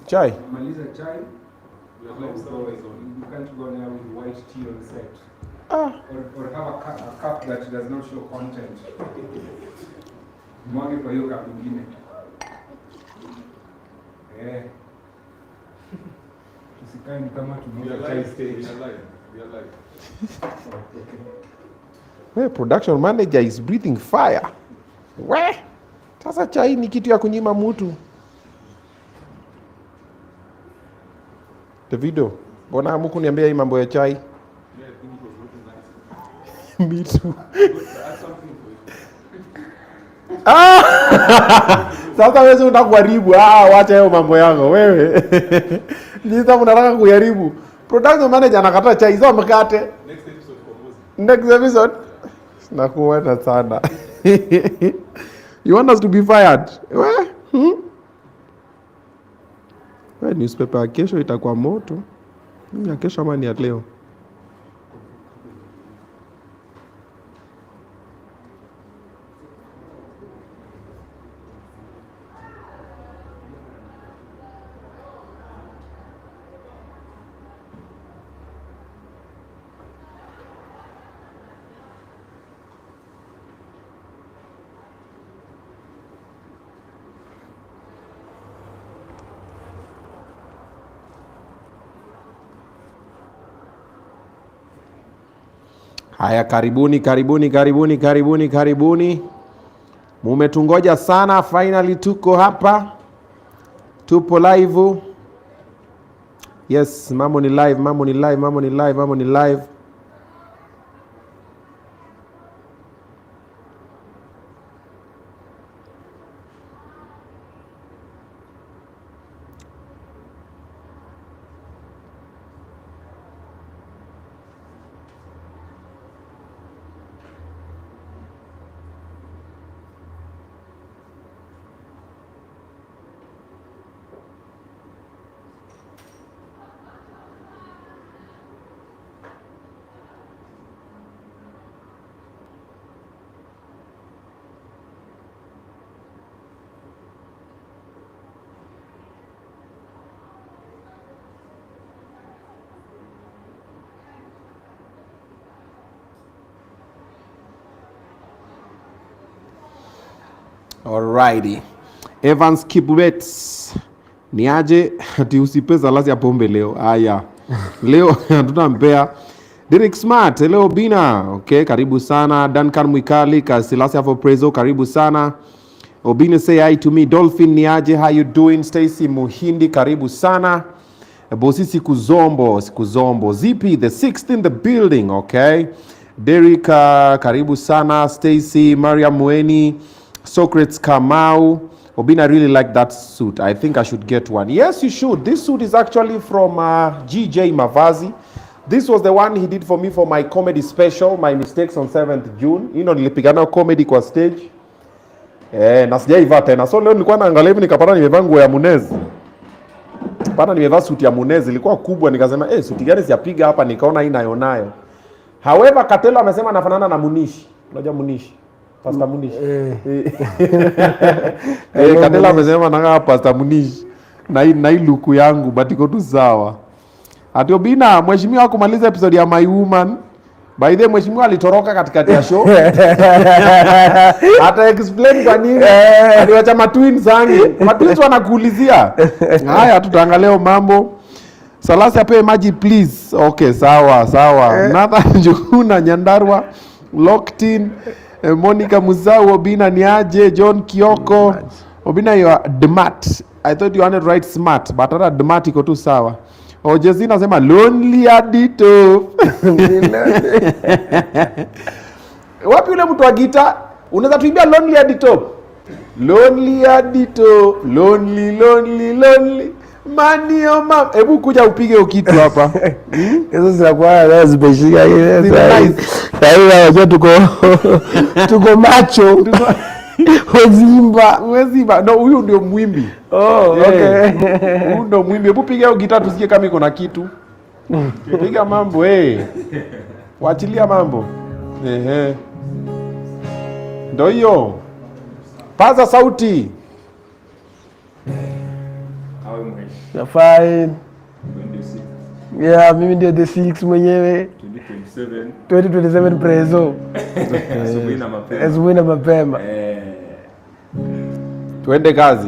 Chai. Maliza chai. You can't go there with white tea on set. Or have a cup that does not show content. Mwage kwa hiyo cup ingine. Tusikae ni kama tunaona chai stage. We are live. Hey, production manager is breathing fire. We? Sasa chai ni kitu ya kunyima mtu. Davido, mbona hamuku niambia hii mambo ya chai? Me too. Sasa wewe unataka kuharibu. Wacha hiyo mambo yako wewe. Sasa unataka kuharibu. Production manager anakata chai zao mkate. Next episode. Nakuona sana. You want us to be fired? Newspaper ya kesho itakuwa moto. Ya kesho ama ni ya leo? Haya, karibuni. Mumetungoja sana, finally tuko hapa. Tupo live. Yes, mambo ni live. Alrighty. Evans Kibwet. Niaje ati usipe Salasya pombe leo. Haya. Leo tutampea Derek Smart, hello Obinna. Okay, karibu sana. Duncan Mwikali, Salasya for Prezo, karibu sana. Obinna say hi to me. Dolphin niaje, how you doing? Stacy Muhindi, karibu sana. Bosi siku zombo. Zipi the 6th in the building, okay? Derek, karibu sana. Stacy, Mariam Mweni, Socrates Kamau. Obinna, really like that suit. I think I should get one. Yes, you should. This suit is actually from GJ Mavazi. This was the one he did for me for my comedy special, My Mistakes on 7th June. Nilipigana comedy kwa stage. Na sijaivaa tena. So leo nilikuwa naangalia hivi nikapata nimevaa nguo ya Munezi. Pata nimevaa suit ya Munezi, ilikuwa kubwa, nikasema suit gani siyapiga hapa, nikaona hii nayo. However, Katelo amesema anafanana na Munishi. Unajua Munishi? Pastor Munishi. Katelo amesema na Pastor Munishi. Na hii look yangu but iko tu sawa. Ati Obinna, mheshimiwa kumaliza episode ya My Woman. By the way, mheshimiwa alitoroka katikati ya show. Hata explain kwa nini. Aliwacha matwins zangu. Matwins wanakuulizia. Haya, tutaangalia mambo. Salasya pay maji please. Okay, sawa. Nathan Njuguna Nyandarua, Locked in, Monica Muzau, Obinna niaje, John Kioko. Obinna, you are Dmat. I thought you wanted right smart, but hata Dmat iko tu sawa. Jezina sema lonely adito. Wapi ule mtu wa gita? Unaweza tuimbia lonely adito. Lonely adito, lonely. Mani o mam. Hebu kuja upige ukitu hapa. Hizo zinakuwa lazima zibeshika ile. Sasa tuko macho. Wezimba. No, huyu ndio mwimbi. Okay. Huyu ndio mwimbi. Hebu piga hiyo gitaa tusikie kama iko na kitu. Piga mambo Waachilia mambo. Ndio hiyo. Paza sauti. Awe mweshi. You're fine. 26. Yeah, mimi ndio the 6 mwenyewe. 2027 prezo. Asubuhi na mapema. Tuende kazi.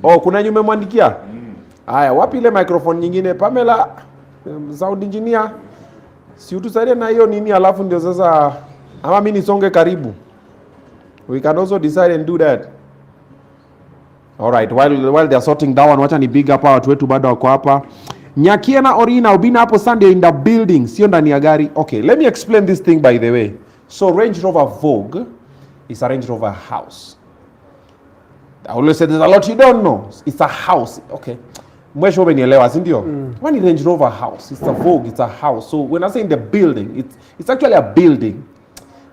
Oh, kuna nyume mwandikia? Haya, wapi ile microphone nyingine? Pamela, sound engineer. Si utusaidie na hiyo nini, alafu ndio sasa ama mimi nisonge karibu. We can also decide and do that. Alright, while they are sorting down, wacha ni big up watu wetu bado wako hapa. Nyakiena Orina Obinna hapo Sunday in the building, sio ndani ya gari. Okay, let me explain this thing by the way. So Range Rover Vogue is a Range Rover house. I always say there's a lot you don't know. It's a house. Okay. Mwesho umenielewa, si ndio? When it's Range Rover house, it's a Vogue, it's a house. So when I say in the building, it's actually a building.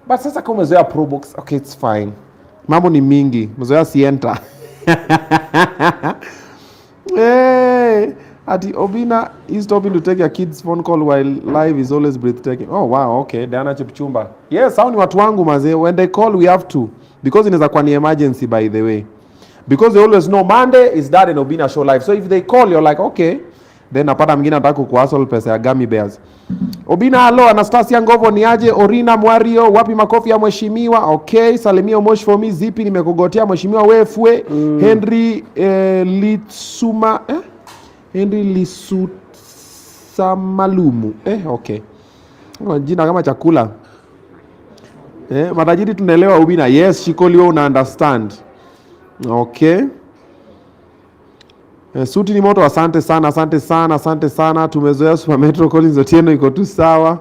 But sasa kama umezoea Probox, okay, it's fine. Mambo ni mingi, umezoea Sienta. Hey, ati Obinna is stopping to take your kids phone call while live is always breathtaking. Oh wow, okay. Diana Chipchumba. Yes, hao ni watu wangu mazee. When they call we have to, because inaweza kuwa ni emergency by the way. Because they always know Monday is that an Obinna Show live. So if they call you're like okay, then napata mwingine anataka kuhustle pesa ya gummy bears. Obinna, hello. Anastasia Ngovo ni aje? Orina Mwario, wapi makofi ya mheshimiwa? Okay, salimia Mosh for me. Zipi nimekugotea mheshimiwa wefwe. Henry Litsuma Henry Lisutamalumu. Okay. Jina kama chakula. Matajiri tunaelewa Obinna. Yes, Shikoli wewe una understand. Okay. Suti ni moto, asante sana, asante sana, asante sana. Tumezoea Super Metro Collins Otieno iko tu sawa.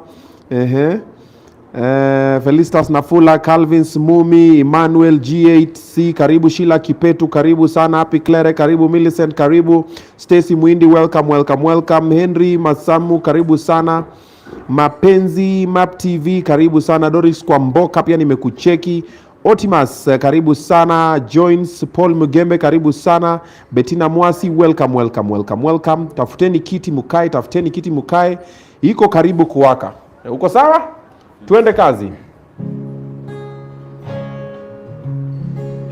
Felicitas Nafula, Calvin Smumi, Emmanuel G8C, karibu Sheila Kipetu, karibu sana. Happy Claire, karibu Millicent, karibu Stacy Mwindi, welcome, welcome, welcome. Henry Masamu, karibu sana. Mapenzi Map TV, karibu sana. Doris Kwamboka pia nimekucheki. Otimas, karibu sana. Joins Paul Mugembe, karibu sana. Bettina Mwasi, welcome, welcome, welcome, welcome. Tafuteni kiti mukae, tafuteni kiti mukae. Iko karibu kuwaka. Uko sawa? Tuende kazi.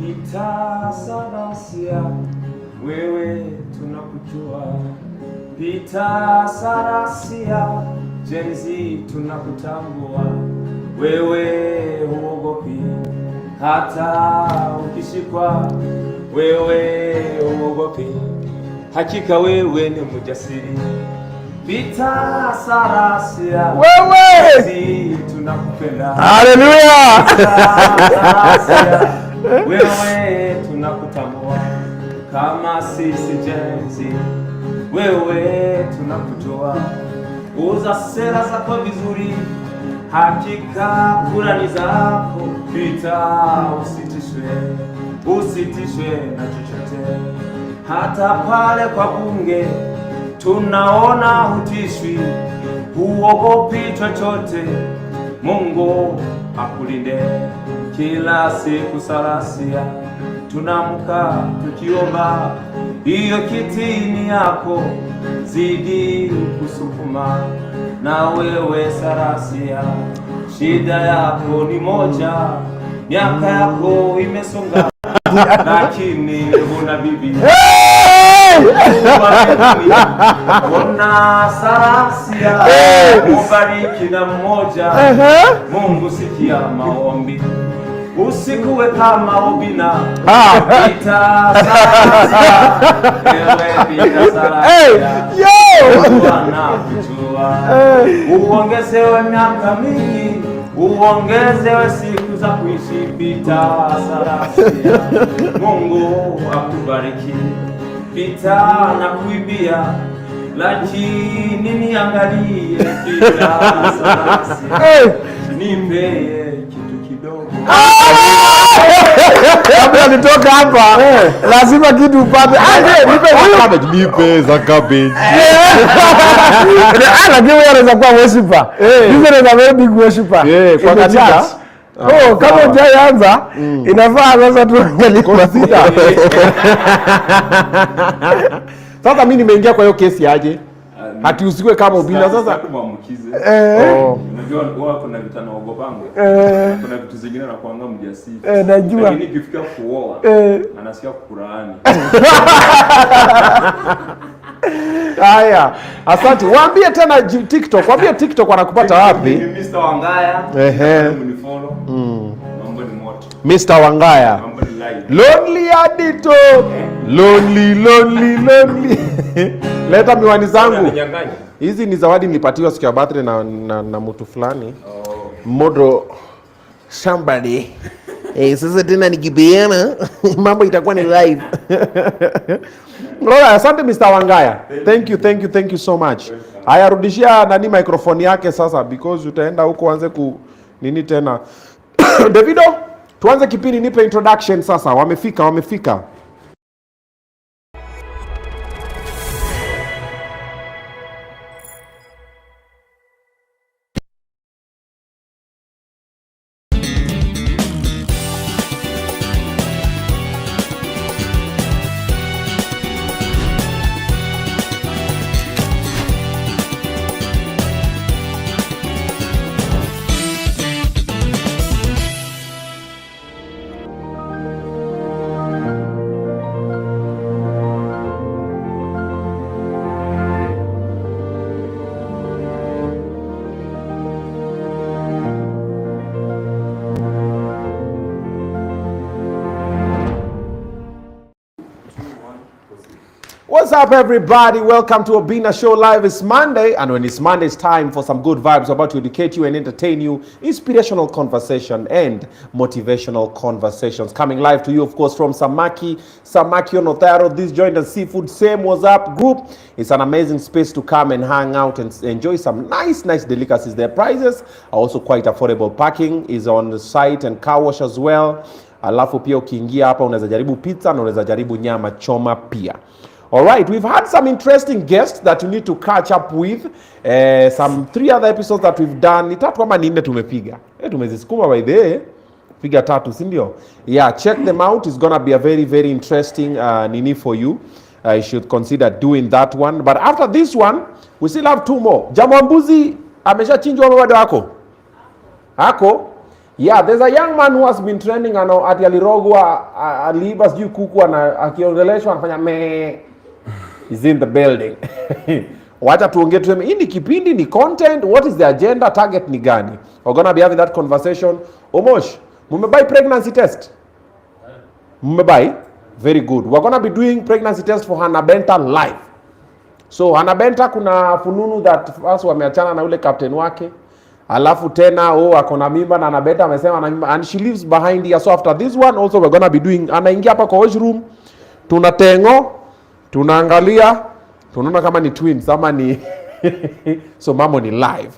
Pita Salasya, wewe tunakujua. Pita Salasya, jenzi tunakutambua. Wewe huogopi hata ukishikwa, wewe huogopi, hakika wewe ni mjasiri. Pita Salasya, wewe tunakupenda. Hallelujah. Wewe tunakutambua kama sisi jenzi, wewe tunakujua. Uza sera zako vizuri, hakika kurani zako. Pita usitishwe, usitishwe na chochote. Hata pale kwa bunge tunaona hutishwi, huogopi chochote. Mungu akulinde kila siku. Salasya tunamka tukiomba, hiyo kitini yako zidi kusukuma. Na wewe Salasya, shida yako ni moja, miaka yako imesonga, lakini una bibi. Ona Salasya, mubariki na mmoja. Mungu sikia maombi, usikuwe kama Obinna. Pita Salasya, wewe pita Salasya, wanakujua. Uongezewe miaka mingi, uongezewe siku za kuishi. Pita Salasya, Mungu akubariki. Pita na kuibia, lakini niangalie. Pita Salasya, nipe kitu kidogo. Kabla nitoka hapa, lazima kitu upate. Nipe za cabbage. Lakini wewe unaweza kuwa worshiper. Hizo ni very big worshiper. Kwa kanisa. Kama hujaanza inafaa sasa tuangalie consider. Sasa mimi nimeingia kwa hiyo kesi aje? Ati usiwe kama Obinna sasa. Unajua wao kuna vitu anaogopango. Kuna vitu zingine na kuanga mjasiri. Najua. Lakini ikifika kuoa anasikia Qur'ani. Haya, asante. Waambie tena TikTok. Waambie TikTok wanakupata wapi? Mr. Wangaya. Mnifollow. Mambo ni moto. Mr. Wangaya. Mambo ni live. Lonely Adito. Lonely. Leta miwani zangu. Hizi ni zawadi nilipatiwa siku ya birthday na mtu fulani. Modo somebody. Sasa tena nikipeana mambo itakuwa ni live. Alright, asante Mr. Wangaya. Thank you so much. Haya, rudishia nani microphone yake sasa because utaenda huko anze nini tena. Davido, tuanze kipindi, nipe introduction sasa. Wamefika. What's up, everybody? Welcome to Obinna Show Live. It's Monday, and when it's Monday, it's time for some good vibes about to educate you and entertain you, inspirational conversation and motivational conversations. Coming live to you, of course, from Samaki on Otero, this joint and seafood, same was up group. It's an amazing space to come and hang out and enjoy some nice delicacies. Their prices are also quite affordable. Parking is on the site and car wash as well. Alafu pia ukiingia hapa unaweza jaribu pizza na unaweza jaribu nyama choma pia. All right, we've had some interesting guests that you need to catch up with. Some 3 other episodes that we've done. Ni tatu kama ni 4 tumepiga. Tumezisukuma by the way. Piga 3, si ndio? Yeah, check them out. It's gonna be a very interesting nini for you. You should consider doing that one. But after this one, we still have 2 more. Jamwambuzi ameshachinjwa bado hako. Yeah, there's a young man who has been trending ati alirogwa aliiba sijui kuku akiongeleshwa anafanya me. Is in the building. Wacha tuongee tu, hii ni kipindi, ni content, what is the agenda, target ni gani? We're gonna be having that conversation. Omosh, mumebai pregnancy test? Mumebai? Very good. We're gonna be doing pregnancy test for Hannah Benta live. So Hannah Benta kuna fununu that first wameachana na ule captain wake. Alafu tena akona mimba na Hannah Benta amesema na mimba and she lives behind here. So after this one also we're gonna be doing, anaingia hapa kwa washroom. Tunatengo, tunaangalia, tunaona kama ni twins ama ni so mambo ni live.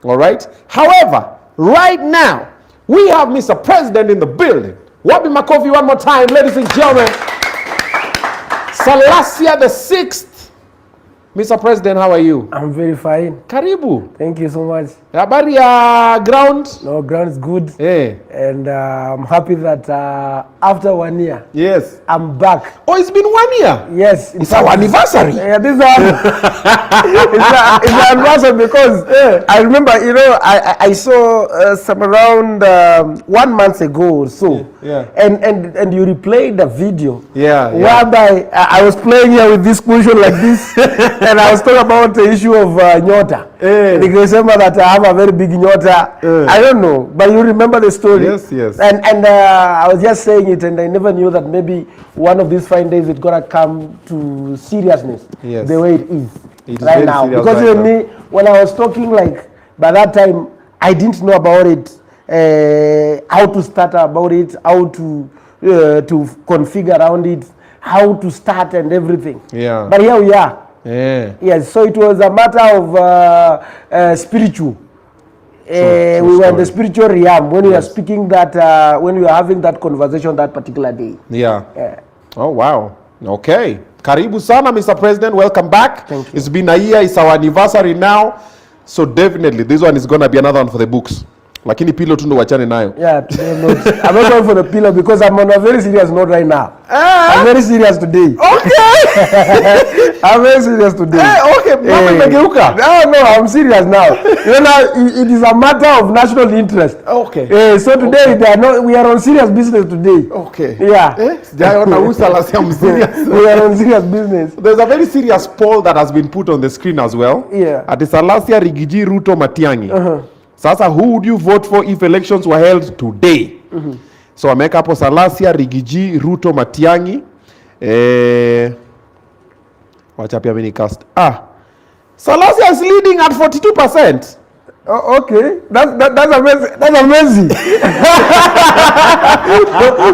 All right? However, right now we have Mr. President in the building. Wabi Makofi one more time, ladies and gentlemen. Salasya the 6th. Mr. President, how are you? I'm very fine. Karibu. Thank you so much. Habari ya ground? No, ground is good. Yeah. And I'm happy that after 1 year, Yes. I'm back. Oh, it's been 1 year? Yes. It's our anniversary. Yeah, this is it's an anniversary because I remember, I saw some around 1 month ago or so. Yeah. And you replayed the video. Yeah. Whereby I was playing here with this cushion like this. And I was talking about the issue of nyota. Nikisema that I have a very big nyota. I don't know, but you remember the story. Yes. And I was just saying it, and I never knew that maybe one of these fine days it's gonna come to seriousness. Yes. The way it is It is right very now. serious Because right me, when I was talking, like by that time, I didn't know about it, how to start about it, how to configure around it, how to start and everything. Yeah. But here we are. Yeah. Yes, so it was a matter of spiritual. We were in the spiritual realm when we were speaking that, when we were having that conversation that particular day. Yeah. Yeah. Oh, wow. Okay. Karibu sana, Mr. President. Welcome back. Thank you. It's been a year. It's our anniversary now. So definitely, this one is going to be another one for the books. Lakini pillow tu ndo wachane nayo. Yeah, today I'm not going for the pillow because I'm on a very serious note right now. I'm very serious today. Okay. I'm very serious today. Okay, mama imegeuka. No, I'm serious now. You know, it is a matter of national interest. Okay. So today we are on serious business today. Okay. Yeah. Sijaona huyu Salasya serious. We are on serious business. There's a very serious poll that has been put on the screen as well. Yeah. Ati Salasya, Rigiji, Ruto, Matiang'i. Sasa, who would you vote for if elections were held today? So wameweka hapo Salasya, Rigiji, Ruto, Matiang'i. Wacha pia mimi cast. Salasya is leading at 42%. Oh, okay, that's amazing. That's amazing.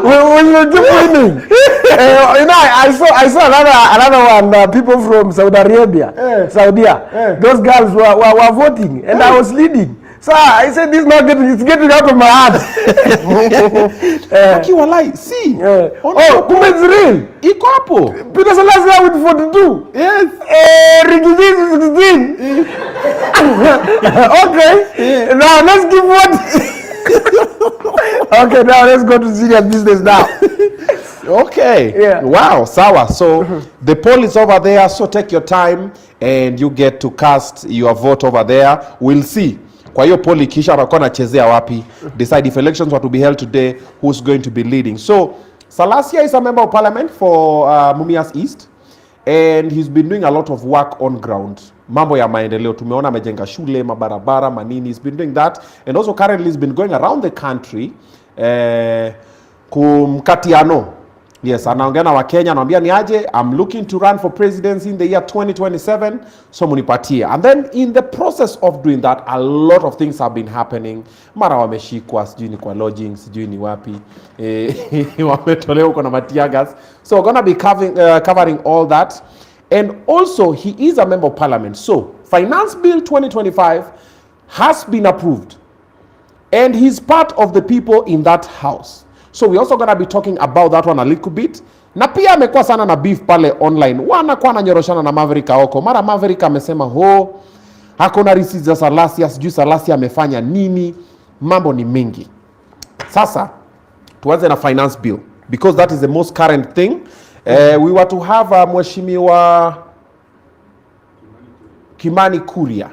we will keep winning. You know, I saw another one. People from Saudi Arabia, those girls were voting, and I was leading. So I said, this is not getting. It's getting out of my heart. Okay, walai, see. Kumbe it's real. Iko hapo. Peter Salasya with 42. Yes. Rigiji 16. Okay. Now let's give what. Okay, now let's go to serious business now. Okay. Yeah. Wow, sawa. So the poll is over there. So take your time and you get to cast your vote over there. We'll see. Kwa hiyo poll ikisha watakuwa nachezea wapi. Decide if elections were to be held today, who's going to be leading. So Salasya is a member of parliament for Mumias East, and he's been doing a lot of work on ground. Mambo ya maendeleo, tumeona amejenga shule, mabarabara, manini. He's been doing that, and also currently he's been going around the country kumkatiano. Yes, anaongea na Wakenya, anamwambia ni aje, I'm looking to run for presidency in the year 2027, so munipatie. And then in the process of doing that, a lot of things have been happening. Mara wameshikwa, sijui ni kwa lodging, sijui ni wapi. Wametolewa huko na matiagas. So we're going to be covering all that. And also, he is a member of parliament. So, Finance Bill 2025 has been approved. And he's part of the people in that house. So we're also going to be talking about that one a little bit. Na pia amekuwa sana na beef pale online. Wanakuwa ananyoroshana na Maverick Aoko. Mara Maverick amesema hakuna receipts za Salasya, sijui Salasya amefanya nini. Mambo ni mingi. Sasa tuanze na finance bill because that is the most current thing. We were to have Mheshimiwa Kimani Kuria.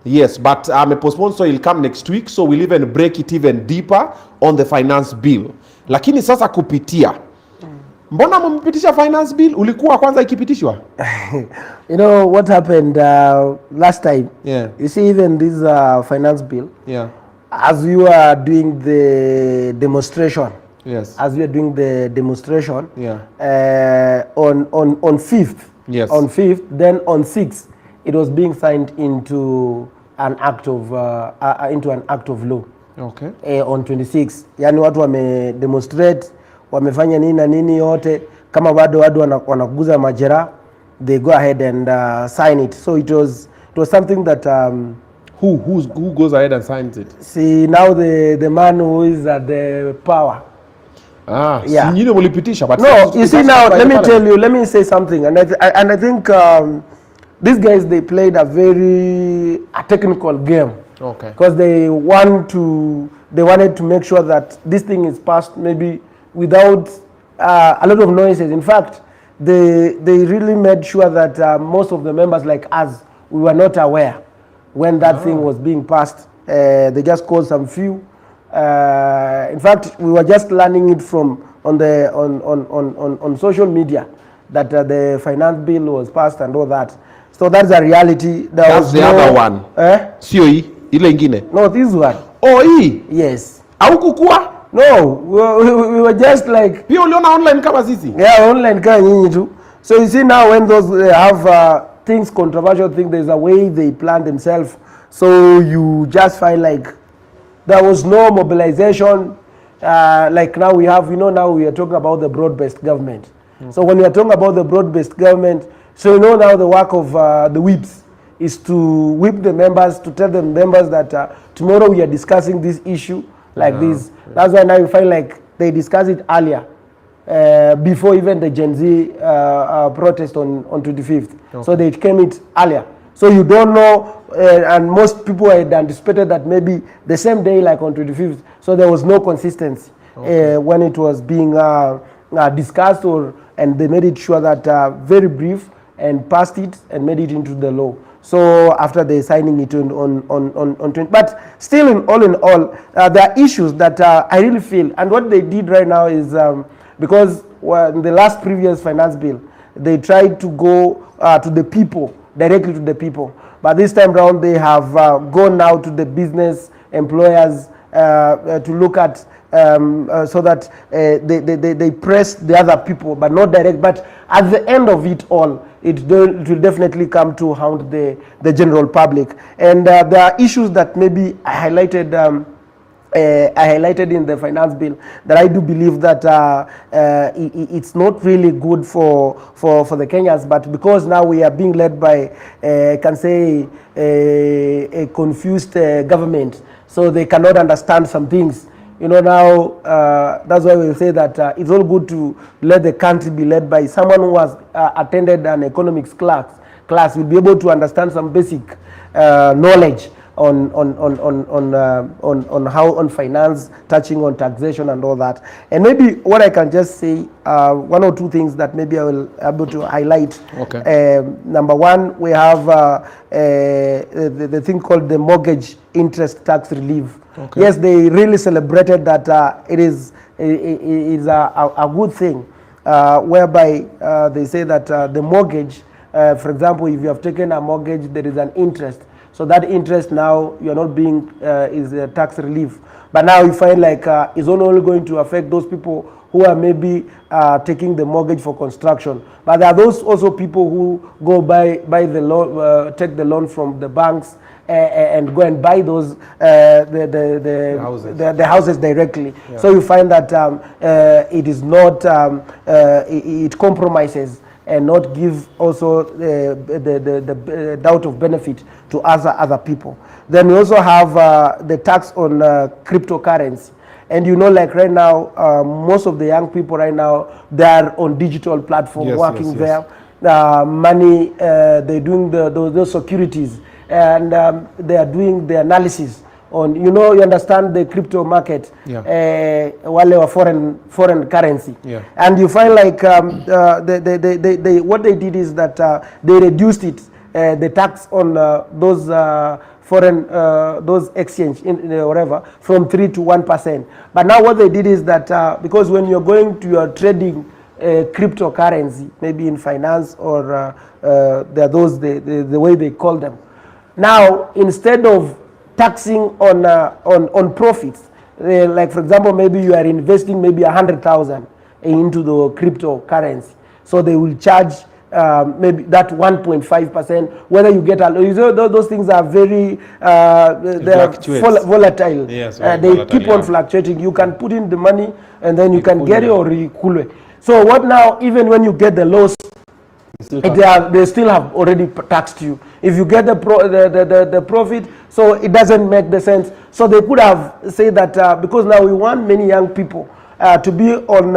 Yes, but postponed, so he'll come next week. So we'll even break it even deeper on the finance bill. Lakini sasa kupitia. Mbona mmepitisha finance bill? Ulikuwa kwanza ikipitishwa? You know what happened last time? Yeah. You see, even this finance bill, Yeah. as we were doing the demonstration, Yes. as we were doing the demonstration, Yeah. On 5th, Yes. on 5th, then on 6th, it was being signed into an act of law. Okay. On 26, yani watu wame demonstrate, wamefanya nini na nini yote, kama bado wanakuguza majera, they go ahead and sign it. So it was something that who goes ahead and signs it? see now the man who is at the power. Yeah. Nyinyi mlipitisha, but no, you see now, let me say something, and I think these guys, they played a technical game. Okay. Because they wanted to make sure that this thing is passed maybe without a lot of noises. In fact, they really made sure that most of the members like us, we were not aware when that thing was being passed. They just called some few. In fact, we were just learning it from on social media that the finance bill was passed and all that. So that's a reality. That's the other one. Sio hii, ile ingine. No, this one. Oh, hii? Yes. Haukukua? No, we were just like. Pia uliona online kama sisi? Yeah, online kama nyinyi tu. So you see now when those have things, controversial things, there's a way they plan themselves. So you just find like there was no mobilization. Like now we have, now we are talking about the broad-based government. Okay. So when we are talking about the broad-based government, so now the work of the whips is to whip the members, to tell the members that tomorrow we are discussing this issue like this. Yeah. That's why now you find like they discussed it earlier, before even the Gen Z protest on 25th. Okay. So they came it earlier. So you don't know, and most people had anticipated that maybe the same day, like on 25th. So there was no consistency when it was being discussed, and they made it sure that very brief and passed it and made it into the law. So after they signing it on 20, but still in all, there are issues that I really feel, and what they did right now is because in the last previous finance bill, they tried to go to the people, directly to the people, but this time around they have gone now to the business employers to look at so that they press the other people, but not direct. But at the end of it all, it will definitely come to hound the general public. And there are issues that maybe I highlighted in the finance bill that I do believe that it's not really good for the Kenyans, but because now we are being led by can say a confused government, so they cannot understand some things. You know, now that's why we say that it's all good to let the country be led by someone who has attended an economics class will be able to understand some basic knowledge on how on finance, touching on taxation and all that. And maybe what I can just say, one or two things that maybe I will be able to highlight. Okay. Number one, we have the thing called the mortgage interest tax relief. Okay. Yes, they really celebrated that it is a good thing, whereby they say that the mortgage, for example, if you have taken a mortgage, there is an interest. So that interest now you're not being is a tax relief. But now you find like it's only going to affect those people who are maybe taking the mortgage for construction. But there are those also people who go buy the loan, take the loan from the banks and go and buy those the houses directly. Yeah. So you find that it is not it compromises and not give also the doubt of benefit to other people. Then we also have the tax on cryptocurrency. And you know, like right now, most of the young people right now, they are on digital platform working there. Money, they're doing those securities, and they are doing the analysis on, you know, you understand the crypto market, wale foreign currency. Yeah. And you find like what they did is that they reduced it, the tax on those foreign those exchange in whatever from 3 to 1%. But now what they did is that because when you're going to your trading cryptocurrency, maybe in finance or there are those the way they call them. Now instead of taxing on profits, like for example, maybe you are investing maybe 100,000 into the cryptocurrency, so they will charge maybe that 1.5%. Whether you get those things are very they're volatile. Yes, they keep on fluctuating. You can put in the money and then you can get it or recule. So what now? Even when you get the loss, they still have already taxed you. If you get the profit, so it doesn't make the sense. So they could have said that because now we want many young people to be on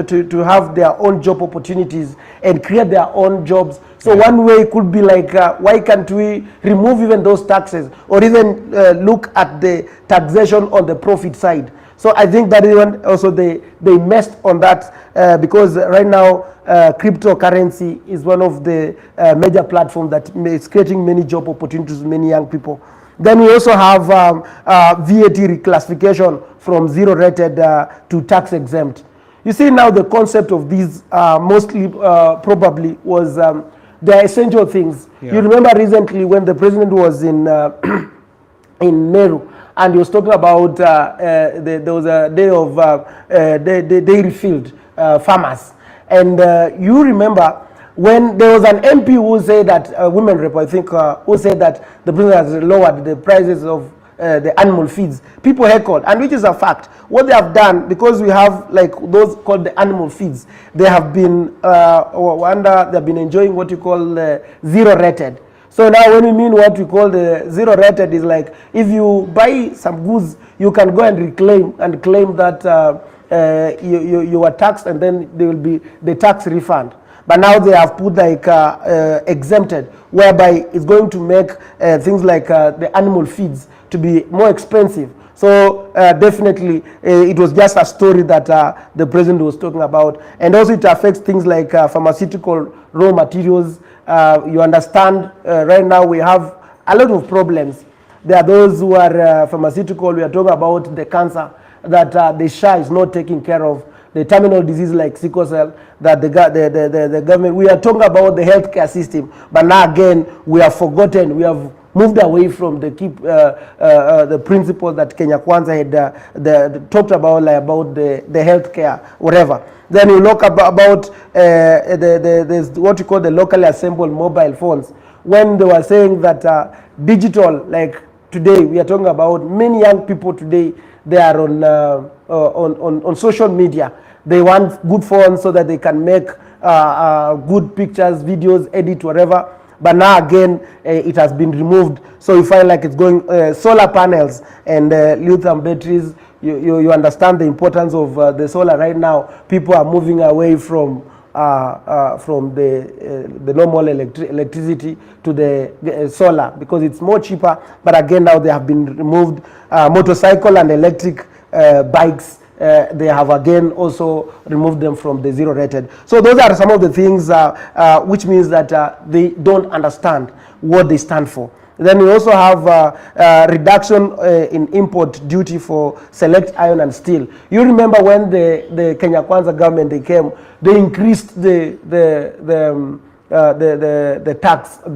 to have their own job opportunities and create their own jobs. So one way could be like why can't we remove even those taxes or even look at the taxation on the profit side. So I think that even also they messed on that because right now cryptocurrency is one of the major platforms that is creating many job opportunities to many young people. Then we also have VAT reclassification from zero rated to tax exempt. You see now the concept of these mostly probably was the essential things. Yeah. You remember recently when the president was in Meru, and he was talking about there was a day of the dairy field farmers. And you remember when there was an MP who said that, women rep, I think, who said that the president has lowered the prices of the animal feeds. People heckled, and which is a fact. What they have done, because we have like those called the animal feeds, they have been they've been enjoying what you call zero rated. So now when we mean what we call the zero rated is like if you buy some goods, you can go and reclaim and claim that you were taxed, and then there will be the tax refund. but now they have put like exempted, whereby it's going to make things like the animal feeds to be more expensive. So definitely it was just a story that the president was talking about. And also it affects things like pharmaceutical raw materials. You understand right now we have a lot of problems. There are those who are pharmaceutical. We are talking about the cancer that the SHA is not taking care of, the terminal disease like sickle cell that the government. We are talking about the healthcare system, but now again we have forgotten. We have moved away from the principle that Kenya Kwanza had talked about, like about the healthcare, whatever. Then you look about there's what you call the locally assembled mobile phones. When they were saying that digital, like today, we are talking about many young people today. They are on social media. They want good phones so that they can make good pictures, videos, edit, whatever. But now again, it has been removed. So you find like it's going solar panels and lithium batteries. You understand the importance of the solar right now. People are moving away from the normal electricity to the solar because it's more cheaper. But again, now they have been removed. Motorcycle and electric bikes. They have again also removed them from the zero rated. So those are some of the things which means that they don't understand what they stand for. Then we also have reduction in import duty for select iron and steel. You remember when the Kenya Kwanza government they came, they increased the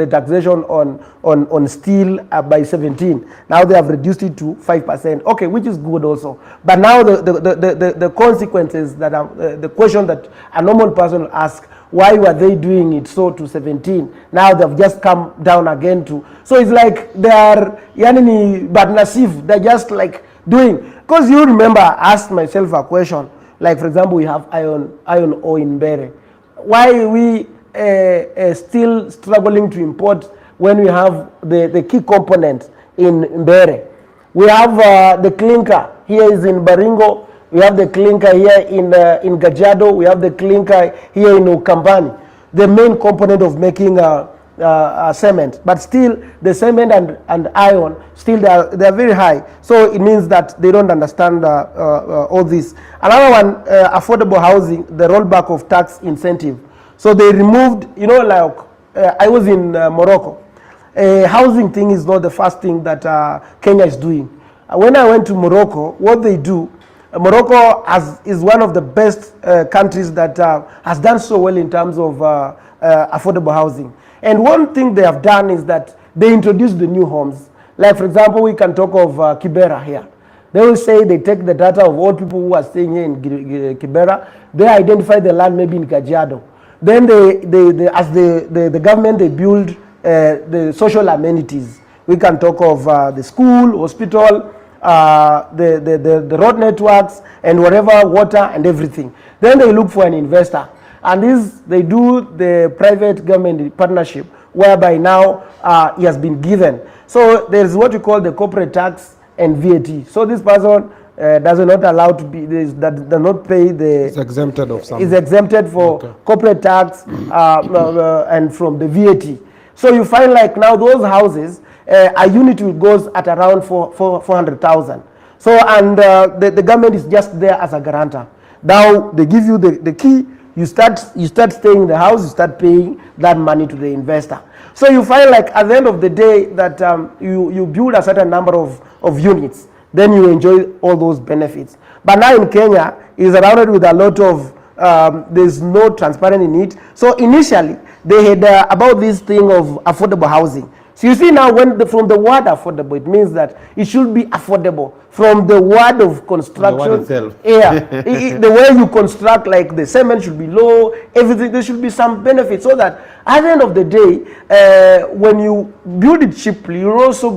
taxation on steel by 17. Now they have reduced it to 5%. Okay, which is good also. But now the consequences that are, the question that a normal person will ask, why were they doing it so to 17? Now they've just come down again to. So it's like they are yani but nasif. They're just like doing. Because you remember, I asked myself a question. Like for example, we have iron ore in Bere. Why are we still struggling to import when we have the key component in Bere? We have the clinker here is in Baringo. We have the clinker here in Gajado. We have the clinker here in Ukambani. The main component of making cement, but still the cement and iron still they are very high. So it means that they don't understand all this. Another one, affordable housing, the rollback of tax incentive. So they removed, you know, like I was in Morocco. Housing thing is not the first thing that Kenya is doing. When I went to Morocco, what they do, Morocco is one of the best countries that has done so well in terms of affordable housing. And one thing they have done is that they introduced the new homes. Like for example, we can talk of Kibera here. They will say they take the data of all people who are staying here in Kibera. They identify the land maybe in Kajiado. Then as the government, they build the social amenities. We can talk of the school, hospital, the road networks, and whatever, water and everything. Then they look for an investor. And they do the private government partnership, whereby now he has been given. So there's what we call the corporate tax and VAT. So this person does not allow to be, does not pay the... It's exempted of something. Is exempted for corporate tax and from the VAT. So you find like now those houses, a unit will goes at around 400,000. So and the government is just there as a guarantor. Now they give you the key. You start staying in the house. You start paying that money to the investor. So you find like at the end of the day that you build a certain number of units. Then you enjoy all those benefits. But now in Kenya, it's surrounded with a lot of there's no transparency in it. So initially they had about this thing of affordable housing. So you see now from the word affordable, it means that it should be affordable. From the word of construction, the word itself. Yeah, the way you construct, like the cement should be low, everything, there should be some benefit so that at the end of the day, when you build it cheaply, you also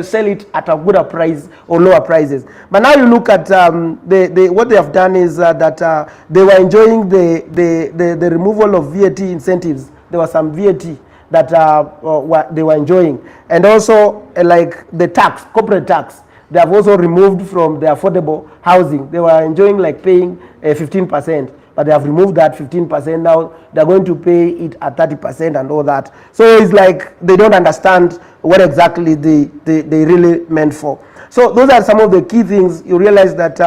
sell it at a gooder price or lower prices. But now you look at what they have done is that they were enjoying the removal of VAT incentives. There was some VAT that they were enjoying, and also like the tax, corporate tax, they have also removed from the affordable housing. They were enjoying like paying 15%. but they have removed that 15%. Now they're going to pay it at 30% and all that. So it's like they don't understand what exactly they really meant for. So those are some of the key things. You realize that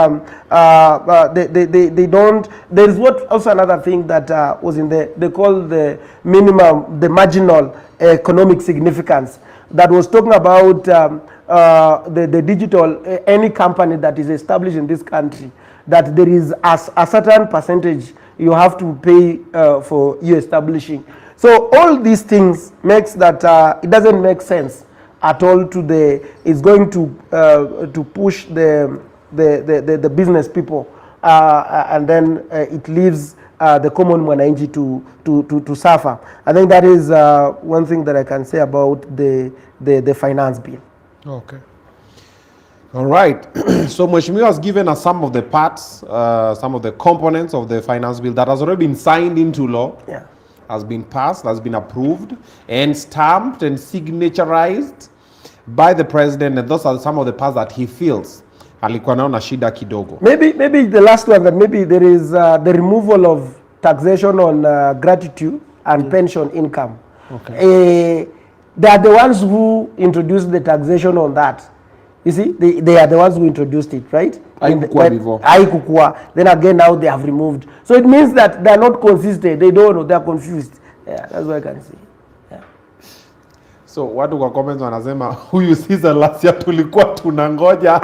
they don't. There is also another thing that was in they call the marginal economic significance, that was talking about the digital, any company that is established in this country, that there is a certain percentage you have to pay for you establishing. So all these things makes that it doesn't make sense at all it's going to push the business people, and then it leaves the common mwananchi to suffer. I think that is one thing that I can say about the finance bill. Okay. All right. So Mheshimiwa has given us some of the parts, some of the components of the finance bill that has already been signed into law. Yeah. Has been passed, has been approved and stamped and signaturized by the president, and those are some of the parts that he feels alikuwa nao na shida kidogo. Maybe the last one, that maybe there is the removal of taxation on gratitude and pension income. Okay. They are the ones who introduced the taxation on that. You see, they are the ones who introduced it, right? Haikukua. Then again, now they have removed. So it means that they are not consistent. They don't know. They are confused. Yeah, that's what I can say. Yeah. So watu kwa comments wanasema huyu si Salasya tulikuwa tunangoja.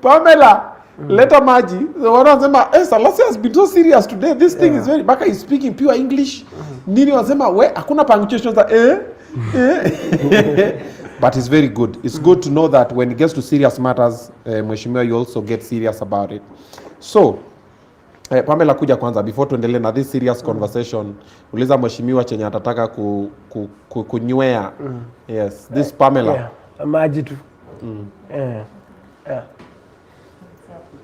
Pamela, leta maji. So wanasema Salasya has been so serious today. This thing is very Baka is speaking pure English. Nini wanasema hakuna punctuation za But it's very good. It's good to know that when it gets to serious matters, Mheshimiwa, you also get serious about it. So, Pamela, kuja kwanza before tuendelee na this serious conversation, uliza Mheshimiwa chenye atataka kunywea. Yes, this Pamela. Maji tu.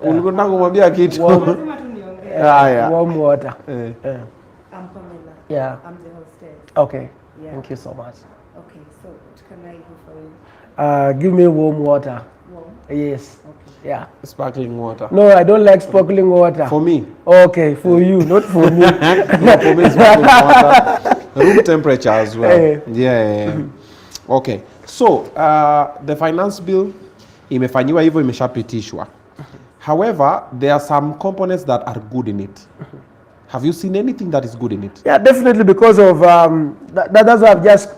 Ulikuwa kumwambia kitu. Warm water. I'm Pamela. Yeah. I'm the hostess. Okay. Yeah. Thank you so much. Okay, so what can I do for you? Give me warm water. Warm? Yes. Okay. Yeah. Sparkling water. No, I don't like sparkling water. For me. Okay, for you, not for me. No, for me sparkling water. Room temperature as well. Yeah. Okay. So, the finance bill imefanyiwa hivyo, imeshapitishwa. However, there are some components that are good in it. Have you seen anything that is good in it? Yeah, definitely, because of that's why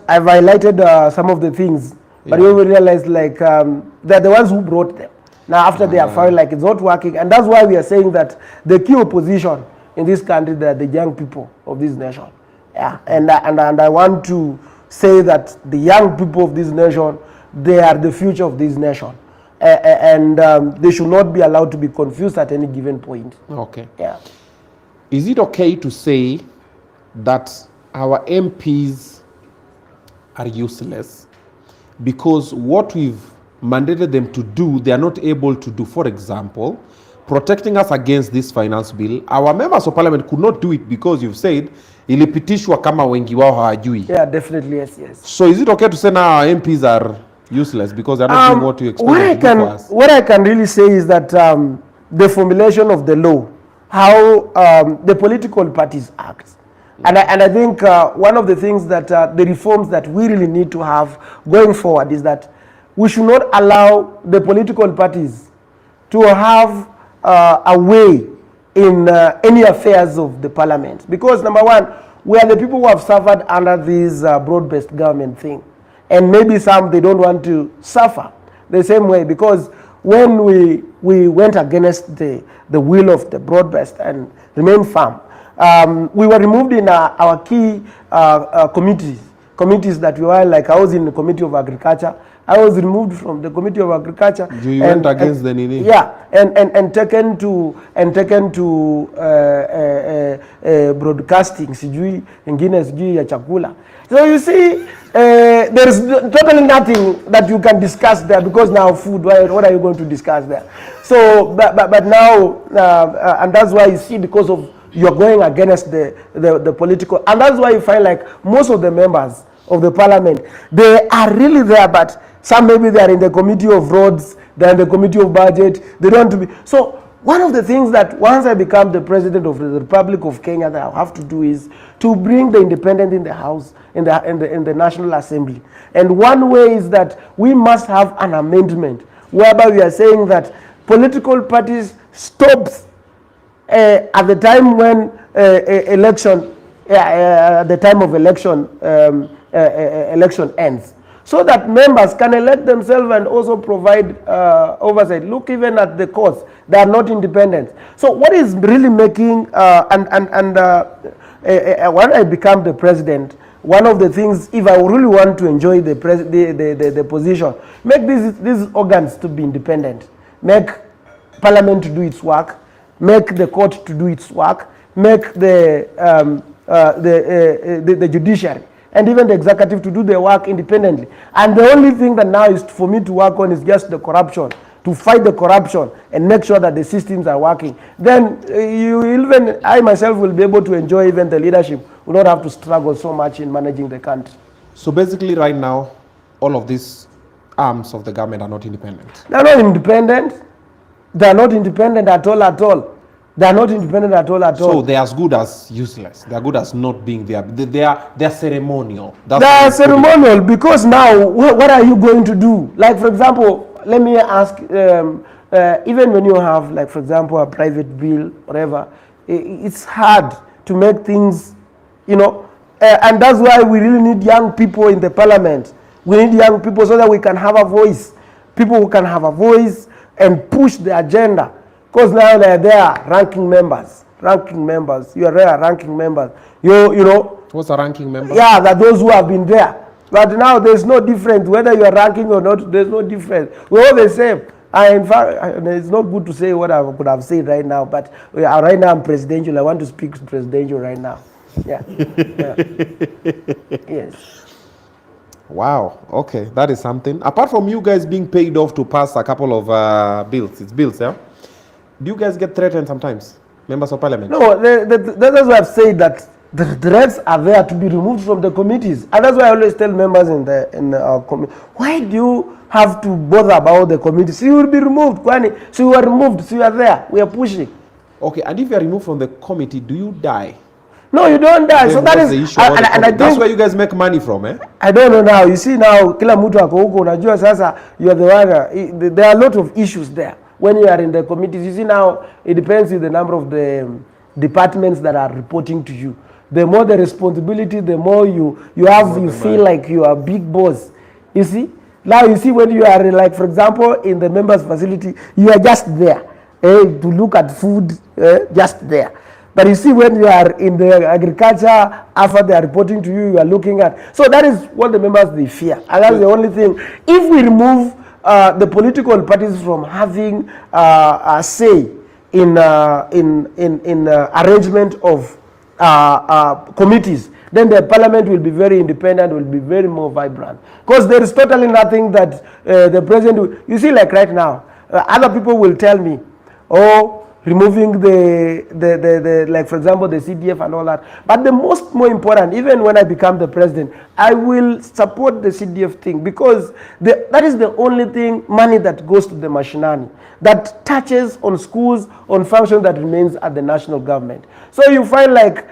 I've highlighted some of the things, but you will realize like they're the ones who brought them. Now after they have found like it's not working, and that's why we are saying that the key opposition in this country, they're the young people of this nation. Yeah, and I want to say that the young people of this nation, they are the future of this nation, and they should not be allowed to be confused at any given point. Okay. Yeah. Is it okay to say that our MPs are useless because what we've mandated them to do, they are not able to do? For example, protecting us against this finance bill, our members of parliament could not do it because you've said ilipitishwa kama wengi wao hawajui. Yeah, definitely, yes. So is it okay to say now our MPs are useless because they're not doing what you expect them to do for us? What I can really say is that the formulation of the law, how the political parties act. And I think one of the things that the reforms that we really need to have going forward is that we should not allow the political parties to have a way in any affairs of the parliament. Because number one, we are the people who have suffered under this broad-based government thing. And maybe some, they don't want to suffer the same way, because when we went against the will of the broad-based and remained firm, we were removed in our key committees that we were, like I was in the Committee of Agriculture. I was removed from the Committee of Agriculture. You went against the Nini? Yeah, and taken to broadcasting, sijui ingine sijui ya chakula. So you see, there is totally nothing that you can discuss there, because now food, what are you going to discuss there? So, but now, and that's why you see, because of you're going against the political, and that's why you find like most of the members of the parliament, they are really there, but some maybe they are in the committee of roads, they're in the committee of budget, they don't want to be. So one of the things that once I become the president of the Republic of Kenya that I have to do is to bring the independent in the House, in the National Assembly. And one way is that we must have an amendment whereby we are saying that political parties stops at the time when election, at the time of election, election ends, so that members can elect themselves and also provide oversight. Look even at the courts; they are not independent. So what is really making when I become the president, one of the things, if I really want to enjoy the position, make these organs to be independent, make Parliament to do its work, make the court to do its work, make the judiciary and even the executive to do their work independently. And the only thing that now is for me to work on is just the corruption, to fight the corruption and make sure that the systems are working. Then I myself will be able to enjoy even the leadership, will not have to struggle so much in managing the country. So basically right now, all of these arms of the government are not independent. They're not independent. They're not independent at all. They're not independent at all. So they're as good as useless. They're good as not being there. They're ceremonial. They're ceremonial because now, what are you going to do? Like, for example, let me ask, even when you have, like, for example, a private bill, whatever, it's hard to make things, and that's why we really need young people in the parliament. We need young people so that we can have a voice. People who can have a voice and push the agenda. Because now they're there, ranking members. You are there, ranking members. You know. What's a ranking member? Yeah, that those who have been there. But now there's no difference whether you are ranking or not. There's no difference. We're all the same. In fact, it's not good to say what I could have said right now. But right now I'm presidential. I want to speak presidential right now. Yeah. Yeah. Yes. Wow. Okay, that is something. Apart from you guys being paid off to pass a couple of bills, it's bills, yeah. Do you guys get threatened sometimes, members of parliament? No, that's why I've said that the threats are there to be removed from the committees, and that's why I always tell members in our committee, why do you have to bother about the committees? So you will be removed, so you are removed, so you are there. We are pushing. Okay, and if you are removed from the committee, do you die? No, you don't die. Then so that is the issue and I think that's where you guys make money from, eh? I don't know now. You see now, kila mtu ako huko, unajua sasa you are the one. There are a lot of issues there. When you are in the committees, you see now, it depends on the number of the departments that are reporting to you. The more the responsibility, the more you feel like you are a big boss. You see? Now you see when you are like, for example, in the members' facility, you are just there to look at food, just there. But you see when you are in the agriculture, after they are reporting to you, you are looking at. So that is what the members, they fear. And that's the only thing. If we remove the political parties from having a say in arrangement of committees, then the parliament will be very independent, will be very more vibrant. Because there is totally nothing that the president will. You see, like right now, other people will tell me, removing the like, for example, the CDF and all that. But the more important, even when I become the president, I will support the CDF thing, because that is the only thing, money that goes to the mashinani, that touches on schools, on function that remains at the national government. So you find like,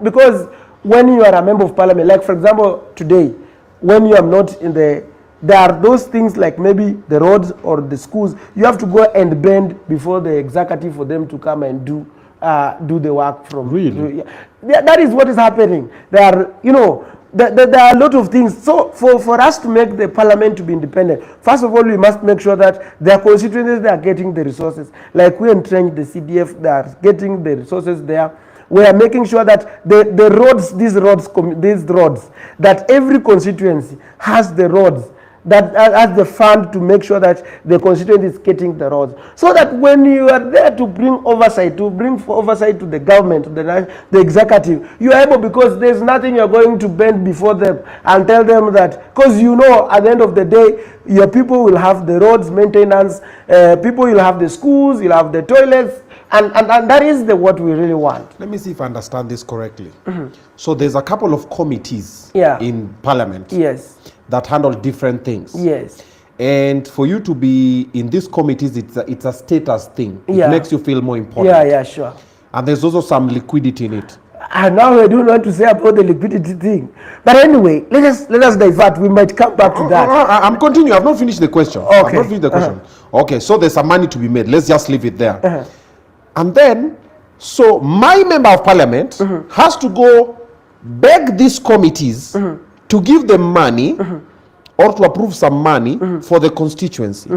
because when you are a member of parliament, like for example, today, when you are not in there are those things like maybe the roads or the schools, you have to go and bend before the executive for them to come and do the work from. Really? That is what is happening. There are, there are a lot of things. So for us to make the parliament to be independent, first of all, we must make sure that their constituencies, they are getting the resources. Like we entrench the CDF, they are getting the resources there. We are making sure that the roads, these roads, that every constituency has the roads, that has the fund to make sure that the constituency is getting the roads. So that when you are there to bring oversight to the government, to the executive, you are able, because there's nothing you're going to bend before them and tell them that, because at the end of the day, your people will have the roads maintenance, people will have the schools, you'll have the toilets, and that is what we really want. Let me see if I understand this correctly. Mm-hmm. So there's a couple of committees in parliament. Yes. That handle different things. Yes. And for you to be in these committees, it's a status thing. It Yeah. makes you feel more important. Yeah, sure. And there's also some liquidity in it. And now I don't want to say about the liquidity thing. But anyway, let us divert. We might come back to that. I'm continuing. I've not finished the question. Okay. I've not finished the question. Okay, so there's some money to be made. Let's just leave it there. And then, so my member of parliament has to go beg these committees to give them money or to approve some money for the constituency.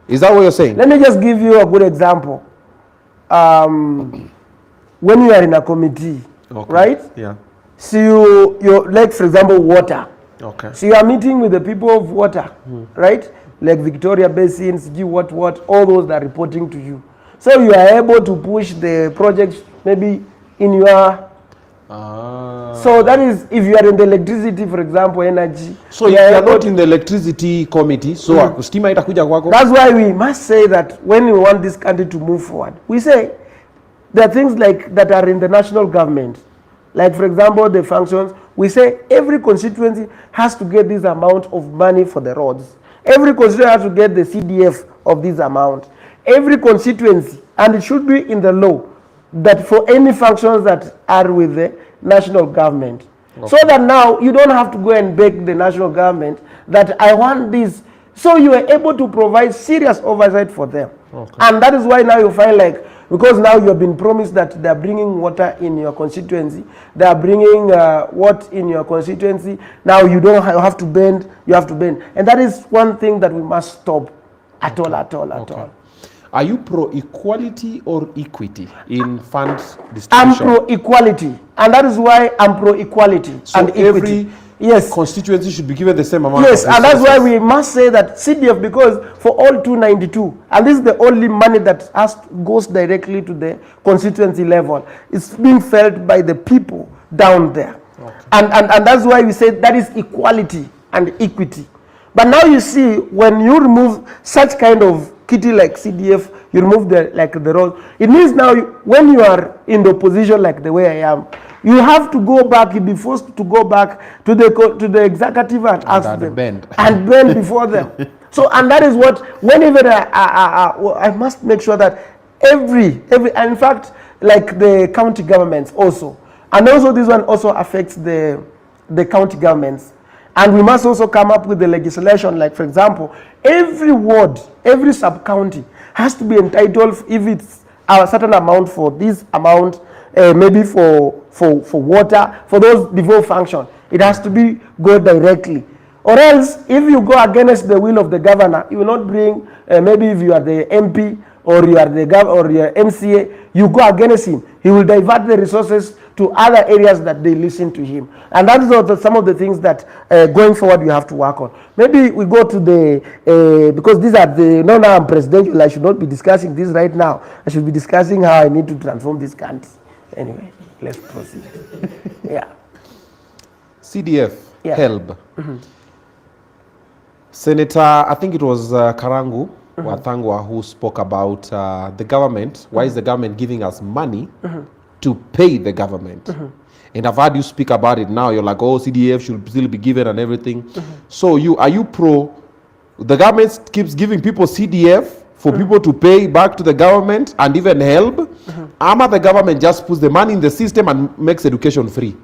Is that what you're saying? Let me just give you a good example. When you are in a committee, right? Yeah. So you like, for example, water. Okay. So you are meeting with the people of water, right? Like Victoria Basins, what, all those that are reporting to you. So you are able to push the projects maybe in your... So that is, if you are in the electricity, for example, energy. So you are not in the electricity committee, so stima itakuja kwako. That's why we must say that when we want this country to move forward, we say there are things like that are in the national government. Like, for example, the functions, we say every constituency has to get this amount of money for the roads. Every constituency has to get the CDF of this amount. Every constituency, and it should be in the law, that for any functions that are with the national government. So that now you don't have to go and beg the national government that I want this. So you are able to provide serious oversight for them. And that is why now you find like, because now you have been promised that they are bringing water in your constituency, they are bringing what in your constituency. Now you don't have to bend, you have to bend. And that is one thing that we must stop at all. Are you pro-equality or equity in funds distribution? I'm pro-equality, and that is why I'm pro-equality So and equity. Yes. Constituency should be given the same amount. Yes, of and that's why resources. we must say that CDF, because for all 292, and this is the only money that goes directly to the constituency level, it's being felt by the people down there. And that's why we say that is equality and equity. But now you see, when you remove such kind of kitty like CDF, you remove the road. It means now when you are in the opposition like the way I am, you have to go back. You'll be forced to go back to the executive and ask them bend. and bend before them. So, and that is what whenever I must make sure that every and in fact, like the county governments also, and also this one also affects the county governments. And we must also come up with the legislation, like for example, every ward, every sub-county has to be entitled, if it's a certain amount for this amount, maybe for water, for those devolved function, it has to be go directly. Or else, if you go against the will of the governor, you will not bring, maybe if you are the MP or you are the or your MCA, you go against him. He will divert the resources to other areas that they listen to him. And that is also some of the things that going forward you have to work on. Maybe we go to the, because these are the, now I'm presidential, I should not be discussing this right now. I should be discussing how I need to transform this country. Anyway, let's proceed. Yeah. CDF, Yeah. HELB. Senator, I think it was Karangu Wathangwa who spoke about the government. Why is the government giving us money to pay the government? And I've heard you speak about it now. You're like, oh, CDF should still be given and everything. So are you pro? The government keeps giving people CDF for people to pay back to the government and even help. Ama the government just puts the money in the system and makes education free.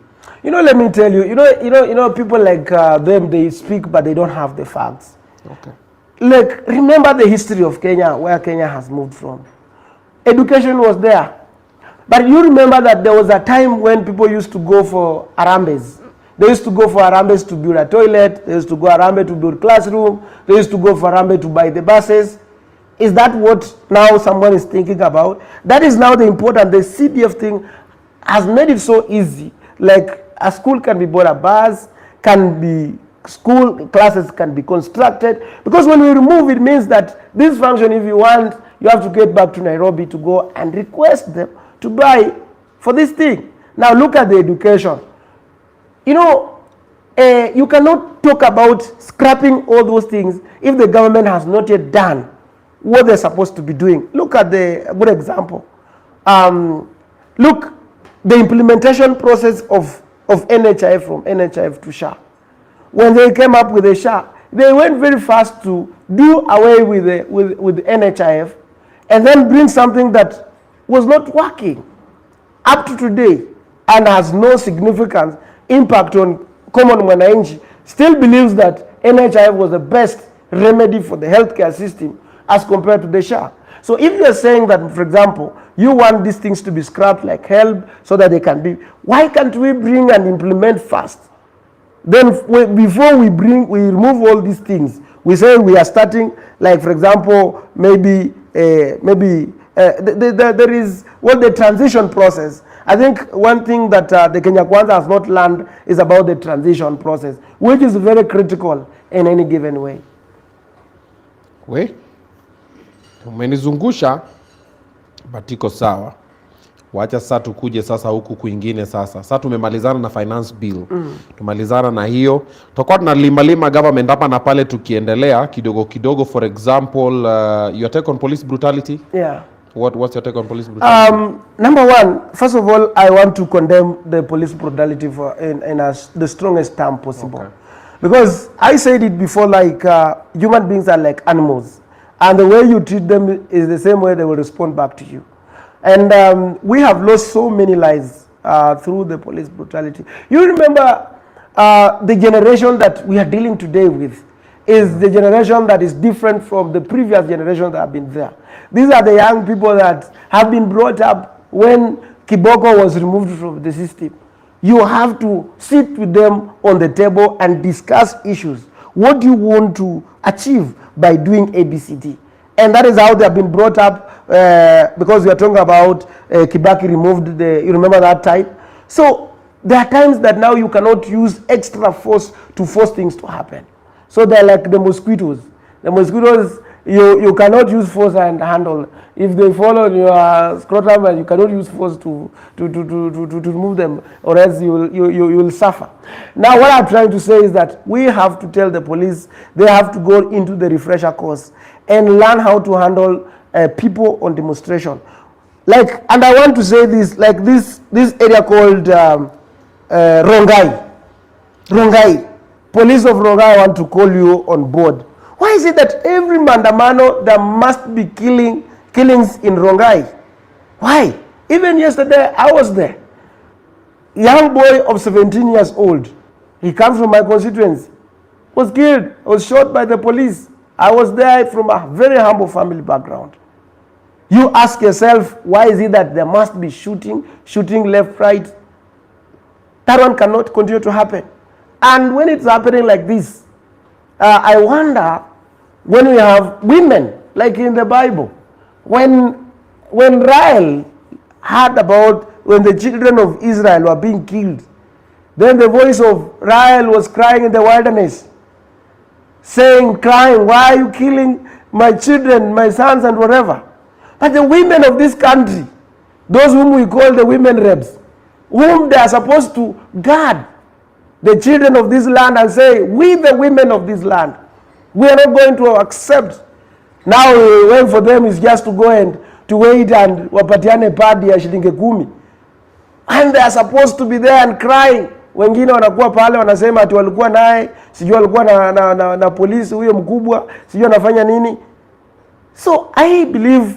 You know, let me tell you, you know, people like them, they speak, but they don't have the facts. Okay. Like, remember the history of Kenya, where Kenya has moved from. Education was there. But you remember that there was a time when people used to go for Arambes. They used to go for Arambes to build a toilet. They used to go Arambe to build classroom. They used to go for Arambe to buy the buses. Is that what now someone is thinking about? That is now the important. The CDF thing has made it so easy. Like, a school can be bought, a bus can be, school classes can be constructed. Because when we remove it, means that this function, if you want, you have to get back to Nairobi to go and request them to buy for this thing. Now look at the education. You know, you cannot talk about scrapping all those things if the government has not yet done what they're supposed to be doing. Look at a good example. Look, the implementation process of NHIF from NHIF to SHA. When they came up with the SHA, they went very fast to do away with the NHIF and then bring something that was not working up to today and has no significant impact on common mwananchi, still believes that NHIF was the best remedy for the healthcare system as compared to the SHA. So if you're saying that, for example, you want these things to be scrapped like HELB so that they can be, why can't we bring and implement fast? Then before we remove all these things, we say we are starting, like for example, maybe there is the transition process. I think one thing that the Kenya Kwanza has not learned is about the transition process, which is very critical in any given way. We umenizungusha but iko sawa. Wacha sasa tukuje sasa huku kwingine sasa. Sasa tumemalizana na finance bill. Tumalizana na hiyo. Tutakuwa tunalima government hapa na pale tukiendelea kidogo kidogo. For example, your take on police brutality? Yeah. What's your take on police brutality? Number one, first of all, I want to condemn the police brutality in the strongest term possible. Okay. Because I said it before, like human beings are like animals. And the way you treat them is the same way they will respond back to you. And we have lost so many lives through the police brutality. You remember the generation that we are dealing today with is the generation that is different from the previous generation that have been there. These are the young people that have been brought up when Kiboko was removed from the system. You have to sit with them on the table and discuss issues. What do you want to achieve by doing ABCD? And that is how they have been brought up, because we are talking about Kibaki removed you remember that time? So there are times that now you cannot use extra force to force things to happen. So they're like the mosquitoes. The mosquitoes, you cannot use force and handle. If they fall on your scrotum, and you cannot use force to remove them, or else you will suffer. Now what I'm trying to say is that we have to tell the police they have to go into the refresher course and learn how to handle people on demonstration. Like, and I want to say this, like this area called Rongai. Police of Rongai want to call you on board. Why is it that every mandamano there must be killings in Rongai? Why? Even yesterday I was there. Young boy of 17 years old. He comes from my constituency. Was killed, was shot by the police. I was there from a very humble family background. You ask yourself, why is it that there must be shooting left, right? That one cannot continue to happen. And when it's happening like this, I wonder, when we have women, like in the Bible, when Rael heard about when the children of Israel were being killed, then the voice of Rael was crying in the wilderness, crying, why are you killing my children, my sons and whatever? But the women of this country, those whom we call the women reps, whom they are supposed to guard the children of this land and say, we the women of this land, we are not going to accept. Now the way for them is just to go and to wait and wapatiane padi ya shilingi 10. And they are supposed to be there and crying. Wengine wanakuwa pale wanasema ati walikuwa naye, sijui walikuwa na polisi huyo mkubwa, sijui anafanya nini. So I believe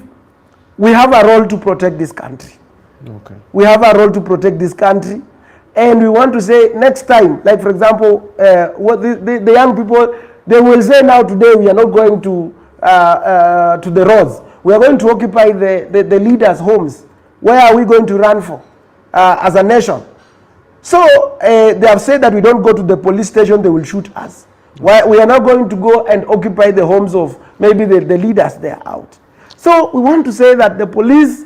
we have a role to protect this country. Okay. We have a role to protect this country. And we want to say next time, like for example, what the young people, they will say now today we are not going to the roads. We are going to occupy the leaders' homes. Where are we going to run for as a nation? So they have said that we don't go to the police station, they will shoot us. Why we are not going to go and occupy the homes of maybe the leaders they are out. So we want to say that the police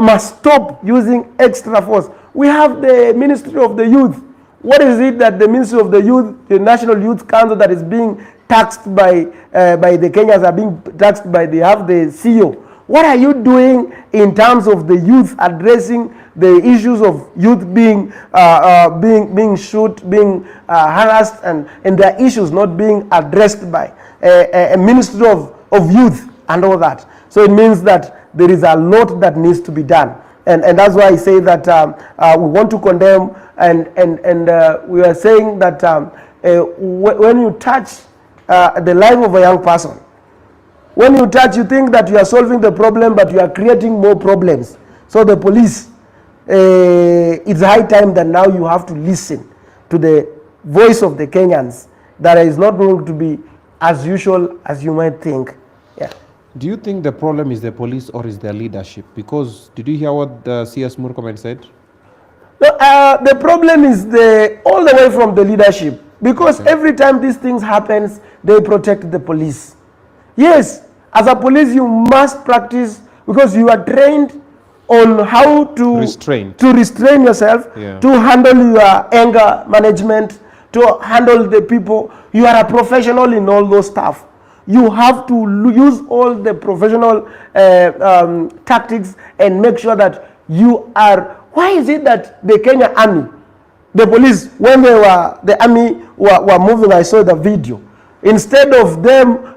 must stop using extra force. We have the Ministry of the Youth. What is it that the Ministry of the Youth, the National Youth Council that is being taxed by the Kenyans are being taxed by the CEO? What are you doing in terms of the youth addressing the issues of youth being shot, being harassed, and their issues not being addressed by a Ministry of Youth and all that? So it means that there is a lot that needs to be done. And that's why I say that we want to condemn and we are saying that when you touch the life of a young person. When you touch, you think that you are solving the problem, but you are creating more problems. So the police, it's high time that now you have to listen to the voice of the Kenyans. That is not going to be as usual as you might think. Yeah. Do you think the problem is the police or is their leadership? Because did you hear what the CS Murkomen said? No, the problem is all the way from the leadership. Because every time these things happens, they protect the police. Yes, as a police, you must practice because you are trained on how to restrain yourself, to handle your anger management, to handle the people. You are a professional in all those stuff. You have to use all the professional tactics and make sure that you are. Why is it that the Kenya army, the police, when the army were moving, I saw the video. Instead of them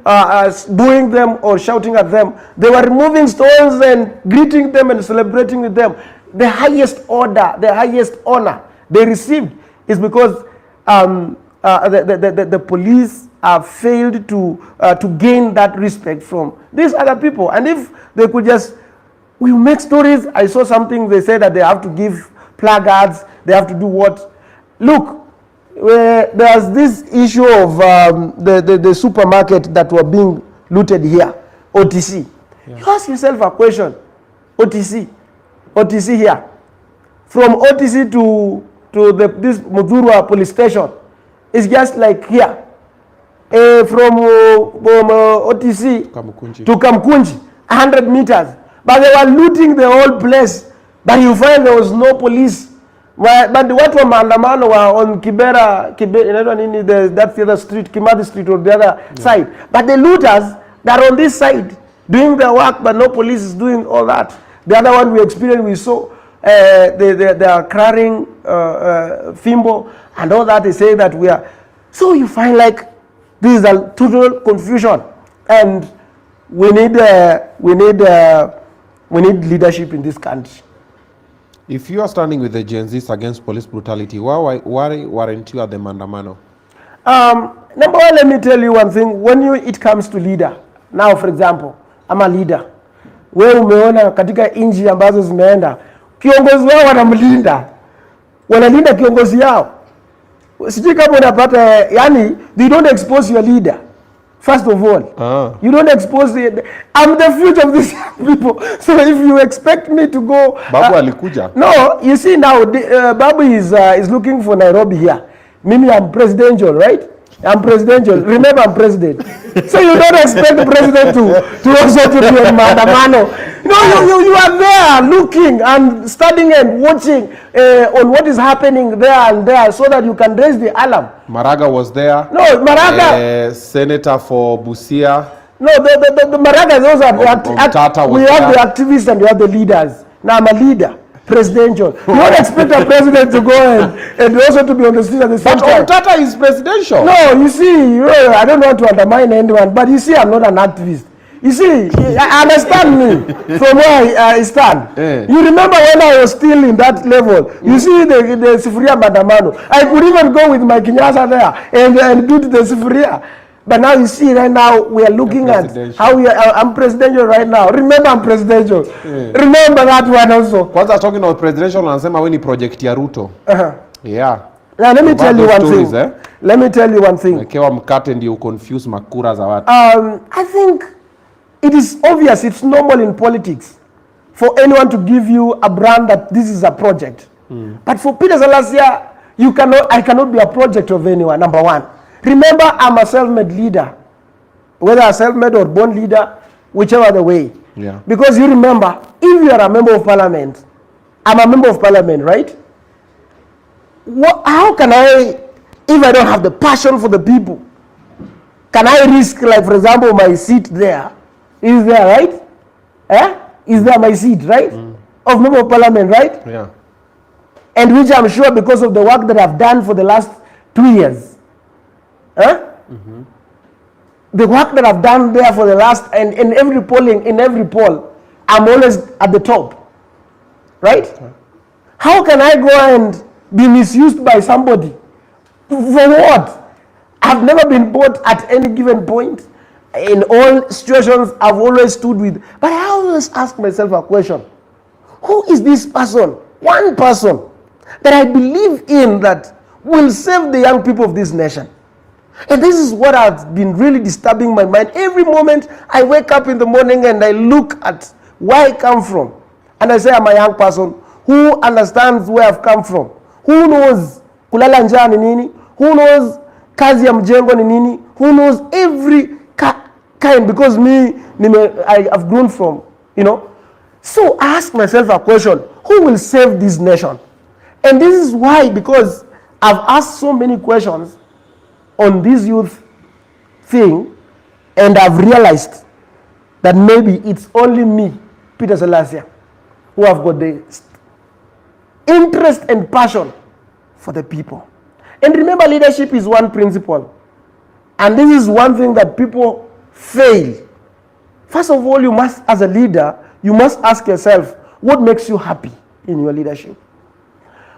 booing them or shouting at them, they were removing stones and greeting them and celebrating with them. The highest order, the highest honor they received is because the police failed to gain that respect from these other people. And if they could just, we make stories. I saw something, they said that they have to give placards, they have to do what? Look, there's this issue of the supermarket that were being looted here, OTC. You ask yourself a question, OTC here. From OTC to this Mudhurwa police station, it's just like here. From OTC to Kamkunji, 100 meters. But they were looting the whole place. But you find there was no police. But what were maandamano were on Kibera, that's the other street, Kimathi Street or the other side. But the looters, they're on this side, doing their work, but no police is doing all that. The other one we experienced, we saw they are carrying Fimbo and all that. They say that we are. So you find like this is a total confusion, and we need leadership in this country. If you are standing with the Gen Zs against police brutality, why weren't you at the Mandamano? Number one, let me tell you one thing. When it comes to leader, now for example, I'm a leader. Wewe umeona katika nchi ambazo zimeenda, kiongozi wao wanalinda kiongozi yao. Sijui kama unapata, yani, they don't expose your leader. First of all, you don't expose I'm the future of these people. So if you expect me to go, Babu alikuja. No, you see now, Babu is looking for Nairobi here. Mimi, I'm presidential, right? I'm presidential. Remember, I'm president. So you don't expect the president to also to be on Mandamano. No, you are there looking and studying and watching on what is happening there and there so that you can raise the alarm. Maraga was there. No, Maraga. Senator for Busia. No, the Maraga, those are we have the activists and we have the leaders. Now I'm a leader. Presidential. You don't expect a president to go and also to be on the street at the same time. But Tata is presidential. No, you see, I don't want to undermine anyone, but you see, I'm not an activist. You see, understand me from where I stand. You remember when I was still in that level, you see the Sifuria Mandamano. I could even go with my Kinyasa there and do the Sifuria. But now you see, right now, we are looking at how I'm presidential right now. Remember, I'm presidential. Remember that one also. Kwanza talking about presidential, anasema we ni project ya Ruto. Yeah. Now, let me tell you one thing. Let me tell you one thing. Kewa mkate ndio confuse makura za watu. I think it is obvious, it's normal in politics for anyone to give you a brand that this is a project. But for Peter Salasya, I cannot be a project of anyone, number one. Remember, I'm a self-made leader, whether a self-made or born leader, whichever the way. Yeah. Because you remember, if you are a member of parliament, I'm a member of parliament, right? How can I, if I don't have the passion for the people, can I risk, like for example, my seat there? Is there, right? Is there my seat, right? Of member of parliament, right? Yeah. And which I'm sure because of the work that I've done for the last 2 years. The work that I've done there for the last, and in every poll, I'm always at the top, right? How can I go and be misused by somebody? For what? I've never been bought at any given point. In all situations, I've always stood with. But I always ask myself a question. Who is this person? One person that I believe in that will save the young people of this nation. And this is what has been really disturbing my mind. Every moment I wake up in the morning and I look at where I come from. And I say I'm a young person who understands where I've come from. Who knows kulala njaa ni nini? Who knows kazi ya mjengo ni nini? Who knows every kind, because I have grown from, you know. So I ask myself a question, who will save this nation? And this is why, because I've asked so many questions on this youth thing, and I've realized that maybe it's only me, Peter Salasya, who have got the interest and passion for the people. And remember, leadership is one principle. And this is one thing that people fail. First of all, you must, as a leader, you must ask yourself, what makes you happy in your leadership?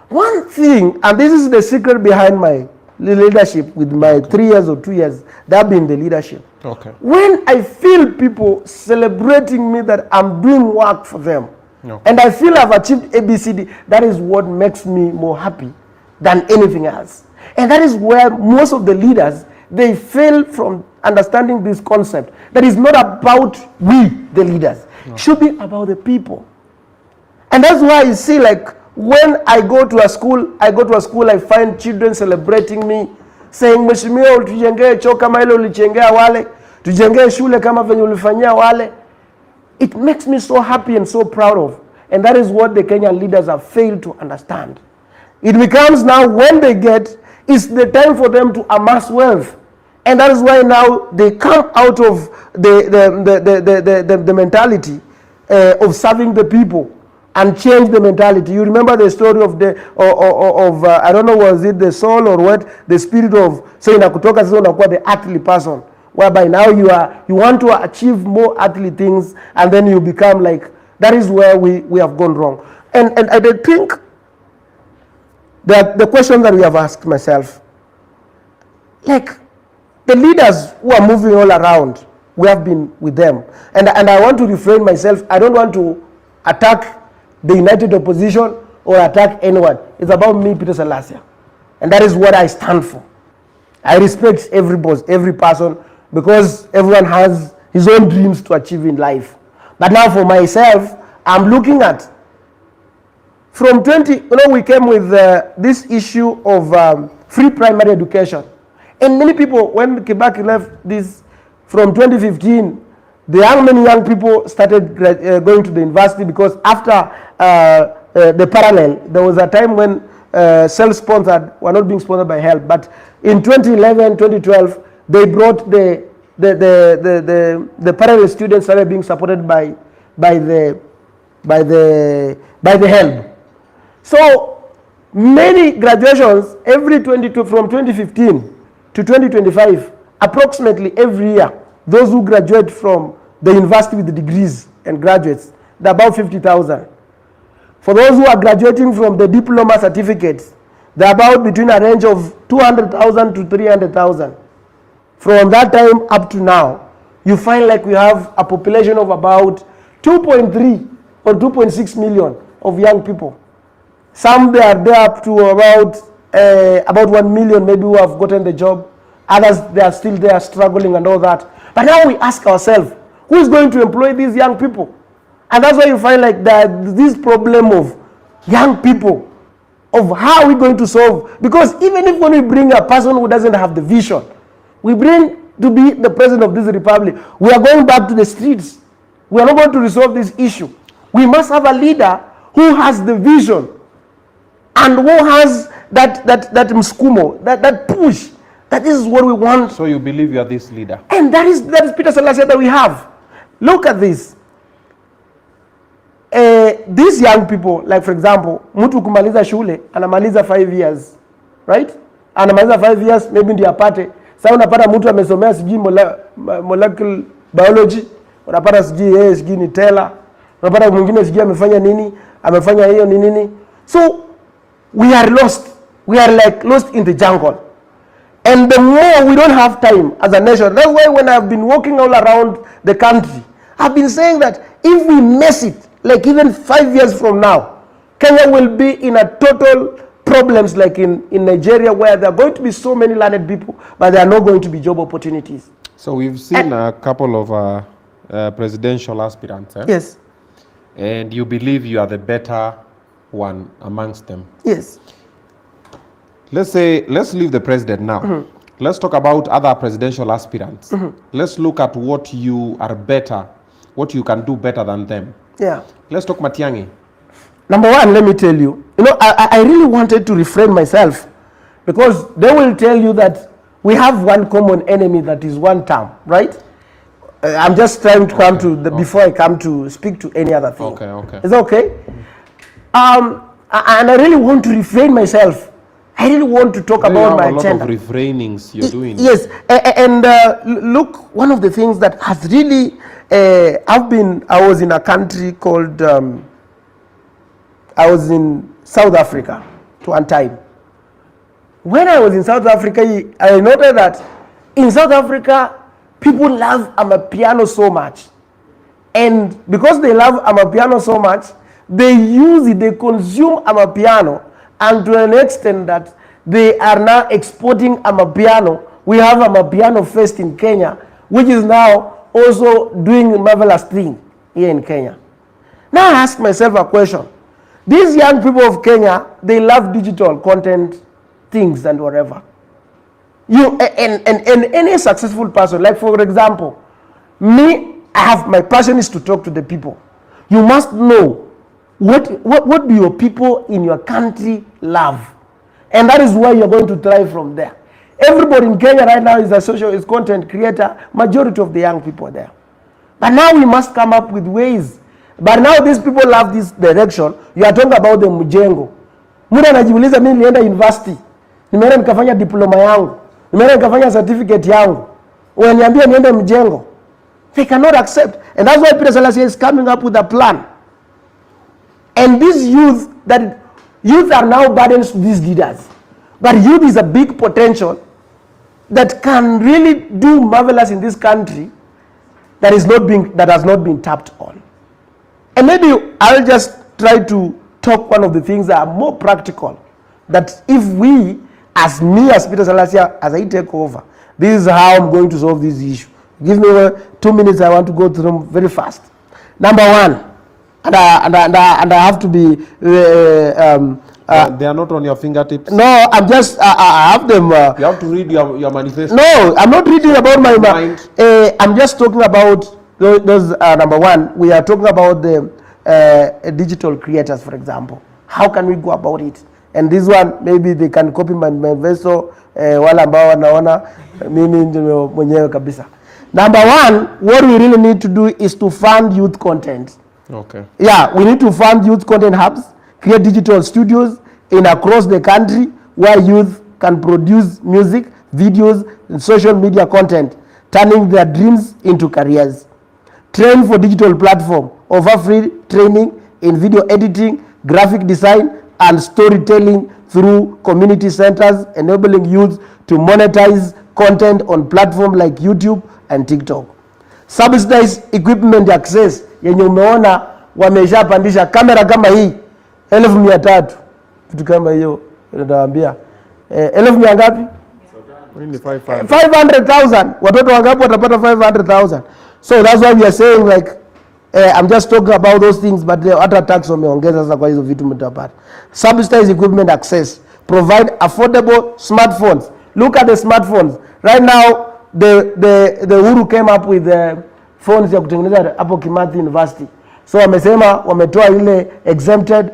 One thing, and this is the secret behind my leadership with my 3 years or 2 years, that being the leadership. Okay. When I feel people celebrating me that I'm doing work for them, and I feel I've achieved ABCD, that is what makes me more happy than anything else. And that is where most of the leaders, they fail from understanding this concept. That is not about we, the leaders. It should be about the people. And that's why you see, like, when I go to a school, I find children celebrating me, saying, Mheshimiwa, tujengee choo kama ile ulichengea wale, tujengee shule kama venye ulifanyia wale. It makes me so happy and so proud of. And that is what the Kenyan leaders have failed to understand. It becomes now, when they get, it's the time for them to amass wealth. And that is why now they come out of the mentality of serving the people and change the mentality. You remember the story of I don't know, was it the soul or what, the spirit of saying nakutoka sasa unakuwa the earthly person, whereby now you want to achieve more earthly things, and then you become like, that is where we have gone wrong. And I think that the question that we have asked myself, like, the leaders who are moving all around, we have been with them. And I want to refrain myself. I don't want to attack the united opposition or attack anyone. It's about me, Peter Salasya. And that is what I stand for. I respect every boss, every person, because everyone has his own dreams to achieve in life. But now for myself, I'm looking at, from we came with this issue of free primary education. And many people, when Kibaki left this from 2015, many young people started going to the university, because after the parallel, there was a time when self-sponsored were not being sponsored by HELP. But in 2011, 2012, they brought the parallel students started being supported by the HELP. So many graduations from 2015 to 2025, approximately every year, those who graduate from the university with the degrees and graduates, they're about 50,000. For those who are graduating from the diploma certificates, they're about between a range of 200,000 to 300,000. From that time up to now, you find like we have a population of about 2.3 or 2.6 million of young people. Some they are there up to about 1 million maybe who have gotten the job. Others, they are still there struggling and all that. But now we ask ourselves, who is going to employ these young people? And that's why you find like this problem of young people, of how are we going to solve? Because even if when we bring a person who doesn't have the vision, we bring to be the president of this republic, we are going back to the streets. We are not going to resolve this issue. We must have a leader who has the vision and who has that mskumo, that push. That is what we want. So you believe you are this leader? And that is Peter Salasya that we have. Look at this. These young people, like for example, mtu kumaliza shule, anamaliza 5 years, right? Anamaliza 5 years, maybe ndiyo apate. Sasa unapata mtu amesomea sijui molecular biology, unapata sijui ni Taylor, unapata mwingine sijui amefanya nini, amefanya hiyo nini. So we are lost. We are like lost in the jungle. And the more we don't have time as a nation. That's why when I've been walking all around the country, I've been saying that if we mess it, like even 5 years from now, Kenya will be in a total problems like in Nigeria, where there are going to be so many learned people, but there are not going to be job opportunities. So we've seen a couple of presidential aspirants. Yes. And you believe you are the better one amongst them. Yes. Let's leave the president now. Let's talk about other presidential aspirants. Let's look at what you are better, what you can do better than them. Yeah. Let's talk Matiang'i. Number one, let me tell you, I really wanted to refrain myself, because they will tell you that we have one common enemy, that is one term, right? I'm just trying to come to before I come to speak to any other thing. Okay. Is that okay? And I really want to refrain myself. I really want to talk about my agenda. A lot of refrainings you're doing. Yes, and look, one of the things that has really, I was in a country called, I was in South Africa to one time. When I was in South Africa, I noted that in South Africa, people love amapiano so much. And because they love amapiano so much, they use it, they consume amapiano, and to an extent that they are now exporting amapiano. We have amapiano fest in Kenya, which is now also doing a marvelous thing here in Kenya. Now I ask myself a question. These young people of Kenya, they love digital content things and whatever. And any successful person, like for example, me, my passion is to talk to the people. You must know what do your people in your country love, and that is where you're going to thrive from there. Everybody in Kenya right now is content creator. Majority of the young people there, but now we must come up with ways. But now these people love this direction. You are talking about the mjengo. Mtu anajiuliza, mimi nilienda university, nimeenda nikafanya diploma yangu, nimeenda nikafanya certificate yangu, unaniambia niende mjengo. They cannot accept, and that's why Peter Salasya is coming up with a plan. And these youth are now burdens to these leaders. But youth is a big potential that can really do marvelous in this country that has not been tapped on. And maybe I'll just try to talk one of the things that are more practical. That if we, as Peter Salasya, as I take over, this is how I'm going to solve this issue. Give me 2 minutes, I want to go through them very fast. Number one, and I have to be... they are not on your fingertips? No, I'm just... I have them... you have to read your manifesto? No, I'm not reading about my mind. I'm just talking about those, number one, we are talking about the digital creators, for example. How can we go about it? And this one, maybe they can copy my manifesto, wala ambao wanaona mimi ndio mwenyewe kabisa. Number one, what we really need to do is to fund youth content. Okay. Yeah, we need to fund youth content hubs, create digital studios across the country where youth can produce music, videos, and social media content, turning their dreams into careers. Train for digital platform, offer free training in video editing, graphic design, and storytelling through community centers, enabling youth to monetize content on platforms like YouTube and TikTok. Subsidize equipment access, yenye umeona wameshapandisha kamera kama hii 1,300, kitu kama hiyo nitawaambia 1,000 ngapi? 500,000. Watoto wangapi watapata 500,000? So that's why we are saying like I'm just talking about those things, but the other tax wameongeza sasa kwa hizo vitu mtapata. Subsidize equipment access, provide affordable smartphones. Look at the smartphones right now. The Uhuru came up with phones ya kutengeneza hapo Kimathi University. So wamesema wametoa ile exempted,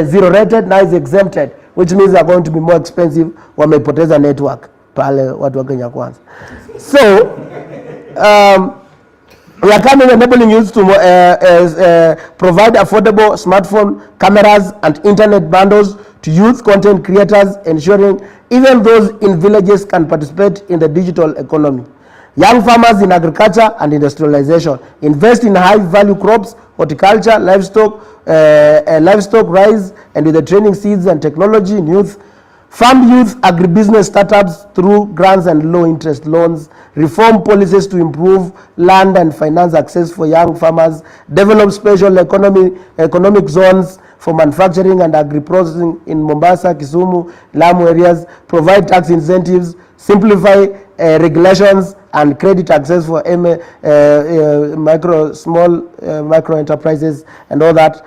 zero rated, now is exempted, which means they are going to be more expensive. Wamepoteza network pale watu wa Kenya Kwanza. So we are coming enabling youth to provide affordable smartphone cameras and internet bundles to youth content creators, ensuring even those in villages can participate in the digital economy. Young farmers in agriculture and industrialization invest in high-value crops, horticulture, livestock rise, and with the training seeds and technology in youth fund youth agribusiness startups through grants and low-interest loans, reform policies to improve land and finance access for young farmers, develop special economic zones for manufacturing and agri-processing in Mombasa, Kisumu, Lamu areas, provide tax incentives, simplify regulations and credit access for micro enterprises and all that,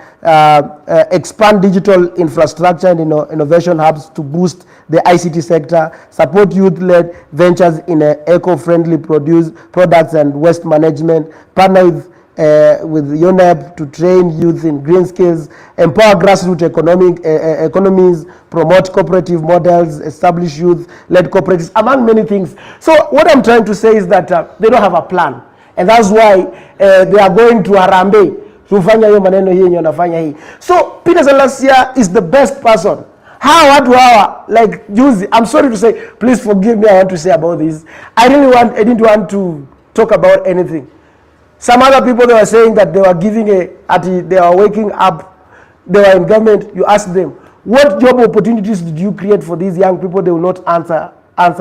expand digital infrastructure and innovation hubs to boost the ICT sector, support youth-led ventures in eco-friendly products and waste management, partner with UNEP to train youth in green skills, empower grassroots economies, promote cooperative models, establish youth-led cooperatives, among many things. So what I'm trying to say is that they don't have a plan. And that's why they are going to Harambee. So Peter Salasya is the best person. Like use, I'm sorry to say, please forgive me, I want to say about this. I didn't want to talk about anything. Some other people, they were saying that they were giving they were waking up, they were in government. You ask them, what job opportunities did you create for these young people? They will not answer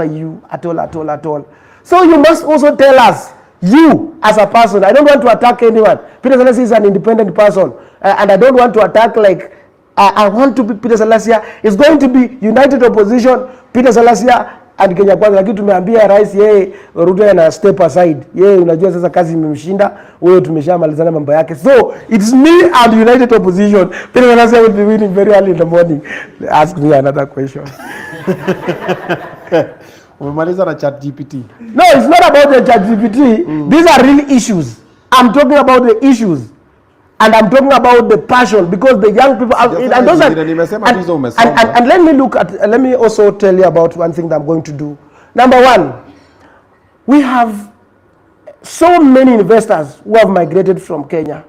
you at all. So you must also tell us, you as a person. I don't want to attack anyone. Peter Salasya is an independent person, and I don't want to attack like I want to be Peter Salasya. It's going to be united opposition, Peter Salasya and Kenya Kwanza, lakini tumeambia rais yeye Ruto ana step aside. Yeye unajua sasa kazi imemshinda, wewe tumeshamalizana mambo yake. So it's me and united opposition. Peter Salasya will be winning very early in the morning. Ask me another question. Umemaliza na chat GPT. No, it's not about the chat GPT. These are real issues. I'm talking about the issues. And I'm talking about the passion, because the young people are, and let me also tell you about one thing that I'm going to do. Number one, we have so many investors who have migrated from Kenya,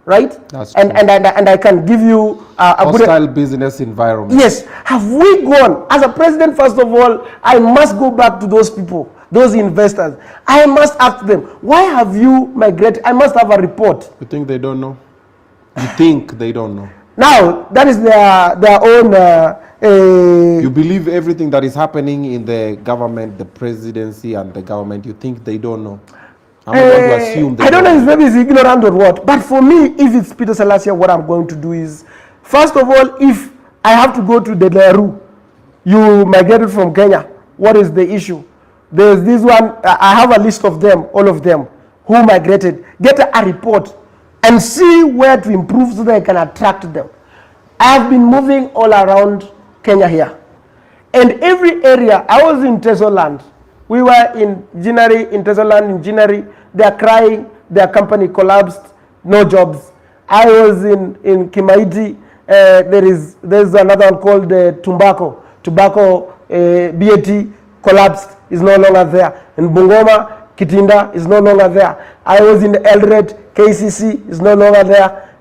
right? That's true. And I can give you a hostile business environment. Yes. Have we gone, as a president, first of all, I must go back to those people, those investors. I must ask them, why have you migrated? I must have a report. You think they don't know? You think they don't know? Now, that is their own... you believe everything that is happening in the government, the presidency and the government, you think they don't know? I'm not going to assume they I don't know if maybe it's ignorant or what, but for me, if it's Peter Salasya, what I'm going to do is, first of all, if I have to go to the Leru, you migrated from Kenya, what is the issue? There's this one, I have a list of them, all of them, who migrated. Get a report and see where to improve so that I can attract them. I have been moving all around Kenya here. And every area, I was in Tesoland. We were in Jinari, in Tesoland, in Jinari. They are crying, their company collapsed, no jobs. I was in Kimaiti. There's another one called Tobacco. BAT collapsed, is no longer there. In Bungoma, Kitinda is no longer there. I was in Eldoret, KCC is no longer there.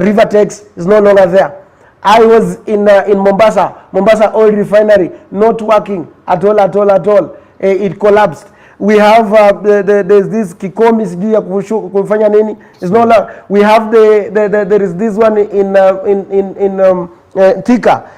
Rivertex is no longer there. I was in Mombasa oil refinery, not working at all. It collapsed. We have there's this Kikomi sijui ya kufanya nini is no longer. We have there is this one in Thika.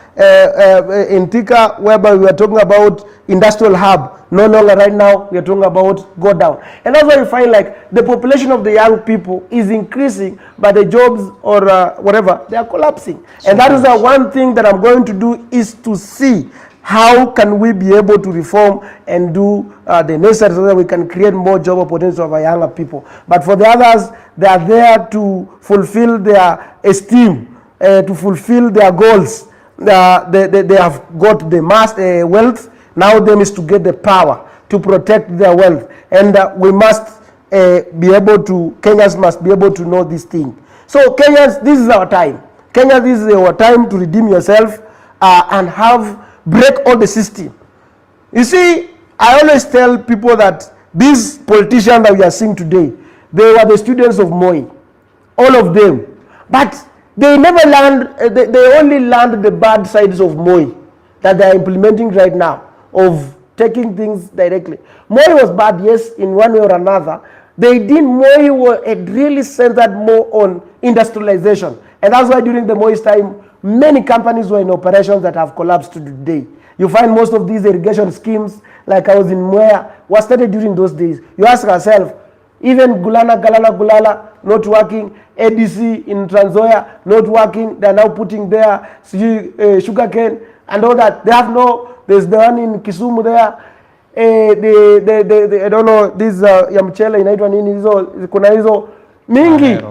In Thika, whereby we are talking about industrial hub, no longer right now, we are talking about go down. And that's why you find like the population of the young people is increasing, but the jobs or whatever, they are collapsing. And that is the one thing that I'm going to do, is to see how can we be able to reform and do the necessary so that we can create more job opportunities for our younger people. But for the others, they are there to fulfill their esteem, to fulfill their goals. They have got the mass wealth. Now them is to get the power to protect their wealth. And we must be able to, Kenyans must be able to know this thing. So Kenyans, this is our time. Kenyans, this is our time to redeem yourself and break all the system. You see, I always tell people that these politicians that we are seeing today, they were the students of Moi, all of them. But they never learned, they only learned the bad sides of Moi that they are implementing right now, of taking things directly. Moi was bad, yes, in one way or another. Moi really centered more on industrialization. And that's why during the Moi's time, many companies were in operations that have collapsed today. You find most of these irrigation schemes, like I was in Mwea, was started during those days. You ask yourself, even Gulala, not working. ADC in Trans Nzoia, not working. They're now putting their sugarcane and all that. They have no, there's the one in Kisumu there. I don't know, this ya mchele inaitwa nini hizo, kuna hizo mingi.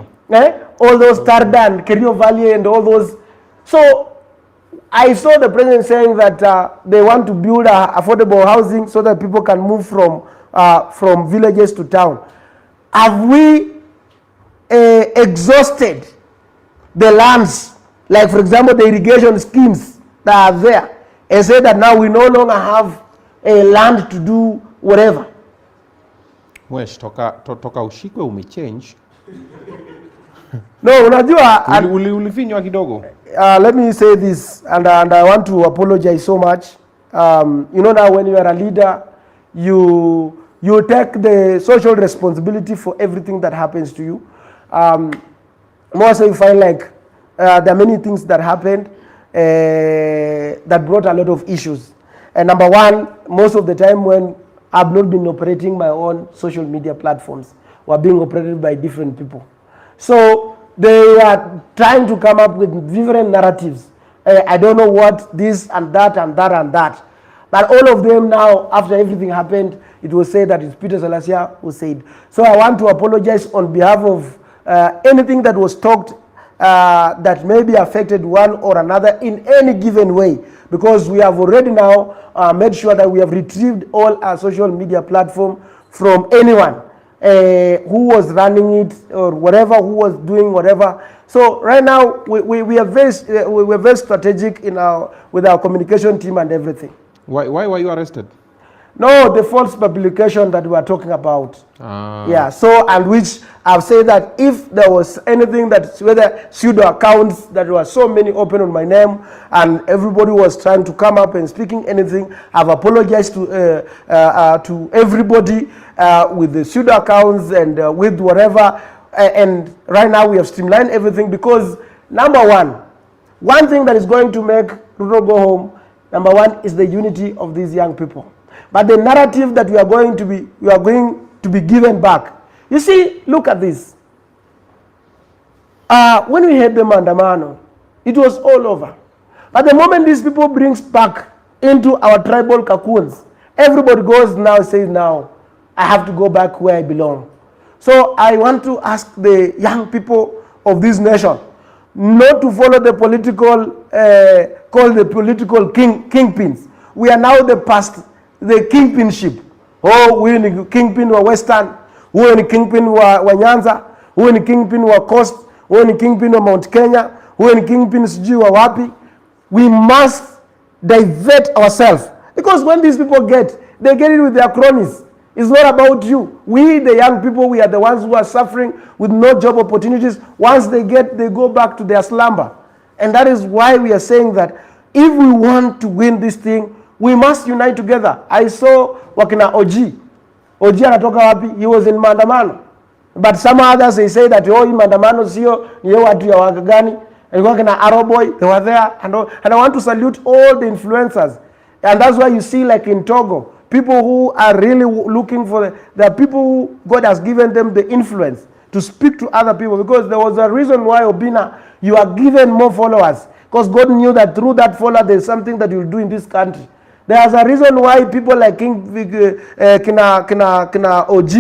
All those Tardan, Kerio Valley and all those. So I saw the president saying that they want to build affordable housing so that people can move from villages to town. Have we exhausted the lands, like for example the irrigation schemes that are there, and say that now we no longer have a land to do whatever? Wesh, toka ushikwe umechange. No, unajua ulifinywa kidogo. Let me say this, and I want to apologize so much. You know, now when you are a leader, you take the social responsibility for everything that happens to you. More so you find like there are many things that happened that brought a lot of issues. And number one, most of the time when I've not been operating my own social media platforms, were being operated by different people. So they are trying to come up with different narratives. I don't know what this and that and that and that. But all of them now, after everything happened, it was said that it's Peter Salasya who said. So I want to apologize on behalf of anything that was talked that may be affected one or another in any given way. Because we have already now made sure that we have retrieved all our social media platform from anyone who was running it or whatever, who was doing whatever. So right now we are very strategic in with our communication team and everything. Why were you arrested? No, the false publication that we are talking about. Yeah, so, and which I've said that if there was anything that, whether pseudo accounts that were so many open on my name and everybody was trying to come up and speaking anything, I've apologized to everybody with the pseudo accounts and with whatever. And right now we have streamlined everything because number one thing that is going to make Ruto go home, number one is the unity of these young people. But the narrative that we are going to be given back. You see, look at this. When we had the Mandamano, it was all over. But the moment these people brings back into our tribal cocoons, everybody goes now and says, now, I have to go back where I belong. So I want to ask the young people of this nation not to follow the political, called the political kingpins. We are now the kingpinship. Oh, we ni kingpin wa Western, we ni kingpin wa Nyanza, we ni kingpin wa Coast, we ni kingpin wa Mount Kenya, we ni kingpin sijui wa wapi. We must divert ourselves. Because when these people they get it with their cronies. It's not about you. We, the young people, we are the ones who are suffering with no job opportunities. Once they go back to their slumber. And that is why we are saying that if we want to win this thing, we must unite together. I saw wakina OG. OG anatoka wapi? He was in Mandamano. But some others, they say that, oh, Mandamano sio, ni watu ya wakagani. And wakina Arrow Boy, they were there. And I want to salute all the influencers. And that's why you see, like in Togo, people who are really looking for the people who God has given them the influence to speak to other people. Because there was a reason why, Obinna, you are given more followers. Because God knew that through that follower, there's something that you'll do in this country. There's a reason why people like kina OG,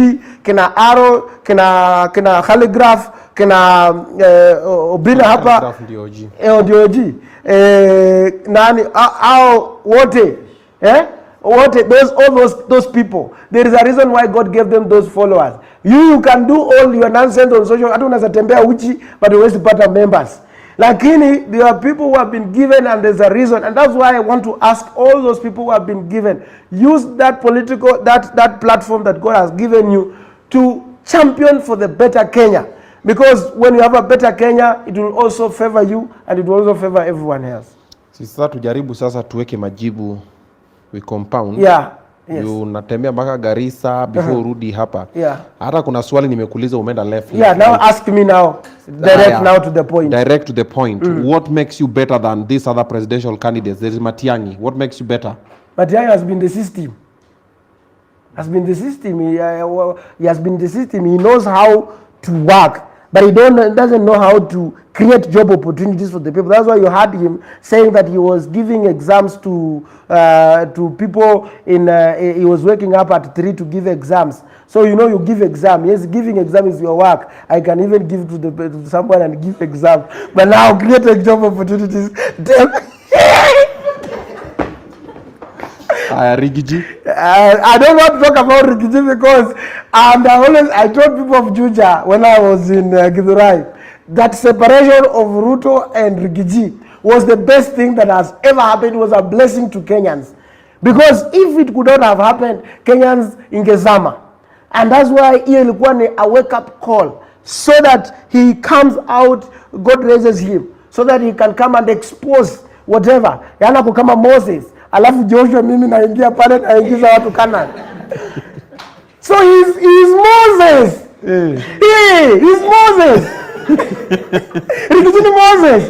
kina Arrow, kina Calligraph, kina Obinna hapa, ndio OG. Nani wote, those people. There is a reason why God gave them those followers. You can do all your nonsense on social. Hata unaweza tembea uchi, but huwezi pata members. Lakini there are people who have been given, and there's a reason, and that's why I want to ask all those people who have been given, use that political that platform that God has given you to champion for the better Kenya. Because when you have a better Kenya, it will also favor you and it will also favor everyone else. Sasa tujaribu sasa tuweke majibu, we compound. Yeah. Yes. Unatembea mpaka Garissa before urudi hapa. Yeah. Hata kuna swali nimekuuliza umeenda left. Yeah, now ask me now. Direct now to the point. Direct to the point. What makes you better than these other presidential candidates? There is Matiang'i. What makes you better? Matiang'i has been the system. He has been the system. He knows how to work, but he doesn't know how to create job opportunities for the people. That's why you heard him saying that he was giving exams to people he was waking up at 3 to give exams. So you give exam. Yes, giving exam is your work. I can even give to someone and give exam. But now create job opportunities. Rigiji. I don't want to talk about Rigiji because I told people of Juja when I was in Githurai that separation of Ruto and Rigiji was the best thing that has ever happened. It was a blessing to Kenyans. Because if it could not have happened, Kenyans ingezama. And that's why hiyo ilikuwa ni a wake up call so that he comes out, God raises him, so that he can come and expose whatever. Yana kama Moses. Alafu Joshua mimi naingia pale naingiza watu Canaan. So he's Moses. He's Moses. Rigiji ni Moses.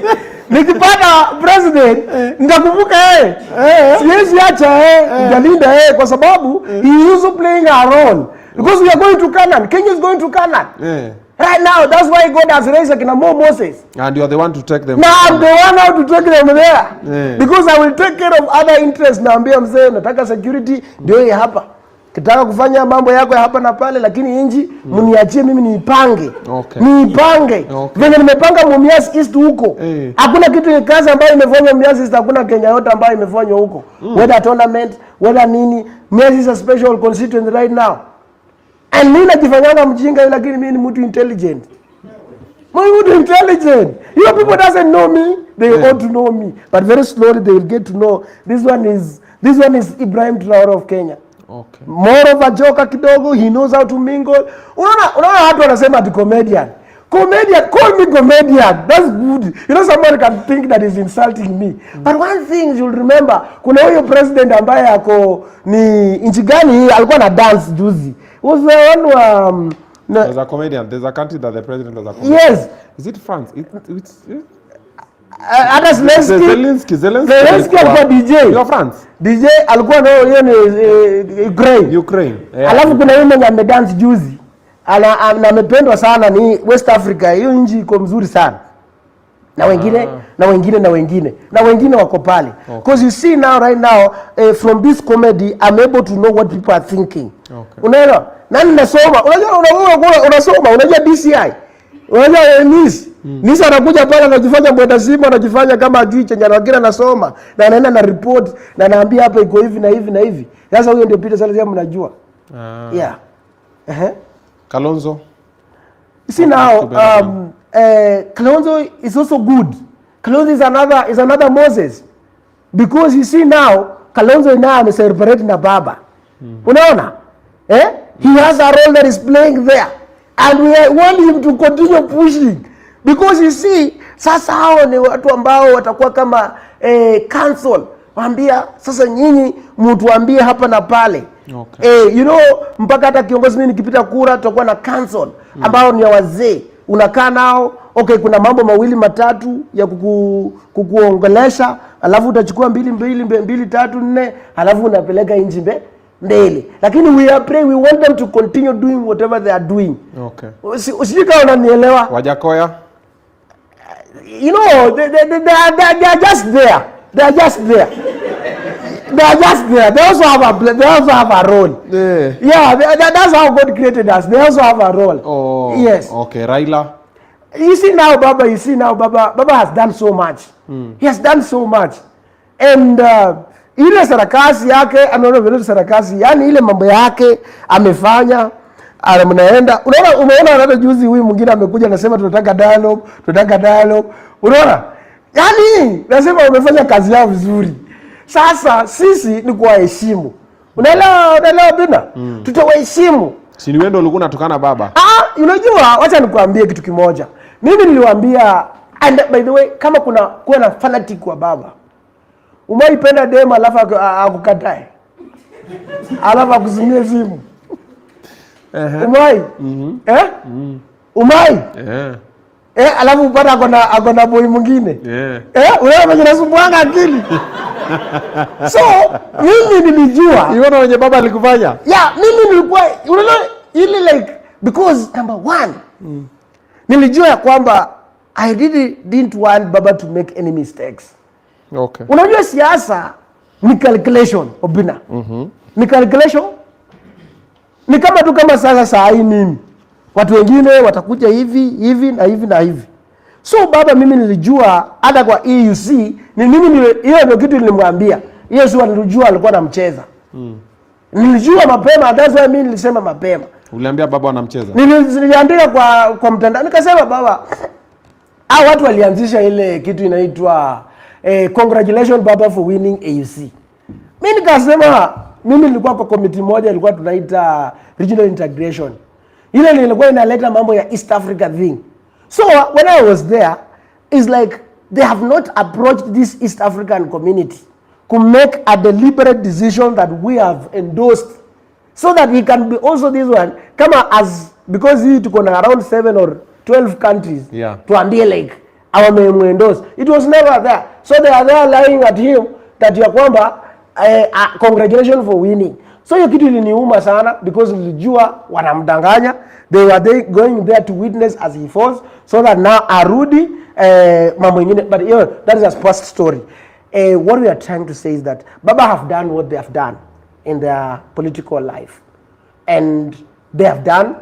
Nikipata president nitakumbuka siwezi acha Jalinda kwa sababu he is also playing a role because we are going to Canaan. Kenya is going to Canaan. Right now, that's why God has raised akina Moses. And you are the one to take them. Now I'm the one how to take them there. Because I will take care of other interests. Naambia mzee nataka security ndio hapa. Kitaka kufanya mambo yako ya hapa na pale lakini inji mniachie mimi niipange. Niipange. Venye nimepanga Mumias East huko. Hakuna kitu kazi ambayo imefanywa Mumias East, hakuna Kenya yote ambayo imefanywa huko. Whether tournament, whether nini, Mumias is a special constituency right now. And mimi najifanyanga mjinga lakini mimi ni mtu intelligent. Mtu intelligent. You people doesn't know me, they ought to know me. But very slowly they will get to know this one is Ibrahim Traore of Kenya. Okay. More of a joker kidogo, he knows how to mingle. Unaona watu wanasema ati comedian. Comedian, call me comedian. That's good. Someone can think that is insulting me. But one thing you'll remember, kuna huyo president ambaye ako ni nchi gani alikuwa na dance juzi. Was the one there's a comedian. There's a country that the president was a comedian. Yes. Is it France? It's Zelensky alikuwa DJ. You're France. DJ alikuwa hiyo ni Ukraine. Alafu kuna yule mwenye amedance juzi. Amependwa sana ni West Africa. Hiyo nchi iko mzuri sana. Na wengine wako pale. Because you see now right now from this comedy I'm able to know what people are thinking. Unaelewa? Nani nasoma? Unajua DCI. Unajua Nisa anakuja pale anajifanya mwenda simu, anajifanya kama ajui chenye anasoma na anaenda na report na anaambia hapa iko hivi na hivi na hivi. Sasa huyo ndio Peter Salasya mnajua. Yeah. Kalonzo. See now Kalonzo is also good. Kalonzo is another Moses. Because you see now Kalonzo now ameseparate na baba. Unaona? He has a role that is playing there. And we want him to continue pushing. Because you see, sasa hao ni watu ambao watakuwa kama council. Waambia, sasa nyinyi mtuambie hapa na pale. Mpaka hata kiongozi mimi nikipita kura tutakuwa na council ambao ni wazee. Unakaa nao, kuna mambo mawili matatu ya kukuongelesha, alafu utachukua 2 3 4, alafu unapeleka nchi mbele. Lakini we want them to continue doing whatever they are doing. Usijika unanielewa? Wajakoya. They are just there. They also have a role. That's how God created us. They also have a role. Yes. Okay, Raila. You see now Baba has done so much. He has done so much. And ile sarakasi yake ameona vile sarakasi, yani ile mambo yake amefanya, mnaenda. Umeona hata juzi huyu mwingine amekuja anasema tunataka dialogue. Unaona? Yani nasema wamefanya kazi yao vizuri. Sasa sisi ni kuwaheshimu. Unaelewa Obinna? Tutawaheshimu. Si ni wewe ndio ulikuwa unatukana baba? Unajua wacha nikwambie kitu kimoja. Mimi niliwaambia, and by the way, kama kuwa na fanatic wa baba. Umaipenda dema alafu akukatae. alafu akuzimie simu. Umai? Umai? Alafu upata akona boy mwingine. Unaona mwenye nasumbuanga akili. So, mimi nilijua. Unaona wenye baba alikufanya? Yeah, mimi nilikuwa, unaona ili like, because number one, nilijua ya kwamba I didn't want baba to make any mistakes. Okay. Unajua siasa ni calculation, Obinna. Ni calculation. Ni kama tu kama sasa saa hii mimi. Watu wengine watakuja hivi na hivi. So baba mimi nilijua hata kwa EUC ni mimi hiyo ndio kitu nilimwambia. Hiyo si nilijua alikuwa anamcheza. Nilijua mapema, that's why mimi nilisema mapema. Uliambia baba anamcheza? Niliandika kwa mtandao. Nikasema baba, watu walianzisha ile kitu inaitwa congratulations baba for winning AUC. Mimi nikasema mimi nilikuwa kwa committee moja ilikuwa tunaita regional integration. Ile ilikuwa inaleta mambo ya East Africa thing. So when I was there, it's like they have not approached this East African community to make a deliberate decision that we have endorsed, so that we can be also this one come as, because he took on around 7 or 12 countries to andie like our endorse. It was never there. So they are there lying at him that ya kwamba congratulations for winning. So hiyo kitu iliniuma sana because nilijua wanamdanganya. They were going there to witness as he falls, so that now arudi mambo ingine. But that is a past story. What we are trying to say is that Baba have done what they have done in their political life, and they have done.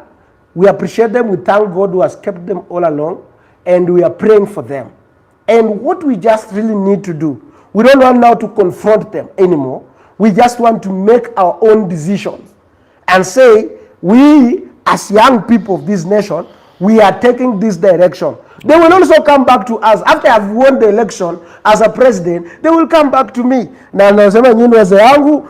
We appreciate them. We thank God who has kept them all along, and we are praying for them. And what we just really need to do, we don't want now to confront them anymore. We just want to make our own decisions and say, we as young people of this nation, we are taking this direction. They will also come back to us. After I've won the election as a president, they will come back to me. Na nasema nyinyi wazee wangu,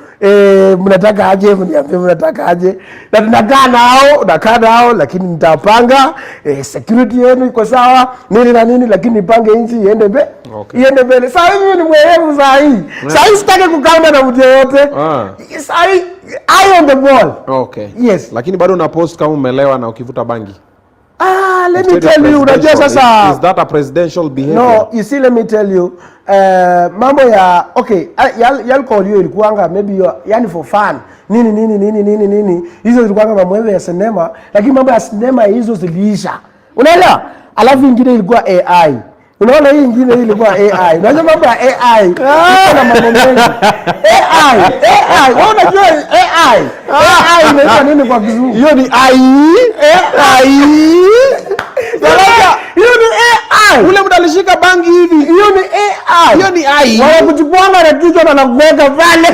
mnataka aje, mnataka aje. Na nakaa nao, lakini nitapanga, security yenu iko sawa, nini na nini, lakini nipange nchi iende mbele. Iende mbele. Sasa hivi ni mwerevu saa hii. Sasa hii sitaki kukaunda na mtu yote. Sasa hii eye on the ball. Okay. Yes. Lakini bado una post kama umelewa na ukivuta bangi. Let me tell you, unajua sasa, is that a presidential behavior? No, you see, let me tell you, mambo ya, okay, alcohol hiyo ilikuanga maybe yani for fun, nini, hizo zilikuanga mambo ya sinema, lakini mambo ya sinema hizo ziliisha, unaelewa? Alafu ingine ilikuwa AI. Unaona hii ingine hii ilikuwa AI. Unajua mambo ya AI. Kuna mambo mengi. AI. Wewe unajua AI? AI inaitwa nini kwa Kizungu? Hiyo ni AI. Salasya, hiyo ni AI. Ule mtu alishika bangi hivi. Hiyo ni AI. Hiyo ni AI. Wanakuchukua na kichwa na kuweka pale.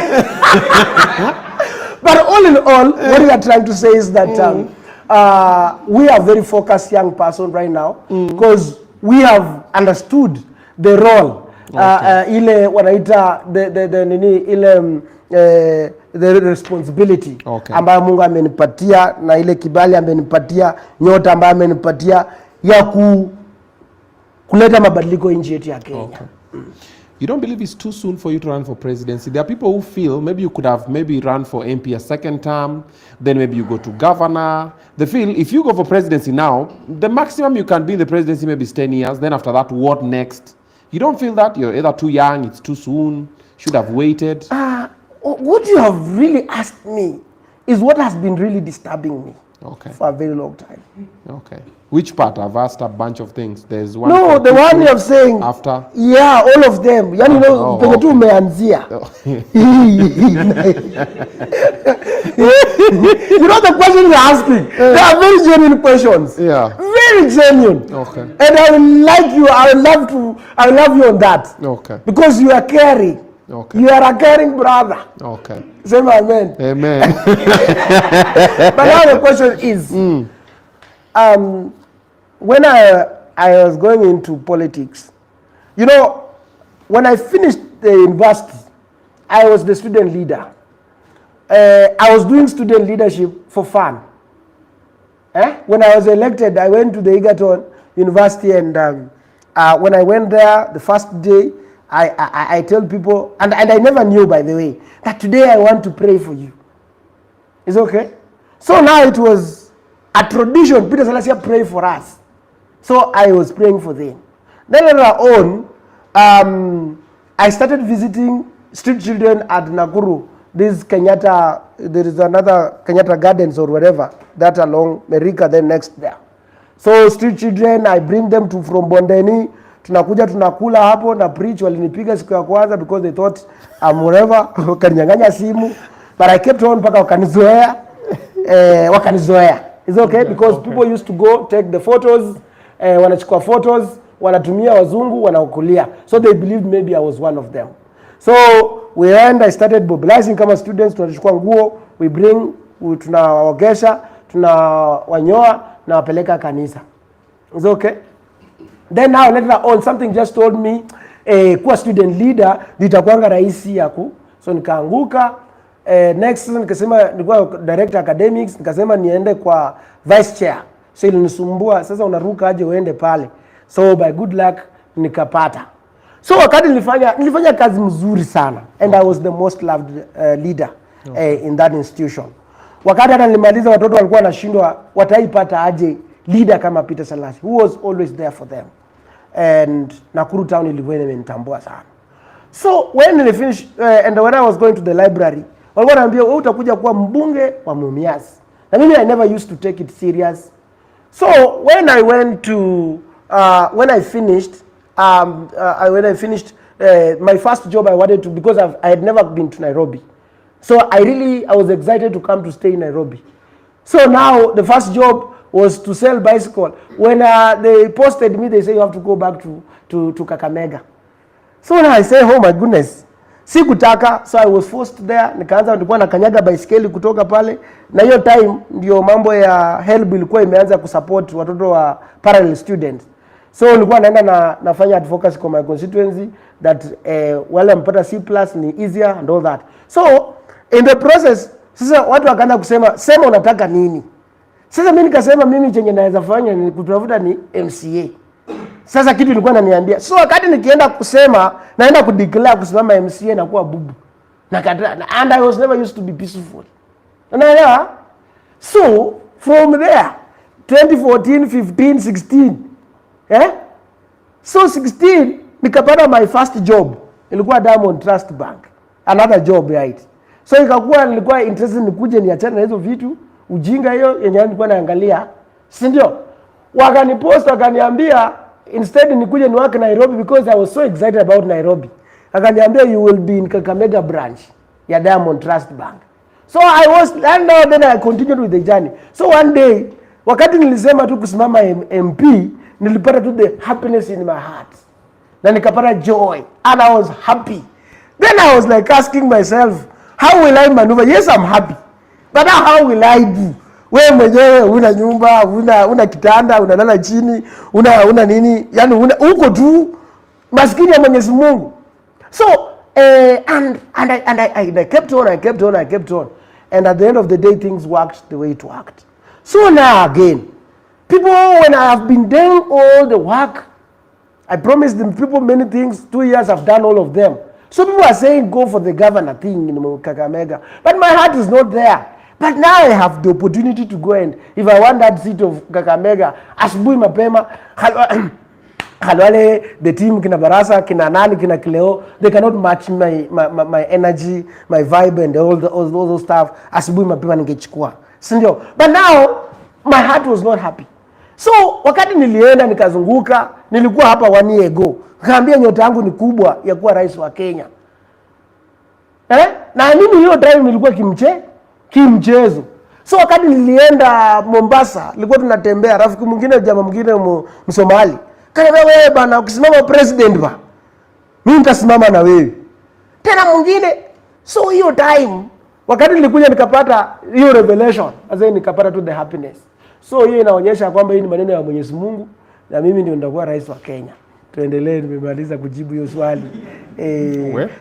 But all in all, what we are trying to say is that we are very focused young person right now, because we have understood the role, ile wanaita the responsibility ambayo Mungu amenipatia, na ile kibali amenipatia, nyota ambayo amenipatia ya kuleta mabadiliko nchi yetu ya Kenya. You don't believe it's too soon for you to run for presidency? There are people who feel maybe you could have run for MP a second term, then maybe you go to governor. They feel if you go for presidency now, the maximum you can be in the presidency maybe is 10 years. Then after that, what next? You don't feel that? You're either too young, it's too soon, should have waited? What you have really asked me is what has been really disturbing me for a very long time. Okay. Which part? I've asked a bunch of things. There's one. No, the one you're saying. After? Yeah, all of them. You know, penye tu umeanzia. You know the questions you're asking? They are very genuine questions. Yeah. Very genuine. Okay. And I would like you, I would love you on that. Okay. Because you are caring. Okay. You are a caring brother. Okay. Say amen. Amen. But now the question is, when I was going into politics, you know, when I finished the university, I was the student leader. I was doing student leadership for fun. When I was elected, I went to the Electoral University, and when I went there, the first day, I tell people, and I never knew, by the way, that today I want to pray for you. Is okay? So now it was a tradition. Peter Salasya pray for us. So I was praying for them. Then later on, I started visiting street children at Nakuru. This Kenyatta, there is another Kenyatta Gardens or whatever, that along Merika, then next there. So street children, I bring them to from Bondeni, tunakuja tunakula hapo na preach. Walinipiga siku ya kwanza because they thought I'm whatever, wakaninyang'anya simu, but I kept on mpaka wakanizoea. It's okay because people used to go take the photos, wanachukua photos, wanatumia wazungu, wanaokulia. So they believed maybe I was one of them. So we went, I started mobilizing kama students, tunachukua nguo, we bring, tunawaogesha, tunawanyoa na wapeleka kanisa. It's okay. Then now later on something just told me kuwa student leader litakuanga rahisi yaku. So nikaanguka. Next nikasema nilikuwa director academics, nikasema niende kwa vice chair. So ilinisumbua, sasa unaruka aje uende pale. So by good luck nikapata. So wakati nilifanya kazi mzuri sana, and I was the most loved leader in that institution. Wakati hata nilimaliza watoto walikuwa wanashindwa wataipata aje leader kama Peter Salasya, who was always there for them. And Nakuru town ilikuwa imenitambua sana. So when I finished and when I was going to the library, walikuwa wananiambia wewe utakuja kuwa mbunge wa Mumias. Na mimi I never used to take it serious. So when I went to when I finished my first job, I wanted to, because I had never been to Nairobi. So I was excited to come to stay in Nairobi. So now the first job was to sell bicycle. When they posted me, they say you have to go back to Kakamega. So now I say, oh my goodness, sikutaka. So I was forced there. Nilikuwa nakanyaga baiskeli kutoka pale. Na hiyo time ndio mambo ya HELB ilikuwa imeanza kusupport watoto wa parallel students. So nilikuwa naenda nafanya advocacy kwa my constituency that wale mpata C+ ni easier and all that. So in the process, sasa watu wakaanza kusema sema unataka nini. Sasa mimi nikasema mimi chenye naweza fanya ni kutafuta ni MCA. Sasa kitu nilikuwa naniambia. So wakati nikienda kusema naenda kudeclare kusimama MCA na kuwa bubu. And I was never used to be peaceful. Unaelewa? So from there 2014, 15, 16 so 16 nikapata my first job. Ilikuwa Diamond Trust Bank. Another job, right? So nilikuwa interested nikuje niachane na hizo vitu. Ujinga hiyo yenye nilikuwa naangalia. Si ndio? Wakanipost wakaniambia instead nikuje niwake Nairobi because I was so excited about Nairobi. Akaniambia you will be in Kakamega branch ya Diamond Trust Bank. So I was, and now then I continued with the journey. So one day wakati nilisema tu kusimama MP, nilipata tu the happiness in my heart. Na nikapata joy and I was happy. Then I was like asking myself, how will I maneuver? Yes, I'm happy. But how will I do? Wewe mwenyewe una nyumba, una kitanda, unalala chini, una nini? Yaani uko tu maskini ya Mwenyezi Mungu. So and I kept on. And at the end of the day things worked the way it worked. So now again, people, when I have been doing all the work, I promised them people many things. 2 years I've done all of them. So people are saying go for the governor thing in Kakamega. But my heart is not there. But now I have the opportunity to go, and if I want that seat of Kakamega, asubuhi mapema, halwale the team kina Barasa, kina Nani, kina Kileo, they cannot match my energy, my vibe and all those stuff. Asubuhi mapema ningechukua. Sindio? But now my heart was not happy. So wakati nilienda nikazunguka, nilikuwa hapa 1 year ago. Kaambia nyota yangu ni kubwa ya kuwa rais wa Kenya. Na mimi hiyo time nilikuwa kimchezo. So wakati nilienda Mombasa, nilikuwa tunatembea, rafiki mwingine jamaa mwingine Msomali. Kaniambia wewe bana ukisimama president ba, mimi nitasimama na wewe. Tena mwingine. So hiyo time wakati nilikuja nikapata hiyo revelation, sasa nikapata tu the happiness. So hiyo inaonyesha kwamba hii ni maneno ya Mwenyezi Mungu na mimi ndio nitakuwa rais wa Kenya. Tuendelee, nimemaliza kujibu hiyo swali.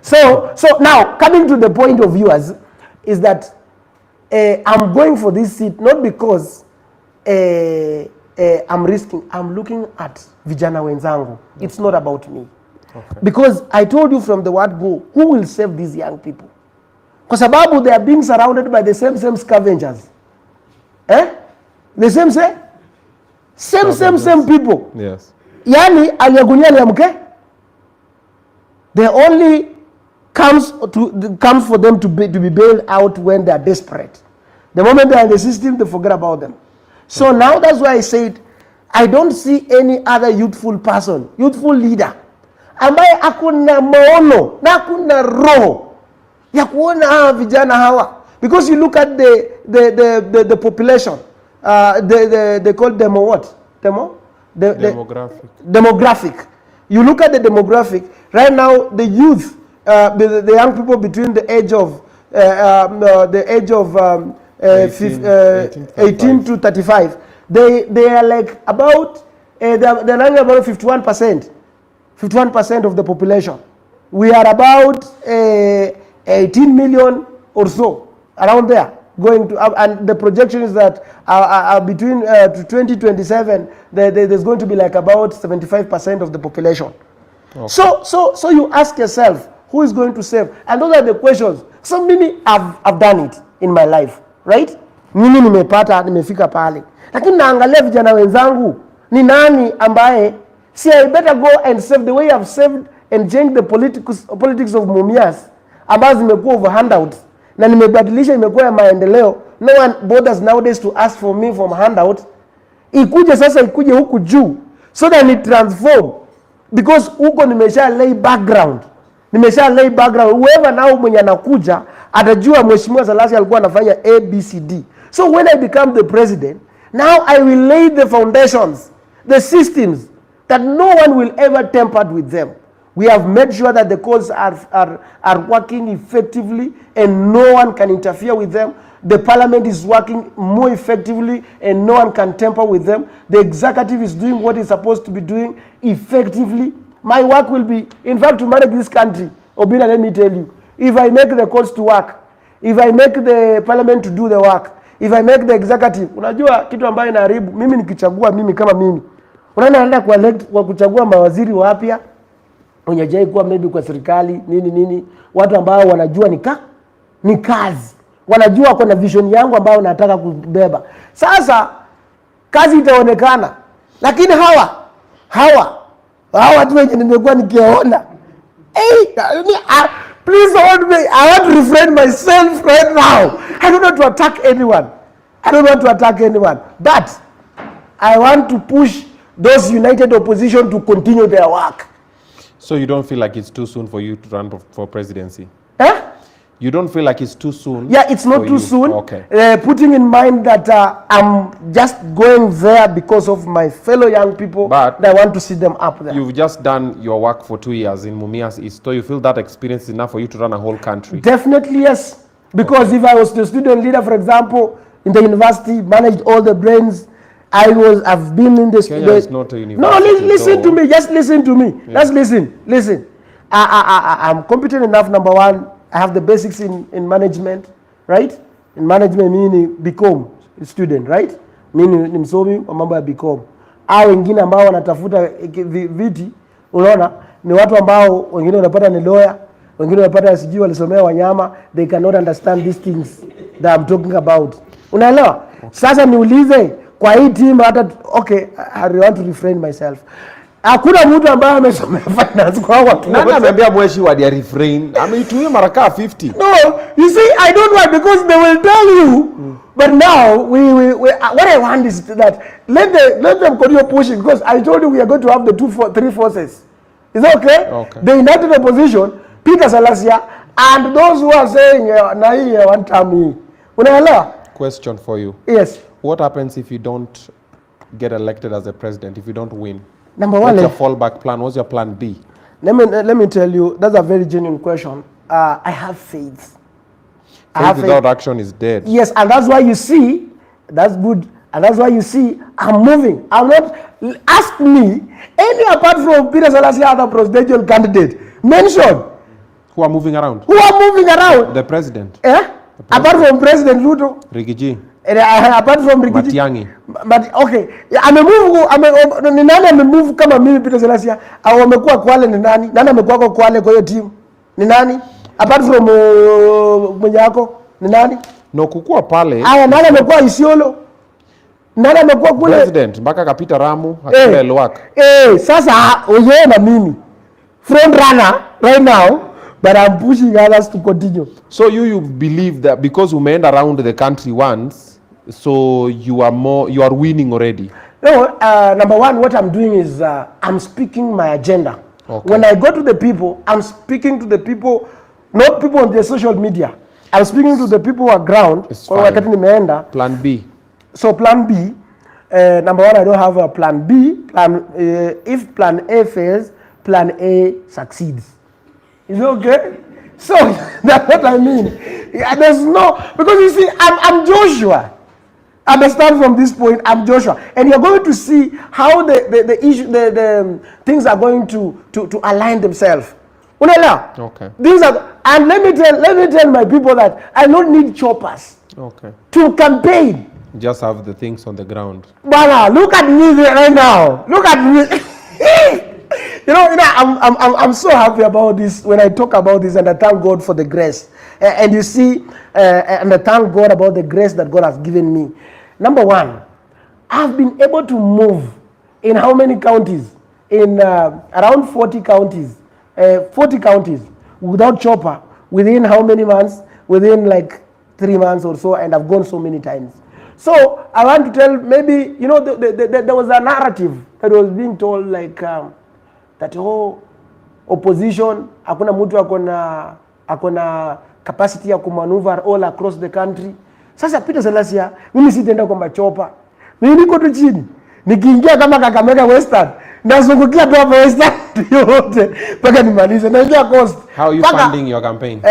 So now coming to the point of viewers is that I'm going for this seat not because I'm risking. I'm looking at vijana wenzangu. It's not about me. Because I told you from the word go, who will save these young people? Kwa sababu they are being surrounded by the same scavengers. The same people. Yes. Yani aliagunia liamke. They only comes for them to be bailed out when they are desperate. The moment they are in the system, they forget about them. So now that's why I said, I don't see any other youthful person, youthful leader, ambaye akuna maono na akuna roho ya kuona hawa vijana hawa. Because you look at the population, they call demo what? Demographic. You look at the demographic. Right now, the youth, the young people between the age of 18 to 35, they are like about they're running about 51% of the population. We are about 18 million or so around there going to, and the projection is that between 2027 there's going to be like about 75% of the population. Okay. So you ask yourself, who is going to save? And those are the questions. So many have done it in my life, right? Mimi nimefika pale. Lakini naangalia vijana wenzangu, ni nani ambaye I better go and save the way I've saved and change the politics of Mumias ambazo zimekuwa over handouts na nimebadilisha imekuwa ya maendeleo. No one bothers nowadays to ask for me from handout. Ikuje huku juu so that it transform, because huko nimesha lay background. Whoever now mwenye anakuja atajua Mheshimiwa Salasya alikuwa anafanya ABCD. So when I become the president, now I will lay the foundations, the systems that no one will ever tamper with them. We have made sure that the courts are working effectively and no one can interfere with them. The parliament is working more effectively and no one can tamper with them. The executive is doing what it's supposed to be doing effectively. My work will be, in fact, to manage this country. Obinna, let me tell you, if I make the courts to work, if I make the parliament to do the work, if I make the executive, unajua kitu ambayo inaharibu, mimi nikichagua mimi kama mimi. Unaenda kwa kuchagua mawaziri wapya, unajai kuwa maybe kwa serikali, nini, watu ambao wanajua ni kazi. Wanajua kuna vision yangu ambao nataka kubeba. Sasa kazi itaonekana. Lakini hawa watu wenye nimekuwa nikiona. Please hold me. I want to refrain myself right now. I don't want to attack anyone. But I want to push those united opposition to continue their work. So you don't feel like it's too soon for you to run for presidency? You don't feel like it's too soon? Yeah, it's not too soon. Okay. Putting in mind that I'm just going there because of my fellow young people, but that I want to see them up there. You've just done your work for 2 years in Mumias East, so you feel that experience is enough for you to run a whole country? Definitely yes. Because if I was the student leader, for example, in the university, managed all the brains, I've been in this. Kenya is not a university. No, listen to me. Just listen to me. Yeah. Just listen. I'm competent enough, number one. I have the basics in management, right? In management meaning become a student, right? Meaning ni msomi wa mambo ya become. Hao wengine ambao wanatafuta viti, unaona, ni watu ambao wengine wanapata ni lawyer, wengine wanapata sijui walisomea wanyama, they cannot understand these things that I'm talking about. Unaelewa? Sasa niulize kwa hii team hata okay, I want to refrain myself. Hakuna mtu ambaye amesomea finance kwa watu. Nani ameambia mweshi wa dia refrain? Ameitumia mara 50. No, you see, I don't want, because they will tell you. But now what I want is that let them continue pushing, because I told you we are going to have the three forces. Is that okay? Okay. The united opposition, Peter Salasya, and those who are saying na hii one time. Unaelewa? Question for you. Yes. What happens if you don't get elected as a president, if you don't win? Number one, what's your fallback plan? What's your plan B? Let me tell you, that's a very genuine question. I have faith. Faith without action is dead. Yes, and that's why you see, that's good, and that's why you see I'm moving. I'm not, ask me, any apart from Peter Salasya, other presidential candidate, mention. Who are moving around? Who are moving around? The president. The president. Apart from President Ruto. Rigiji. Apart from Rigiji. Matiang'i. But okay, ni nani amemove kama mimi Peter Salasya? Au amekuwa Kwale ni nani? Nani amekuwa kwa Kwale kwa hiyo team? Ni nani? Apart from mwenye yako ni nani? No kukua pale. Nani amekuwa Isiolo? Nani amekuwa kule? President mpaka kapita Ramu, akile Elwak. Sasa wewe na mimi front runner right now, but I'm pushing others to continue. So you believe that because umeenda around the country once, so you are winning already? No, number one, what I'm doing is I'm speaking my agenda. Okay. When I go to the people, I'm speaking to the people, not people on the social media. I'm speaking to the people who are ground. Wakati nimeenda. Plan B. So plan B, number one, I don't have a plan B. If plan A fails, plan A succeeds. Is it okay? So that's what I mean. There's no, because you see, I'm Joshua. Understand from this point, I'm Joshua, and you're going to see how the issue, the things are going to align themselves. Okay. These are, and let me tell my people that I don't need choppers. Okay. To campaign. Just have the things on the ground. Bana, look at me right now. Look at me. I'm so happy about this when I talk about this, and I thank God for the grace. And you see, and I thank God about the grace that God has given me. Number one, I've been able to move in how many counties? In around 40 counties. 40 counties without chopper within how many months? Within like 3 months or so, and I've gone so many times. So I want to tell, maybe, there was a narrative that was being told like that opposition, hakuna mtu akona capacity ya kumaneuver all across the country. Sasa Peter Salasya, mimi sitaenda kwa machopa. Mimi niko tu chini. Nikiingia kama Kakamega Western, nazungukia tu hapo Western yote mpaka nimalize. Naingia coast. How are you funding your campaign?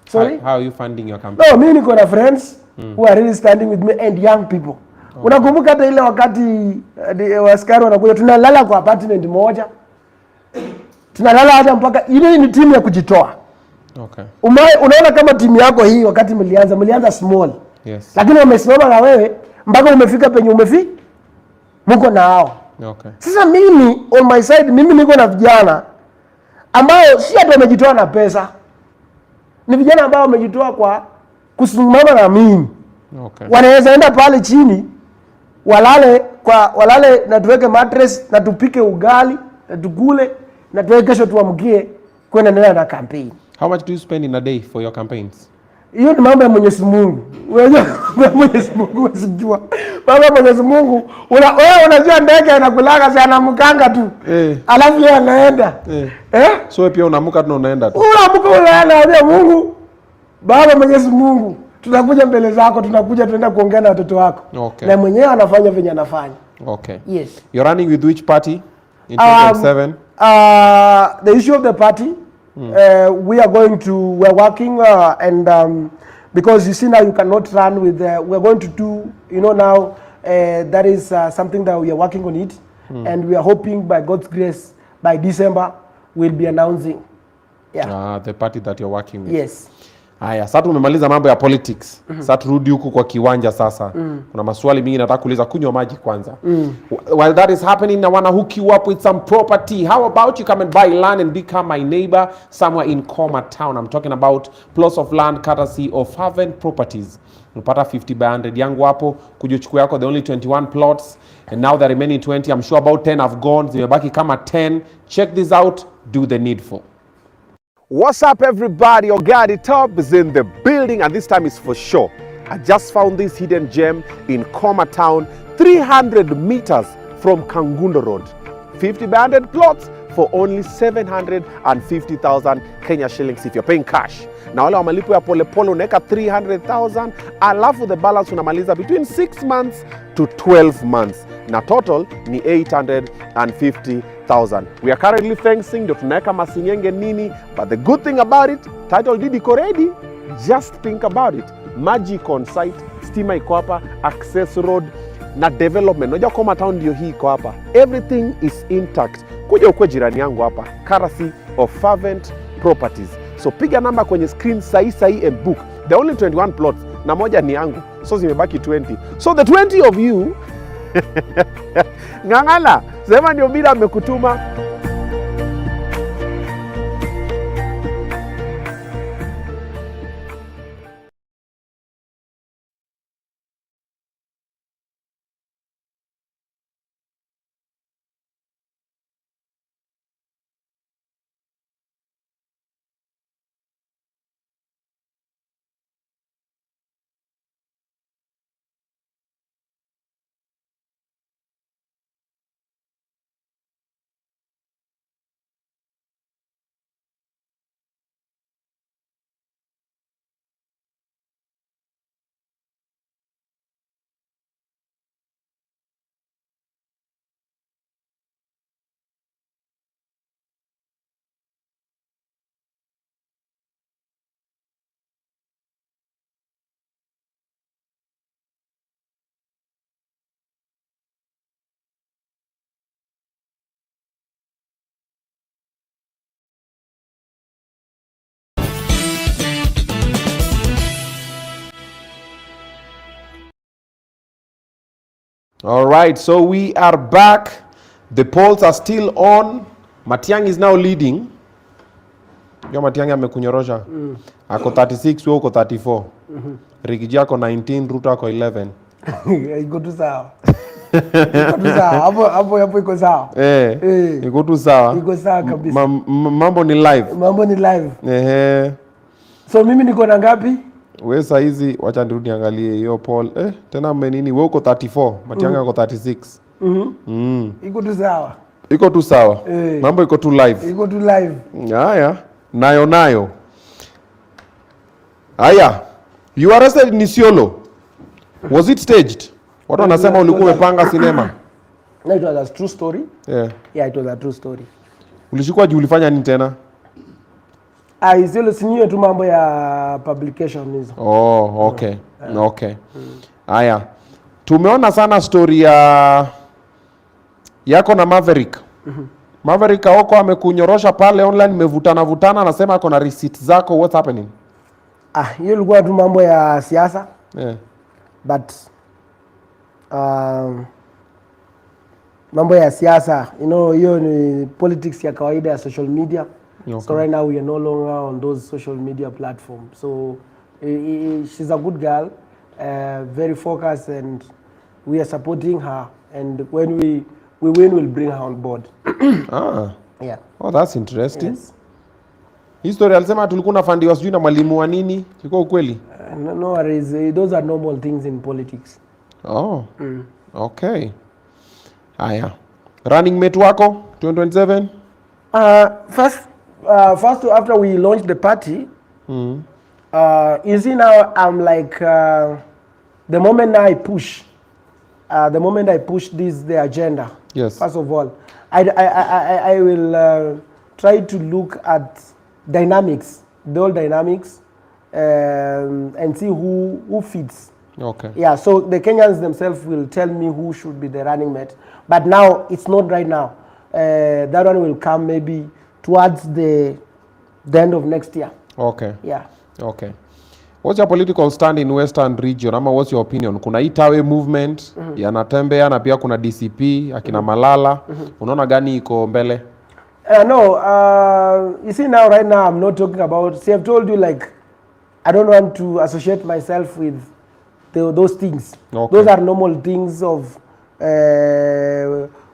Sorry? How are you funding your campaign? No, mimi niko na friends who are really standing with me and young people. Unakumbuka hata ile wakati askari wanakuja tunalala kwa apartment moja. Tunalala hata mpaka ile ni timu ya kujitoa. Okay. Unaona kama timu yako hii wakati mlianza small. Yes. Lakini wamesimama na wewe mpaka umefika penye umefika. Mko na hao. Okay. Sasa mimi on my side, mimi niko na vijana ambao si hata wamejitoa na pesa. Ni vijana ambao wamejitoa kwa kusimama na mimi. Okay. Wanaweza enda pale chini walale na tuweke mattress na tupike ugali na tukule na tuweke kesho tuamkie kwenda na campaign. How much do you spend in a day for your campaigns? Hiyo ni mambo ya Mwenyezi Mungu. Unajua Mwenyezi Mungu usijua. Mambo ya Mwenyezi Mungu. Wewe unajua ndege inakulaga sana mkanga tu. Alafu yeye anaenda. So wewe pia unaamka tu unaenda tu. Unaamka unaenda Mungu. Baba Mwenyezi Mungu, tunakuja mbele zako, tunaenda kuongea na watoto wako. Okay. Na mwenyewe anafanya venye anafanya. Okay. Yes. You're running with which party in 2027? The issue of the party, we're working and because you see now you cannot run with, we're going to do, now that is something that we are working on it, and we are hoping by God's grace by December we'll be announcing. Yeah. The party that you're working with. Yes. Haya, sasa tumemaliza mambo ya politics. Sasa turudi huku kwa kiwanja sasa. Kuna maswali mingi nataka kuuliza, kunywa maji kwanza. While that is happening, I want to hook you up with some property. How about you come and buy land and become my neighbor somewhere in Koma town? I'm talking about plots of land courtesy of Fervent Properties. Unapata 50 by 100 yangu hapo, kujuchukua yako the only 21 plots and now the remaining 20, I'm sure about 10 have gone. Zimebaki kama 10. Check this out, do the needful. What's up everybody, your guy the top is in the building and this time is for sure. I just found this hidden gem in Koma town, 300 meters from Kangundo Road. 50 by 100 plots for only 750,000 Kenya shillings if you're paying cash. Na wale wa malipo ya polepole unaweka 300,000 alafu the balance unamaliza between 6 months to 12 months. Na total ni 850,000. We are currently fencing, ndio tunaweka masinyenge nini, but the good thing about it, title deed iko ready. Just think about it. Maji iko on site, stima iko hapa, access road na development. Unajua Koma town ndio hii iko hapa. Everything is intact. Kuja ukwe jirani yangu hapa, courtesy of Fervent Properties. So piga namba kwenye screen sahi and book. The only 21 plots na moja ni yangu. so zimebaki 20. So the 20 of you ng'ang'ana, sema ndio Obinna amekutuma. All right, so we are back. The polls are still on. Matiang'i is now leading. Yo Matiang'i amekunyorosha. Ako 36, wewe uko 34. Rigiji ako 19, Ruto ako 11. Iko tu sawa. Iko tu sawa. Hapo iko sawa. Iko tu sawa. Iko sawa kabisa. Mambo ni live. Mambo ni live. So mimi niko na ngapi? Wewe saa hizi wacha nirudi niangalie hiyo poll. Tena mmenini? Wewe uko 34, Matiang'i ako 36. Iko tu sawa. Iko tu sawa. Mambo iko tu live. Iko tu live. Haya. Nayo. Haya. You arrested in Isiolo. Was it staged? Watu wanasema ulikuwa umepanga sinema. No, it was a true story. Yeah, it was a true story. Ulishikwa juu ulifanya nini tena? Isiolo sinyo tu mambo ya publication hizo. Oh, okay. Okay. Haya. Tumeona sana story yako na Maverick. Maverick huko amekunyorosha pale online, mevutana anasema ako na receipt zako. What's happening? Hiyo ilikuwa tu mambo ya siasa. But mambo ya siasa, hiyo ni politics ya kawaida ya social media. Okay. So right now we are no longer on those social media platforms. So she's a good girl, very focused, and we are supporting her. And when we win, we'll bring her on board. Yeah. Oh, that's interesting. Yes. History alisema tulikuwa nafandiwa sijui na mwalimu wa nini. Siko ukweli? No worries. Those are normal things in politics. Oh. Okay. Haya. Running mate wako 2027? First after we launched the party, you see now I'm like the moment I push the agenda. Yes. First of all, I will try to look at dynamics, the whole dynamics, and see who fits. Okay. Yeah. So the Kenyans themselves will tell me who should be the running mate. But now it's not right now. That one will come maybe towards the end of next year. Okay. Yeah. Okay. What's your political stand in Western region? Ama what's your opinion? Kuna Itawe movement, yanatembea na pia kuna DCP, akina Malala. Unaona gani iko mbele? No, you see now right now I'm not talking about, see I've told you like I don't want to associate myself with those things. Okay. Those are normal things of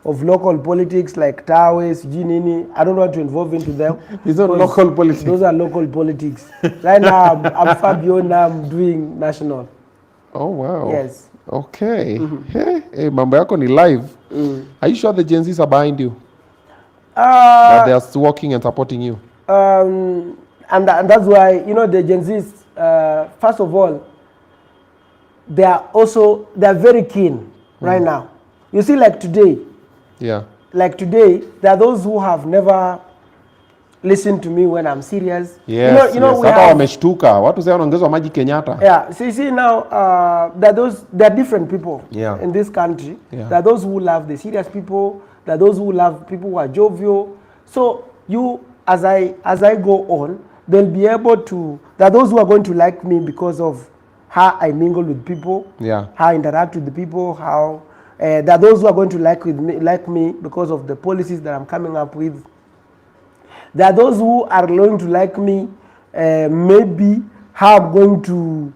local politics like Tawes, Ginini. I don't want to involve into them. These are local politics. Those are local politics. Right now I'm Fabio, now I'm doing national. Oh wow. Yes. Okay. Hey, mambo yako ni live. Are you sure the Gen Zs are behind you? That they are working and supporting you? And that's why, the Gen Zs, first of all, they are very keen right now. You see, like today, there are those who have never listened to me when I'm serious. Yes, hata wameshtuka. Watu sasa wanaongezwa maji Kenyatta. Yeah, see now, there are different people in this country. Yeah. There are those who love the serious people. There are those who love people who are jovial. So as I go on, they'll be able to. There are those who are going to like me because of how I mingle with people, Yeah. how I interact with the people, how there are those who are going to like me because of the policies that I'm coming up with. There are those who are going to like me, maybe how I'm going to,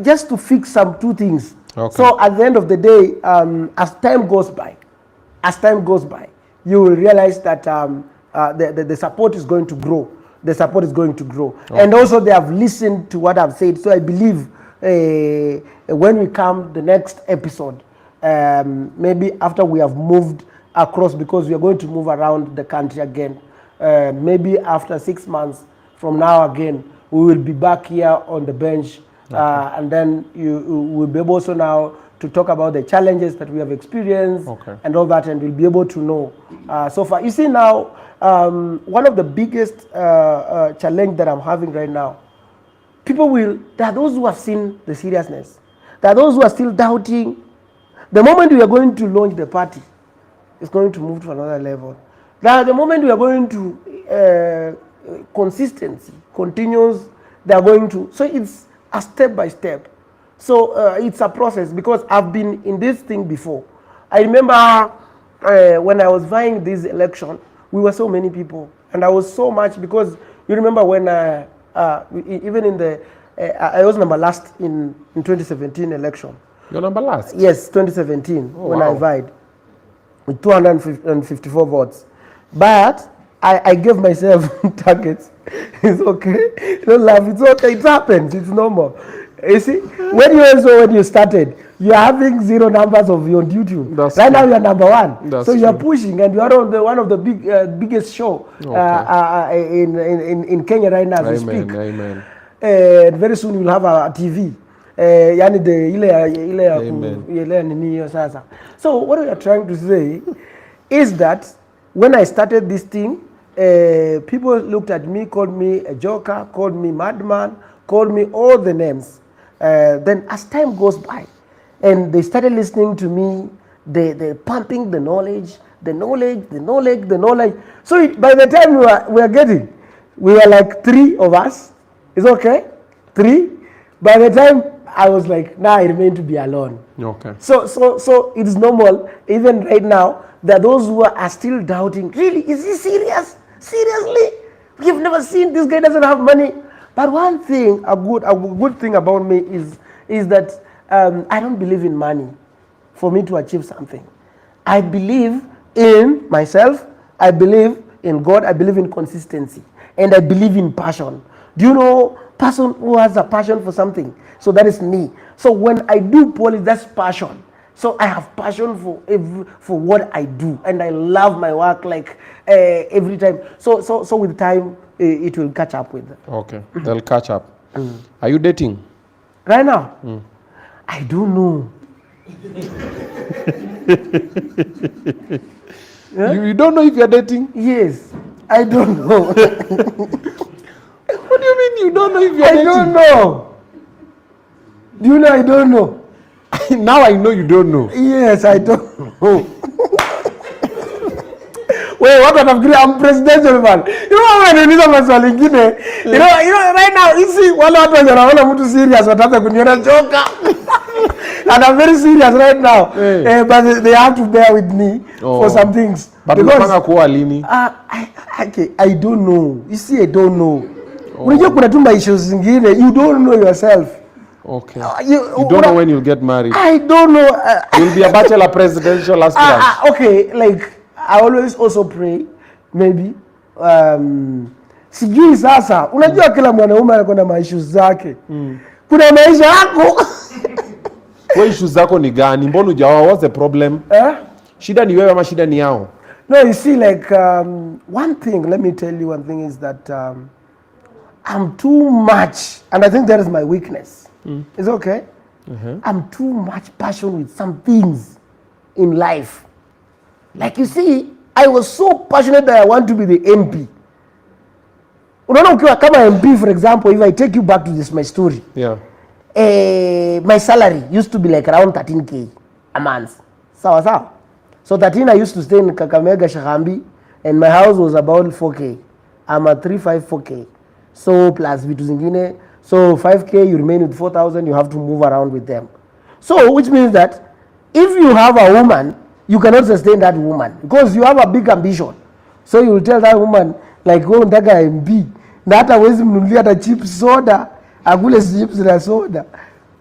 just to fix some two things. Okay. So at the end of the day, as time goes by, you will realize that the support is going to grow. The support is going to grow. Okay. And also they have listened to what I've said. So I believe when we come the next episode, maybe after we have moved across, because we are going to move around the country again, maybe after 6 months from now again, we will be back here on the bench. Okay. And then you will be able also now to talk about the challenges that we have experienced. Okay. And all that, and we'll be able to know so far. You see now, one of the biggest challenge that I'm having right now, there are those who have seen the seriousness. There are those who are still doubting. The moment we are going to launch the party, it's going to move to another level. Now, the moment we are going to consistency continues, they are going to, so it's a step by step. So it's a process, because I've been in this thing before. I remember when I was vying this election, we were so many people, and I was so much, because you remember when even in the I was number last in 2017 election. You're number last? Yes, 2017 when I vied with 254 votes. But I gave myself targets. It's okay. Don't laugh. It's okay. It happens. It's normal. You see, when you started, you are having 0 numbers of you on YouTube. That's right true. Now you are number 1. That's so you are pushing, and you are on one of the biggest show in Kenya right now as we speak. Amen. Very soon you'll have a TV. Yani ile sasa. So what we are trying to say is that when I started this thing, people looked at me, called me a joker, called me madman, called me all the names. Then as time goes by, and they started listening to me, they pumping the knowledge. So by the time we were like 3 of us. It's okay, 3. By the time I was like, I remain to be alone. Okay. So it is normal. Even right now, there are those who are still doubting. Really, is he serious? Seriously? We've never seen this guy doesn't have money. But one thing, a good thing about me is that I don't believe in money for me to achieve something. I believe in myself. I believe in God. I believe in consistency, and I believe in passion. Do you know person who has a passion for something? So that is me. So when I do politics, that's passion. So I have passion for what I do, and I love my work like every time. So with time, it will catch up with them. Okay, they'll catch up. Are you dating? Right now? I don't know. You don't know if you're dating? Yes, I don't know. What do you mean you don't know if you're dating? I don't know. Do you know I don't know? Now I know you don't know. Yes, I don't know. Wait, what wanafikiria I'm presidential man. You know wananiuliza maswali ingine. You know right now you see wale watu wanaona mtu serious wataanza kuniona joka. And I'm very serious right now. Hey. But they have to bear with me for some things. But unapanga kuoa lini? I don't know. You see, I don't know. Unajua kuna tu issues zingine you don't know yourself. Okay. You don't know when you'll get married. I don't know. You'll be a bachelor presidential aspirant. Okay, like I always also pray maybe sijui sasa unajua kila mwanaume anakuwa na issues zake. Kuna maisha yako. Wewe issues zako ni gani? Mbona hujaoa? What's the problem? Shida ni wewe ama shida ni yao? No, you see, like one thing, let me tell you one thing is that I'm too much, and I think that is my weakness. It's okay? I'm too much passionate with some things in life. Like you see, I was so passionate that I want to be the MP. Unaona ukiwa kama MP, for example, if I take you back to this, my story. Yeah. My salary used to be like around 13K a month. Sawa. So 13, I used to stay in Kakamega, Shahambi, and my house was about 4K. I'm at 354K. So plus vitu zingine. So 5K, you remain with 4,000, you have to move around with them. So, which means that if you have a woman, you cannot sustain that woman because you have a big ambition. So you will tell that woman, like, go ndaka MB, na hata wezi mnunulia hata chips soda, akule chips na soda.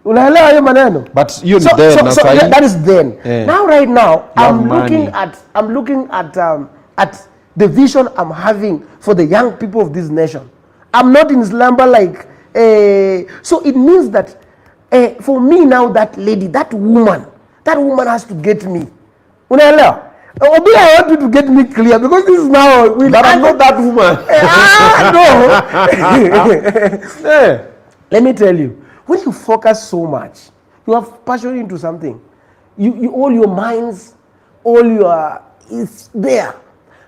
Unaelewa hiyo maneno? But you so that is then. Yeah. Now right now, I'm looking at the vision I'm having for the young people of this nation. I'm not in slumber like so it means that for me now, that lady, that woman has to get me. Unaelewa? Obinna, I want you to get me clear because this is now. But I'm not that woman. No. Let me tell you, when you focus so much, you have passion into something. You all your minds, it's there.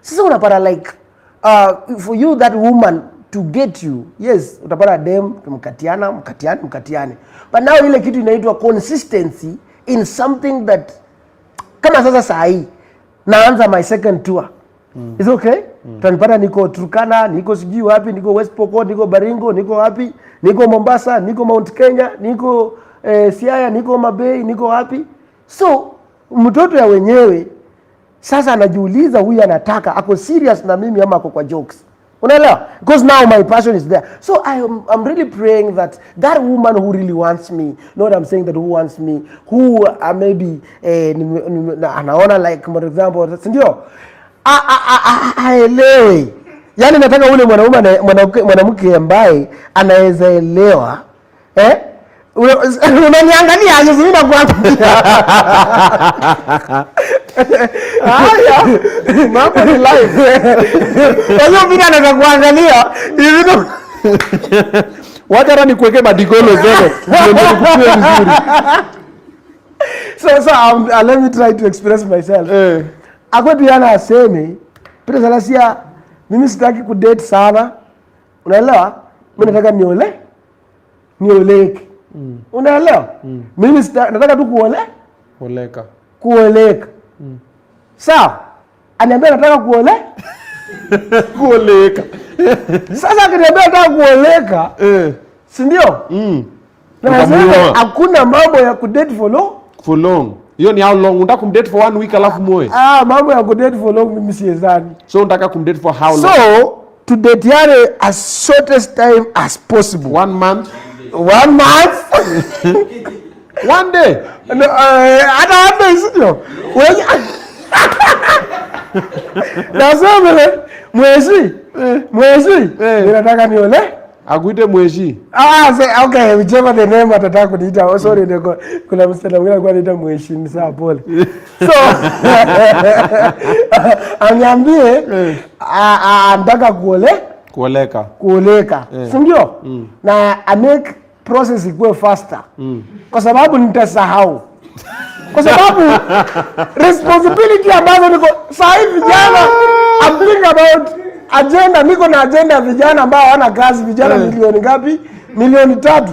Sasa unapata like for you that woman to get you, yes, utapata dem mkatiane. But now ile kitu inaitwa consistency in something that kama sasa sahi naanza my second tour. Is okay? Tanipata niko Turkana, niko sijui wapi, niko West Pokot, niko Baringo, niko wapi, niko Mombasa, niko Mount Kenya, niko Siaya, niko Mabei, niko wapi. So mtoto ya wenyewe sasa anajiuliza huyu anataka ako serious na mimi ama ako kwa jokes. Unaelewa? Because now my passion is there. So I'm really praying that woman who really wants me, not I'm saying that who wants me, who maybe anaona like for example, ndio aelewe. Yaani nataka ule mwanamke ambaye anaweza elewa unaniangalia aje mimi nakuambia. Haya, mambo ni live. Sasa mimi nataka kuangalia hivi wacha nikuweke madigolo zote ndio nikupie vizuri. So let me try to express myself. Akwetu yana aseme Peter Salasya, mimi sitaki kudate sana. Unaelewa? Mimi nataka nioleke. Unaelewa? Mimi nataka tu kuoleka. Sawa? Aniambia nataka kuoleka. Sasa akiniambia nataka kuoleka, si ndio? Nasema hakuna mambo ya kudate for long. Hiyo ni how long? Unataka kumdate for 1 week alafu moe? Mambo ya kudate for long mimi siwezani. So unataka kumdate for how long? So to date yale as shortest time as possible. 1 month? 1 month? 1 day? No, hata hapo sio. Wewe nasema mwezi ninataka nione akuite mwezi. Okay, whichever the name atataka kuniita. Oh, sorry, kuna msichana mwingine alikuwa anaita mwezi, ni sawa, pole. So aniambie anataka kuoleka. Si ndio? Na make process ikuwe faster. Kwa sababu nitasahau. Kwa sababu responsibility ambazo niko sasa hivi vijana, I'm thinking about agenda, niko na agenda ya vijana ambao hawana kazi, vijana milioni ngapi? Milioni 3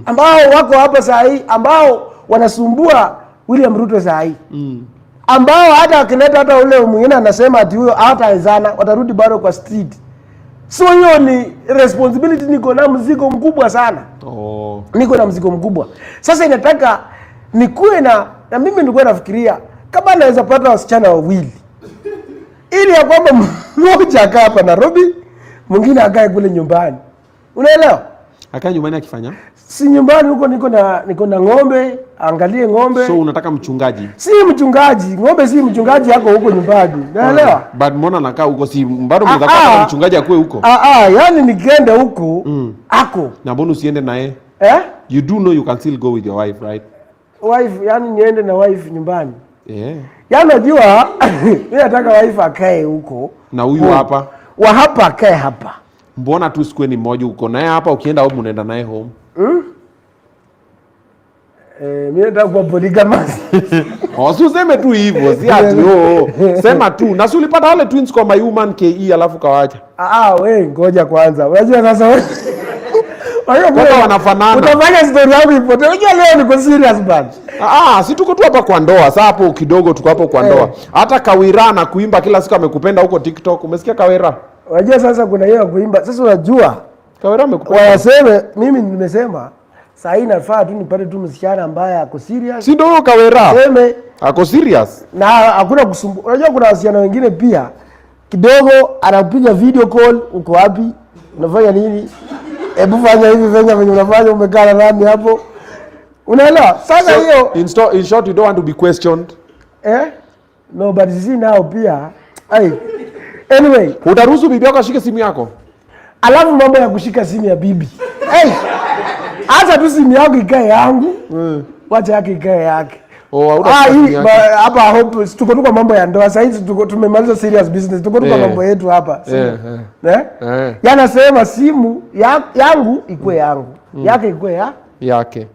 ambao wako hapa sasa hivi, ambao wanasumbua William Ruto sasa hivi. Ambao hata akileta hata ule mwingine anasema ati huyo hataezana, watarudi bado kwa street. So hiyo ni responsibility, niko na mzigo mkubwa sana. Niko na mzigo mkubwa. Sasa inataka nikuwe na mimi nilikuwa nafikiria kama naweza pata wasichana wawili. Ili ya kwamba mmoja akae hapa Nairobi, mwingine akae kule nyumbani. Unaelewa? Akae nyumbani akifanya? Si nyumbani huko niko na ng'ombe, angalie ng'ombe. So unataka mchungaji? Si mchungaji, ng'ombe si mchungaji yako huko nyumbani. Unaelewa? But mbona nakaa huko si bado mnataka mchungaji akue huko? Yani nikienda huko ako. Na mbona usiende naye? You do know you can still go with your wife, right? Wife, yani niende na wife nyumbani. Yaani unajua mimi nataka wife akae huko. Na huyu hapa? Wa hapa akae hapa. Mbona tu siku ni mmoja uko naye hapa, ukienda home unaenda naye home? Mimi nataka kuwa polygamous. Usiseme tu hivyo, si ati sema tu. Na si ulipata wale twins kwa my human KE alafu kawaacha. Wewe ngoja kwanza. Unajua sasa wewe wanafanana. Utafanya story yangu ipotee. Unajua leo niko serious bad. Si tuko tu hapa kwa ndoa. Sasa hapo kidogo tuko hapo kwa ndoa. Hata Kawira na kuimba kila siku amekupenda huko TikTok. Umesikia Kawira? Unajua sasa kuna hiyo kuimba. Sasa unajua Kawera amekupenda. Wayaseme mimi nimesema saa hii nafaa tu nipate tu msichana ambaye ako serious. Si ndio Kawera? Seme Ako serious. na hakuna kusumbua. Unajua kuna wasichana wengine pia kidogo anapiga video call, uko wapi? Unafanya nini? Hebu fanya hivi, fanya venye unafanya, umekaa na nani hapo? Unaelewa? Sasa hiyo in short you don't want to be questioned. No, but you see now pia. Anyway, utaruhusu bibi yako ashike simu yako? Alafu mambo ya kushika simu ya bibi. Acha tu simu yako ikae yangu. Wacha yake ikae yake. Hapa hope tuko tu kwa mambo ya ndoa. Sasa hizi tumemaliza serious business. Tuko tu kwa mambo yetu hapa. Yanasema simu yangu ikuwe yangu. Yake ikuwe yake.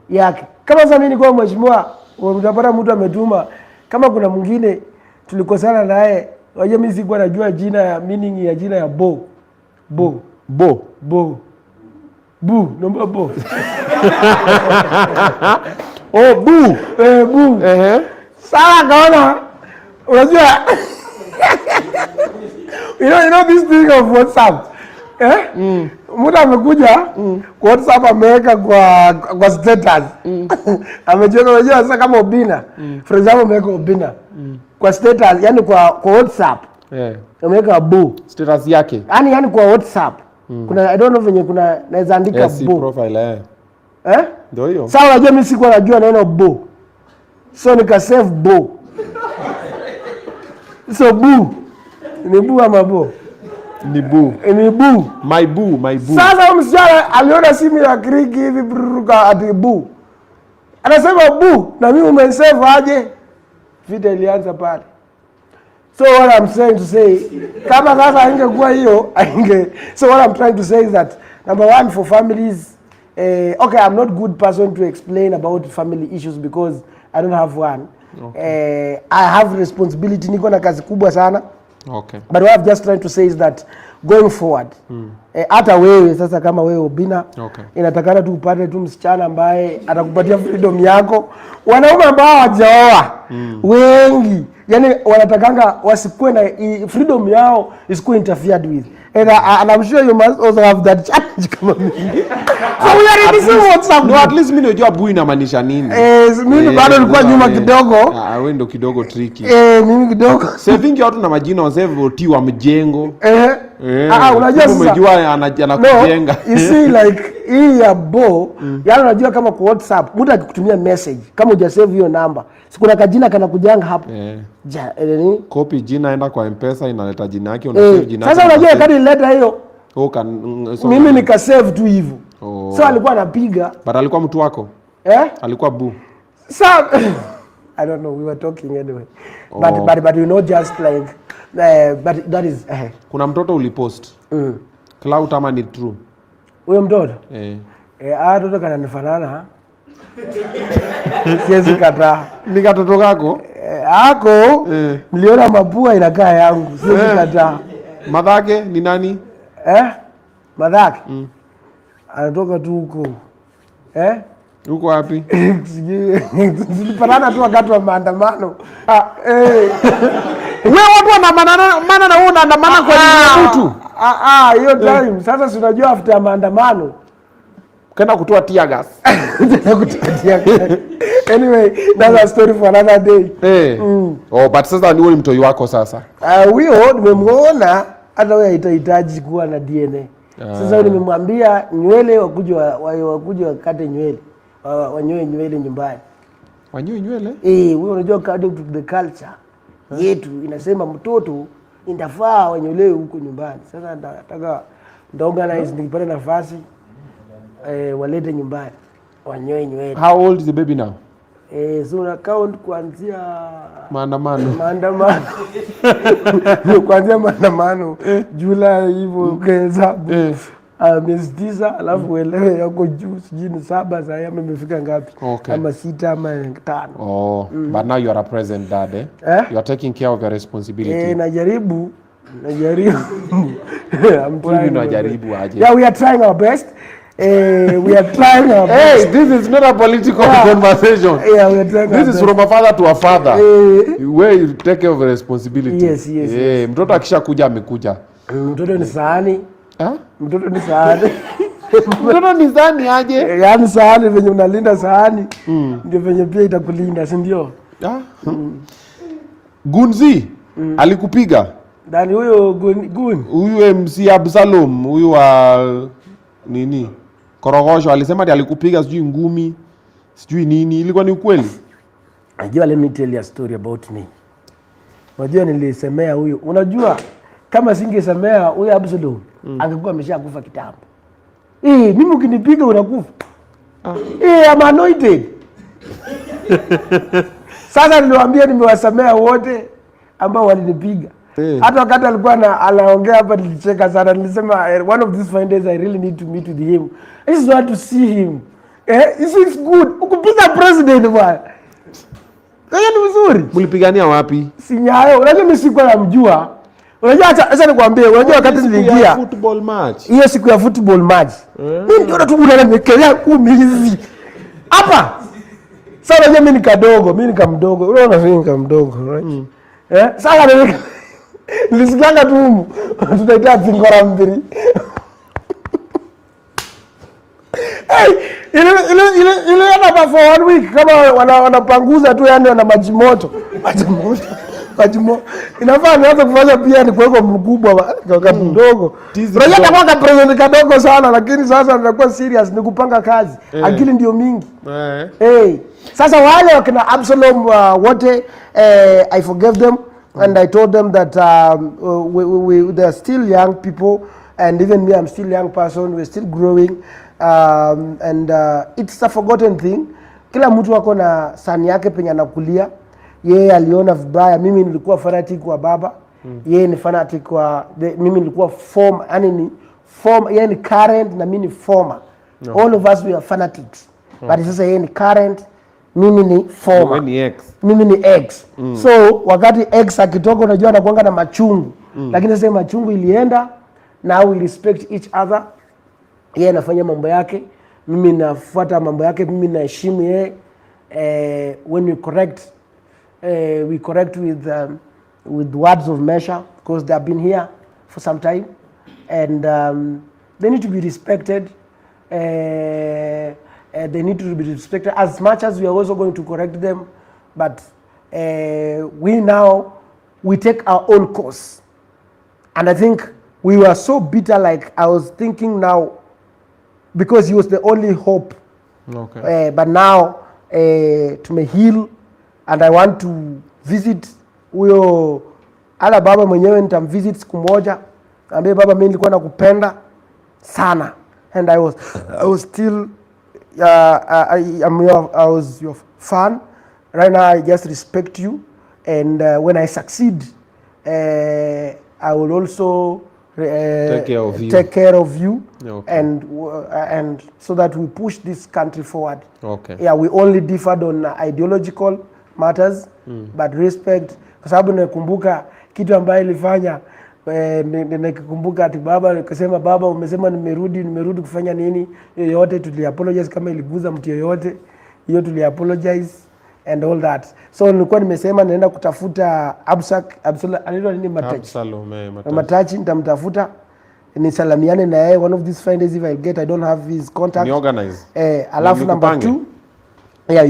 Kama sasa mimi niko mheshimiwa, unapata mtu ametuma kama kuna mwingine tulikosana naye, waje mimi sikuwa najua jina ya meaning ya jina ya bo. Naomba bo. Bu. Bu. Sasa kaona unajua you know this thing of WhatsApp. Mtu amekuja kwa WhatsApp ameweka kwa status. Amejiweka, unajua sasa kama Obinna. For example ameweka Obinna kwa status, yani kwa WhatsApp. Ameweka bu status yake. Yani kwa WhatsApp. Kuna I don't know venye kuna naweza andika bu profile ndio hiyo. Sasa unajua mimi sikuwa najua neno bu. So nika save bu. So bu. Ni bu ama bu? Ni bu. My boo. Sasa msichana aliona simu ya kriki hivi bruka ati bu. Anasema bu na mimi umesave aje? Vita ilianza pale. So what I'm trying to say, kama sasa ingekuwa hiyo, so what I'm trying to say is that number one, for families, okay, I'm not good person to explain about family issues because I don't have one. Okay. I have responsibility, niko na kazi kubwa sana. Okay. But what I'm just trying to say is that going forward, hata wewe sasa kama wewe Obinna, inatakana tu upate tu msichana ambaye atakupatia freedom yako. Wanaume ambao hawajaoa wengi, yani wanatakanga wasikue na freedom yao isikuwe interfered with. And I'm sure you must also have that challenge kama mimi. So we are in the same WhatsApp. No, at least mimi najua bu inamaanisha nini. Mimi bado nilikuwa nyuma kidogo. Wewe ndio kidogo tricky. Mimi kidogo. Saving watu na majina wasave oti wa mjengo. Unajua sasa. Umejua anakujenga. You see like hii ya bo, yani unajua kama kwa WhatsApp, mtu akikutumia message, kama hujasave hiyo namba, sikuna kajina kana kujanga hapo. Copy jina enda kwa M-Pesa inaleta jina yake, unasave jina. Sasa unajua kadi ileta hiyo. Mimi nika save tu hivyo. So alikuwa anapiga. But alikuwa mtu wako? Alikuwa bu. So I don't know, we were talking anyway. But you know just like but that is kuna mtoto ulipost. Cloud ama ni true? Huyo mtoto? Mtoto kana nifanana. Siwezi kataa. Ni katoto kako? Ako niliona mapua inakaa yangu. Siwezi kataa. Madhake ni nani? Madhake? Anatoka tu huko. Huko wapi? Tulipatana tu wakati wa maandamano. Wewe watu wanaandamana na wewe unaandamana kwa nini mtu? Hiyo time. Sasa si unajua after maandamano kaenda kutoa tear gas. Anyway, that's a story for another day. But sasa ni wewe mtoi wako sasa. Huyo nimemuona hata wewe itahitaji kuwa na DNA. Sasa nimemwambia nywele wakuje wakate nywele. Wanyoe nywele nyumbani. Wanyoe nywele? Wewe unajua according to the culture yetu inasema mtoto indafaa wanyolewe huko nyumbani. Sasa nataka organize nikipata nafasi walete nyumbani wanyoe nywele. How old is the baby now? So na count kuanzia maandamano. Kuanzia maandamano Julai hivyo keza. Miezi 9 alafu uelewe yako juu sijini 7 sasa yamefika ngapi? Ama 6 ama 5. But now you are a present dad, You are taking care of your responsibility. Najaribu. Unajaribu aje? Yeah, we are trying our best. We are trying our best. This is not a political conversation. Yeah, we are trying this is from a father to a father. Where you take care of the responsibility. Yes. Mtoto akisha kuja amekuja. Mtoto ni sahani. Mtoto ni sahani. Mtoto ni sahani aje? Yaani sahani venye unalinda sahani ndio venye pia itakulinda, si ndio? Gunzi alikupiga? Ndani huyo gun. Huyu MC Absalom, huyu wa nini? Korogosho alisema ati alikupiga sijui ngumi, sijui nini. Ilikuwa ni ukweli? Unajua, let me tell you a story about me. Unajua nilisemea huyo. Unajua kama singesemea huyo Absalom angekuwa ameshakufa kitambo. Mimi ukinipiga unakufa. I'm anointed. Sasa niliwaambia nimewasemea wote ambao walinipiga. Hata wakati alikuwa anaongea hapa nilicheka sana. Nilisema one of these fine days I really need to meet with him. I just want to see him. It's good. Ukupiga president bwana. Kaya ni mzuri. Mlipigania wapi? Sinyayo. Unajua mimi sikuwa namjua. Unajua acha nikwambie, unajua wakati niliingia football match. Hiyo siku ya football match. Mimi ndio tu nimekelea 10 hizi. Hapa. Sasa unajua mimi ni kadogo, mimi ni kamdogo. Unaona mimi ni kamdogo, right? Sasa nilisikianga tu tunaita pingora mbili. Ile hapa for 1 week kama wanapanguza tu, yani wana maji moto. Inafaa nianze kufanya pia ni kuweko mkubwa wakati mdogo. Unajua kama president kadogo sana, lakini sasa ninakuwa serious ni kupanga kazi. Akili ndio mingi. Sasa wale wakina Absalom wote I forgave them and I told them that they are still young people, and even me, I'm still a young person. We're still growing, and it's a forgotten thing. Kila mtu wako na sani yake penye anakulia. Yeye aliona vibaya, mimi nilikuwa fanatic wa baba. Yeye ni fanatic wa mimi nilikuwa yeye ni current na mimi ni former. All of us we are fanatics. But sasa yeye ni current, mimi ni former. Mimi ni ex. So wakati ex akitoka unajua anakuanga na machungu. Lakini sasa machungu ilienda, now we respect each other. Yeye anafanya mambo yake, mimi nafuata mambo yake, mimi naheshimu yeye. When we correct with words of measure, because they have been here for some time, and they need to be respected. They need to be respected as much as we are also going to correct them. But we take our own course, and I think we were so bitter. Like I was thinking now, because he was the only hope. Okay. But now to me heal. And I want to visit huyo ala baba mwenyewe, nitamvisit siku moja. Ambaye baba mimi nilikuwa nakupenda sana, and I was still I was your fan. Right now I just respect you, and when I succeed I will also take care of you. Okay. And so that we push this country forward. Okay. Yeah, we only differed on ideological matters, but respect, kwa sababu nakumbuka kitu ambayo ilifanya nikikumbuka ati baba akasema, baba umesema nimerudi kufanya nini yoyote, tuli apologize kama iliguza mtu yoyote, hiyo tuli apologize and all that. So nilikuwa nimesema naenda kutafuta Absalom anaitwa nini, Matachi, nitamtafuta nisalamiane na yeye one of these fine days if I get, I don't have his contact. Ni organize. Alafu number 2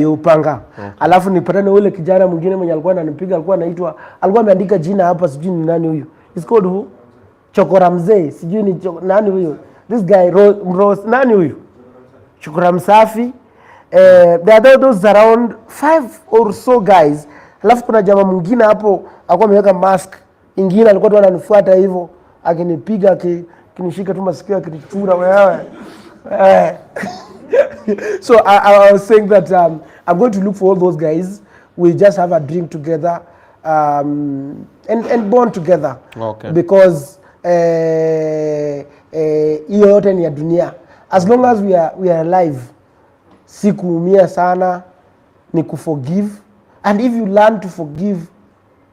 upanga. Okay. Alafu nipatane ule kijana mwingine mwenye alikuwa ananipiga, alikuwa ameandika jina hapa, sijui ni nani huyo. It's called who? Chokora mzee, sijui ni nani huyo. This guy Rose nani huyo? Chokora msafi. There are those around 5 or so guys. Alafu kuna jamaa mwingine hapo alikuwa ameweka mask. Ingine alikuwa tu ananifuata hivyo, akinipiga akinishika tu masikio akinichura wewe. So I was saying that I'm going to look for all those guys. We just have a drink together and bond together. Okay. Because hiyo yote ni ya dunia. As long as we are alive, si kuumia sana, ni kuforgive. And if you learn to forgive,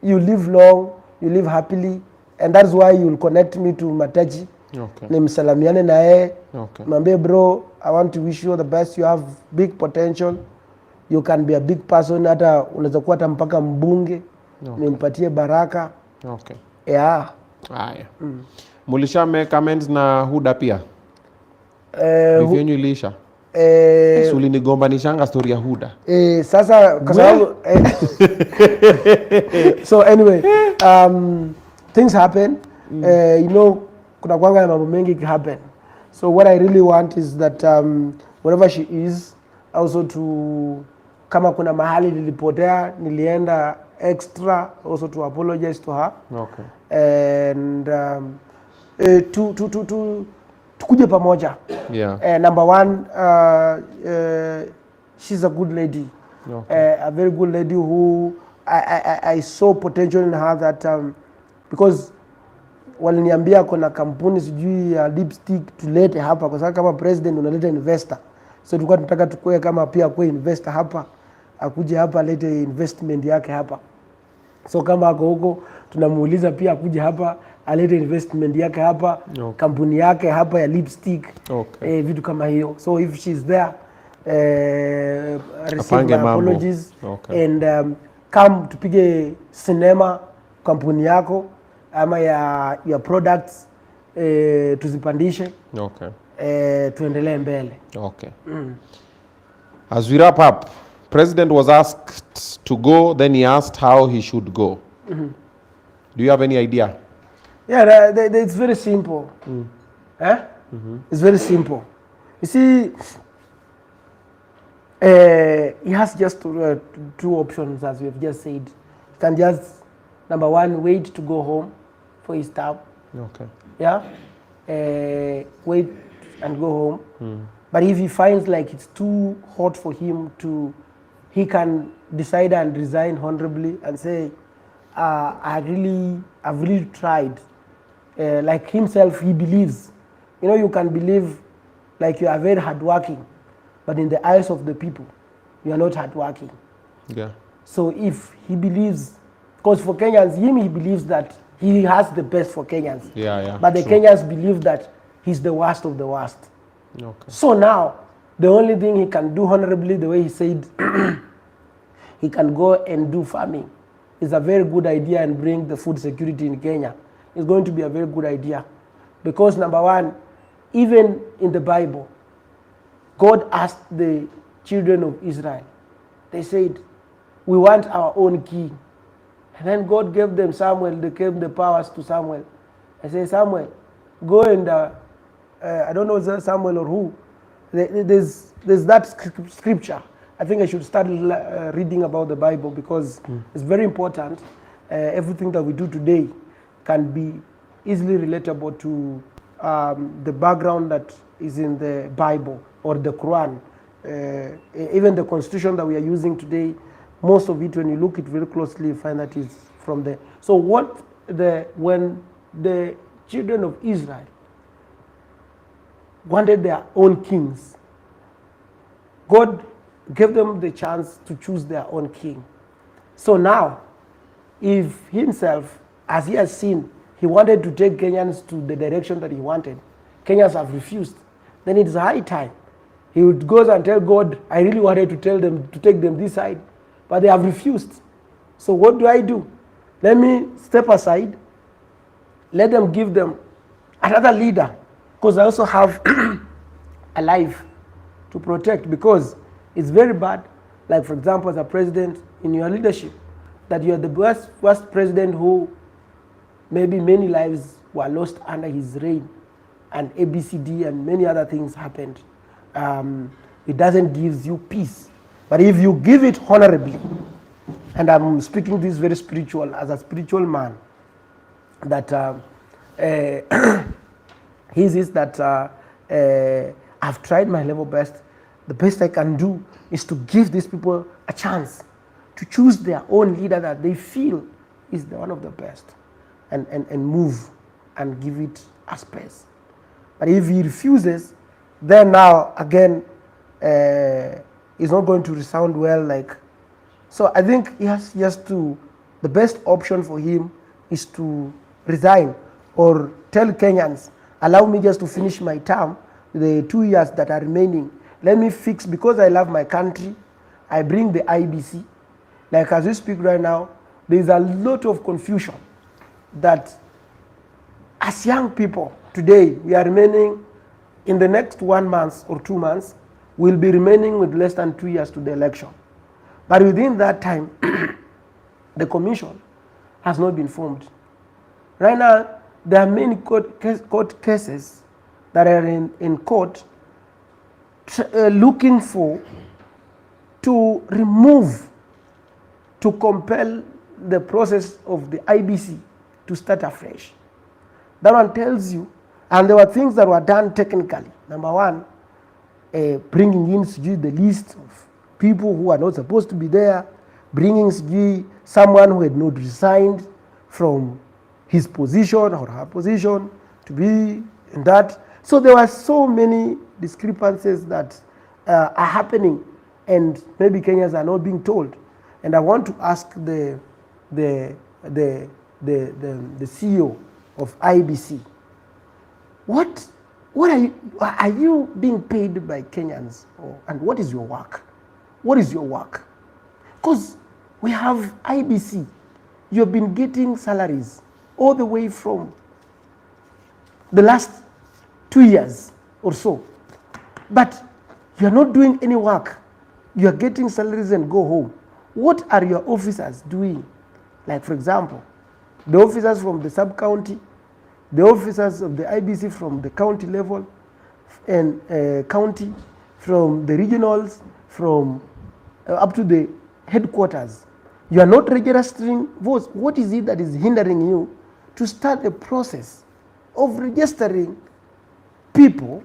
you live long, you live happily, and that's why you'll connect me to Mataji. Okay. Nimsalamiane na yeye. Okay. Mwambie bro, I want to wish you the best. You have big potential. You can be a big person. Hata unaweza kuwa hata mpaka mbunge. Okay. Nimpatie baraka. Okay. Yeah. Haya. Mulisha make comments na Huda pia? Bifu yenu iliisha? Ulinigombanishanga story ya Huda. Sasa kwa sababu so anyway, things happen. You know, kuna kwanga na mambo mengi happen. So what I really want is that wherever she is, also to kama kuna mahali nilipotea, nilienda extra, also to apologize to her. Okay. And tukuje pamoja. Yeah. Number one, she's a good lady. Okay. A very good lady who I saw potential in her that because waliniambia kuna kampuni sijui ya lipstick tulete hapa kwa sababu kama president unaleta investor. So tulikuwa tunataka tukue kama pia kwa investor hapa, akuje hapa lete investment yake hapa. So kama ako huko tunamuuliza pia akuje hapa alete investment yake hapa, okay. Kampuni yake hapa ya lipstick, okay. Vitu kama hiyo. So if she's there, receive my apologies, okay. And come tupige cinema kampuni yako ama ya products, tuzipandishe, okay. Tuendelee mbele. Okay. As we wrap up, President was asked to go, then he asked how he should go. Do you have any idea? Yeah, it's very simple. It's very simple. You see, he has just two options, as we have just said. He can just, number one, wait to go home for his term. Okay. Yeah, wait and go home. But if he finds like it's too hot for him to, he can decide and resign honorably and say, I've really tried. Like himself, he believes. You know, you can believe like you are very hardworking, but in the eyes of the people, you are not hardworking. Yeah. So if he believes, because for Kenyans, he believes that he has the best for Kenyans. Yeah. But the true. Kenyans believe that he's the worst of the worst. Okay. So now, the only thing he can do honorably, the way he said, he can go and do farming. It's a very good idea and bring the food security in Kenya. It's going to be a very good idea. Because number one, even in the Bible, God asked the children of Israel, they said, we want our own king. And then God gave them Samuel, they gave the powers to Samuel. I say, Samuel, go and, I don't know if it's Samuel or who, there's that scripture. I think I should start reading about the Bible because it's very important. Everything that we do today can be easily relatable to the background that is in the Bible or the Quran. Even the constitution that we are using today, most of it, when you look at it very closely, you find that it's from there. So when the children of Israel wanted their own kings, God gave them the chance to choose their own king. So now, if himself, as he has seen, he wanted to take Kenyans to the direction that he wanted, Kenyans have refused, then it's high time. He would go and tell God, I really wanted to tell them to take them this side, but they have refused. So what do? Let me step aside, let them give them another leader, because I also have a life to protect, because it's very bad, like for example, as a president in your leadership, that you are the worst president who maybe many lives were lost under his reign, and ABCD and many other things happened. It doesn't give you peace. But if you give it honorably, and I'm speaking this very spiritual, as a spiritual man, that his is that I've tried my level best. The best I can do is to give these people a chance to choose their own leader that they feel is the one of the best, and move and give it a space. But if he refuses, then now again it's not going to resound well. Like, so I think he has to, the best option for him is to resign or tell Kenyans, allow me just to finish my term, the 2 years that are remaining. Let me fix, because I love my country, I bring the IBC. Like as we speak right now, there is a lot of confusion that as young people today, we are remaining in the next 1 month or 2 months, we'll be remaining with less than 2 years to the election. But within that time, the commission has not been formed. Right now, there are many court cases that are in court looking for to remove, to compel the process of the IBC to start afresh. That one tells you, and there were things that were done technically. Number one, bringing in the list of people who are not supposed to be there, bringing someone who had not resigned from his position or her position to be in that. So there were so many discrepancies that are happening, and maybe Kenyans are not being told. And I want to ask the CEO of IBC, what are you being paid by Kenyans, and what is your work? What is your work? Because we have IBC, you've been getting salaries all the way from the last 2 years or so, but you're not doing any work. You're getting salaries and go home. What are your officers doing? Like, for example, the officers from the sub-county, the officers of the IBC from the county level, and county, from the regionals, from up to the headquarters. You are not registering votes. What is it that is hindering you to start the process of registering people,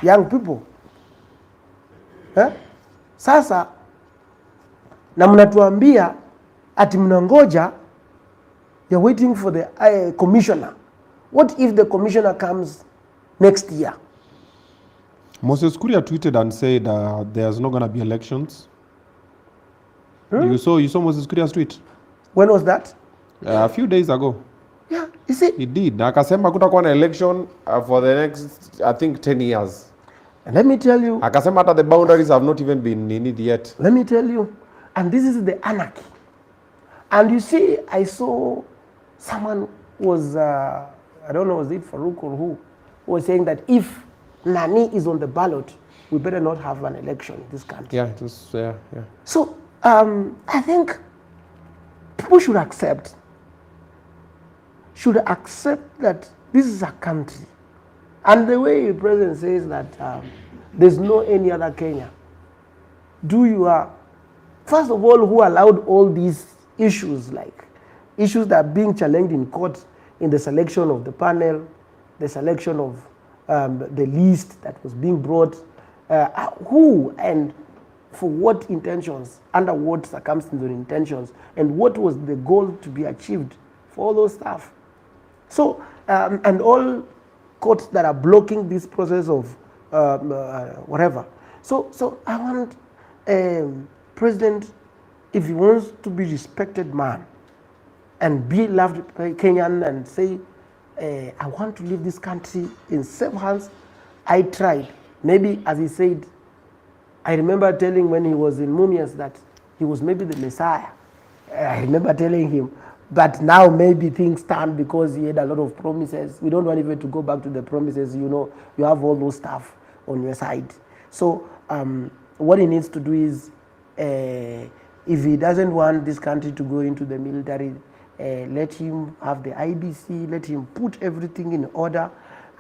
young people? Sasa na mnatuambia ati mnangoja, you're waiting for the commissioner. What if the commissioner comes next year? Moses Kuria tweeted and said there's not going to be elections. You saw Moses Kuria's tweet? When was that? A few days ago. Yeah, you see? He did. Na akasema kutakuwa na election for the next, I think, 10 years. And let me tell you. Akasema hata the boundaries have not even been in it yet. Let me tell you. And this is the anarchy. And you see, I saw someone was, I don't know, was it Farouk or who was saying that if Nani is on the ballot, we better not have an election in this country. Yeah, it was, yeah. So I think people should accept that this is a country. And the way the president says that there's no any other Kenya. First of all, who allowed all these issues, like issues that are being challenged in court in the selection of the panel, the selection of the list that was being brought, who and for what intentions, under what circumstances and intentions, and what was the goal to be achieved for all those stuff. So, and all courts that are blocking this process of whatever. So I want President, if he wants to be respected man and be loved by Kenyan and say, I want to leave this country in safe hands, I tried. Maybe, as he said, I remember telling when he was in Mumias that he was maybe the Messiah. I remember telling him, but now maybe things stand because he had a lot of promises. We don't want even to go back to the promises. You know, you have all those stuff on your side. So what he needs to do is, if he doesn't want this country to go into the military, let him have the IBC, let him put everything in order.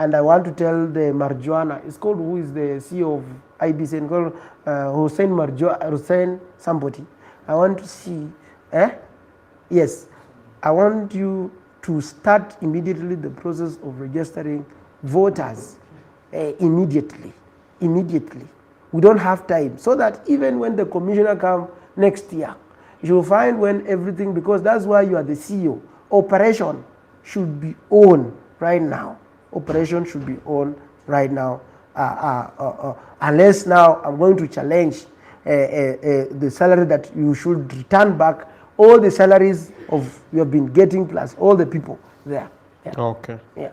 And I want to tell the Marjuana, it's called, who is the CEO of IBC, and called Hussein somebody. I want to see, yes, I want you to start immediately the process of registering voters immediately. We don't have time, so that even when the commissioner comes next year, you will find when everything, because that's why you are the CEO, operation should be on right now. Operation should be on right now. Unless now I'm going to challenge the salary that you should return back all the salaries of you have been getting plus all the people there. Yeah. Okay. Yeah.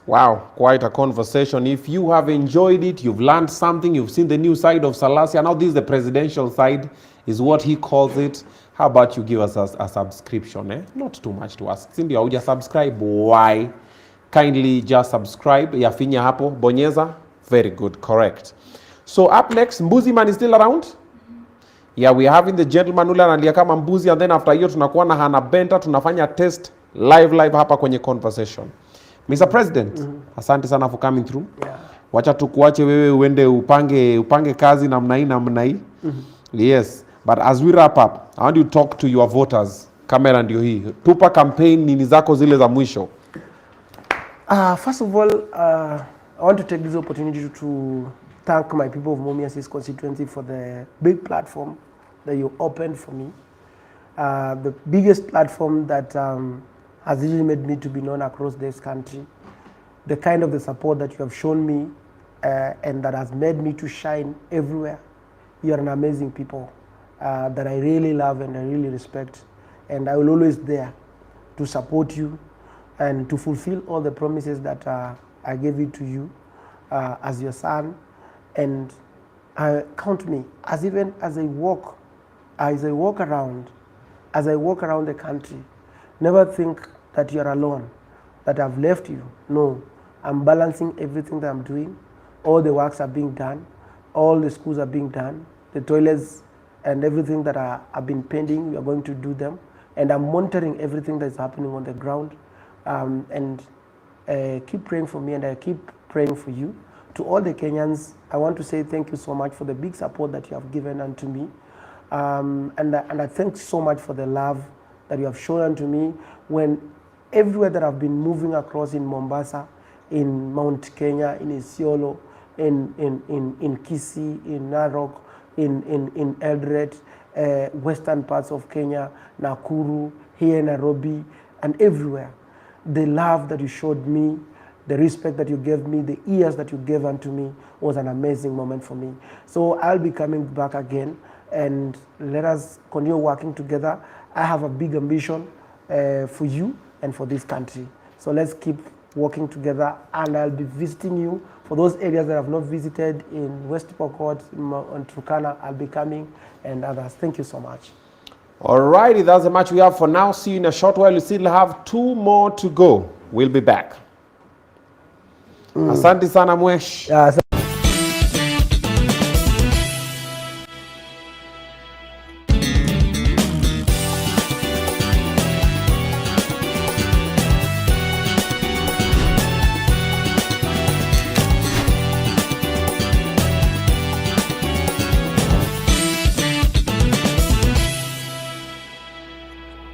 Wow, quite a conversation. If you have enjoyed it, you've learned something, you've seen the new side of Salasya. Now this is the presidential side, is what he calls it. How about you give us a subscription? Not too much to ask. Cindy, would you subscribe? Why? kindly just subscribe, yafinya hapo, bonyeza. Very good, correct. So up next, Mbuzi Man is still around? Yeah, we are having the gentleman ule analia kama mbuzi, and then after hiyo tunakuwa na Hana Benta, tunafanya test live hapa kwenye conversation. Mr. President, asante sana for coming through. Yeah. Wacha tukuache wewe uende upange kazi namna hii. Yes, but as we wrap up, I want you to talk to your voters. Kamera ndio hii. Tupa campaign nini zako zile za mwisho. First of all, I want to take this opportunity to thank my people of Mumias East constituency for the big platform that you opened for me. The biggest platform that has really made me to be known across this country. The kind of the support that you have shown me and that has made me to shine everywhere. You are an amazing people that I really love and I really respect. And I will always there to support you and to fulfill all the promises that I gave it to you as your son. And count me as even as I walk around the country. Never think that you are alone, that I've left you. No, I'm balancing everything that I'm doing. All the works are being done. All the schools are being done. The toilets and everything that have been pending, we are going to do them. And I'm monitoring everything that's happening on the ground. Keep praying for me, and I keep praying for you. To all the Kenyans, I want to say thank you so much for the big support that you have given unto me. And I thank so much for the love that you have shown unto me when everywhere that I've been moving across in Mombasa, in Mount Kenya, in Isiolo, in Kisii, in Narok, in Eldoret, western parts of Kenya, Nakuru, here in Nairobi, and everywhere. The love that you showed me, the respect that you gave me, the ears that you gave unto me was an amazing moment for me. So I'll be coming back again, and let us continue working together. I have a big ambition for you and for this country. So let's keep working together, and I'll be visiting you for those areas that I've not visited in West Pokot, on Turkana. I'll be coming, and others. Thank you so much. Alrighty, that's the match we have for now. See you in a short while. We still have 2 more to go. We'll be back. Asante sana Mwesh.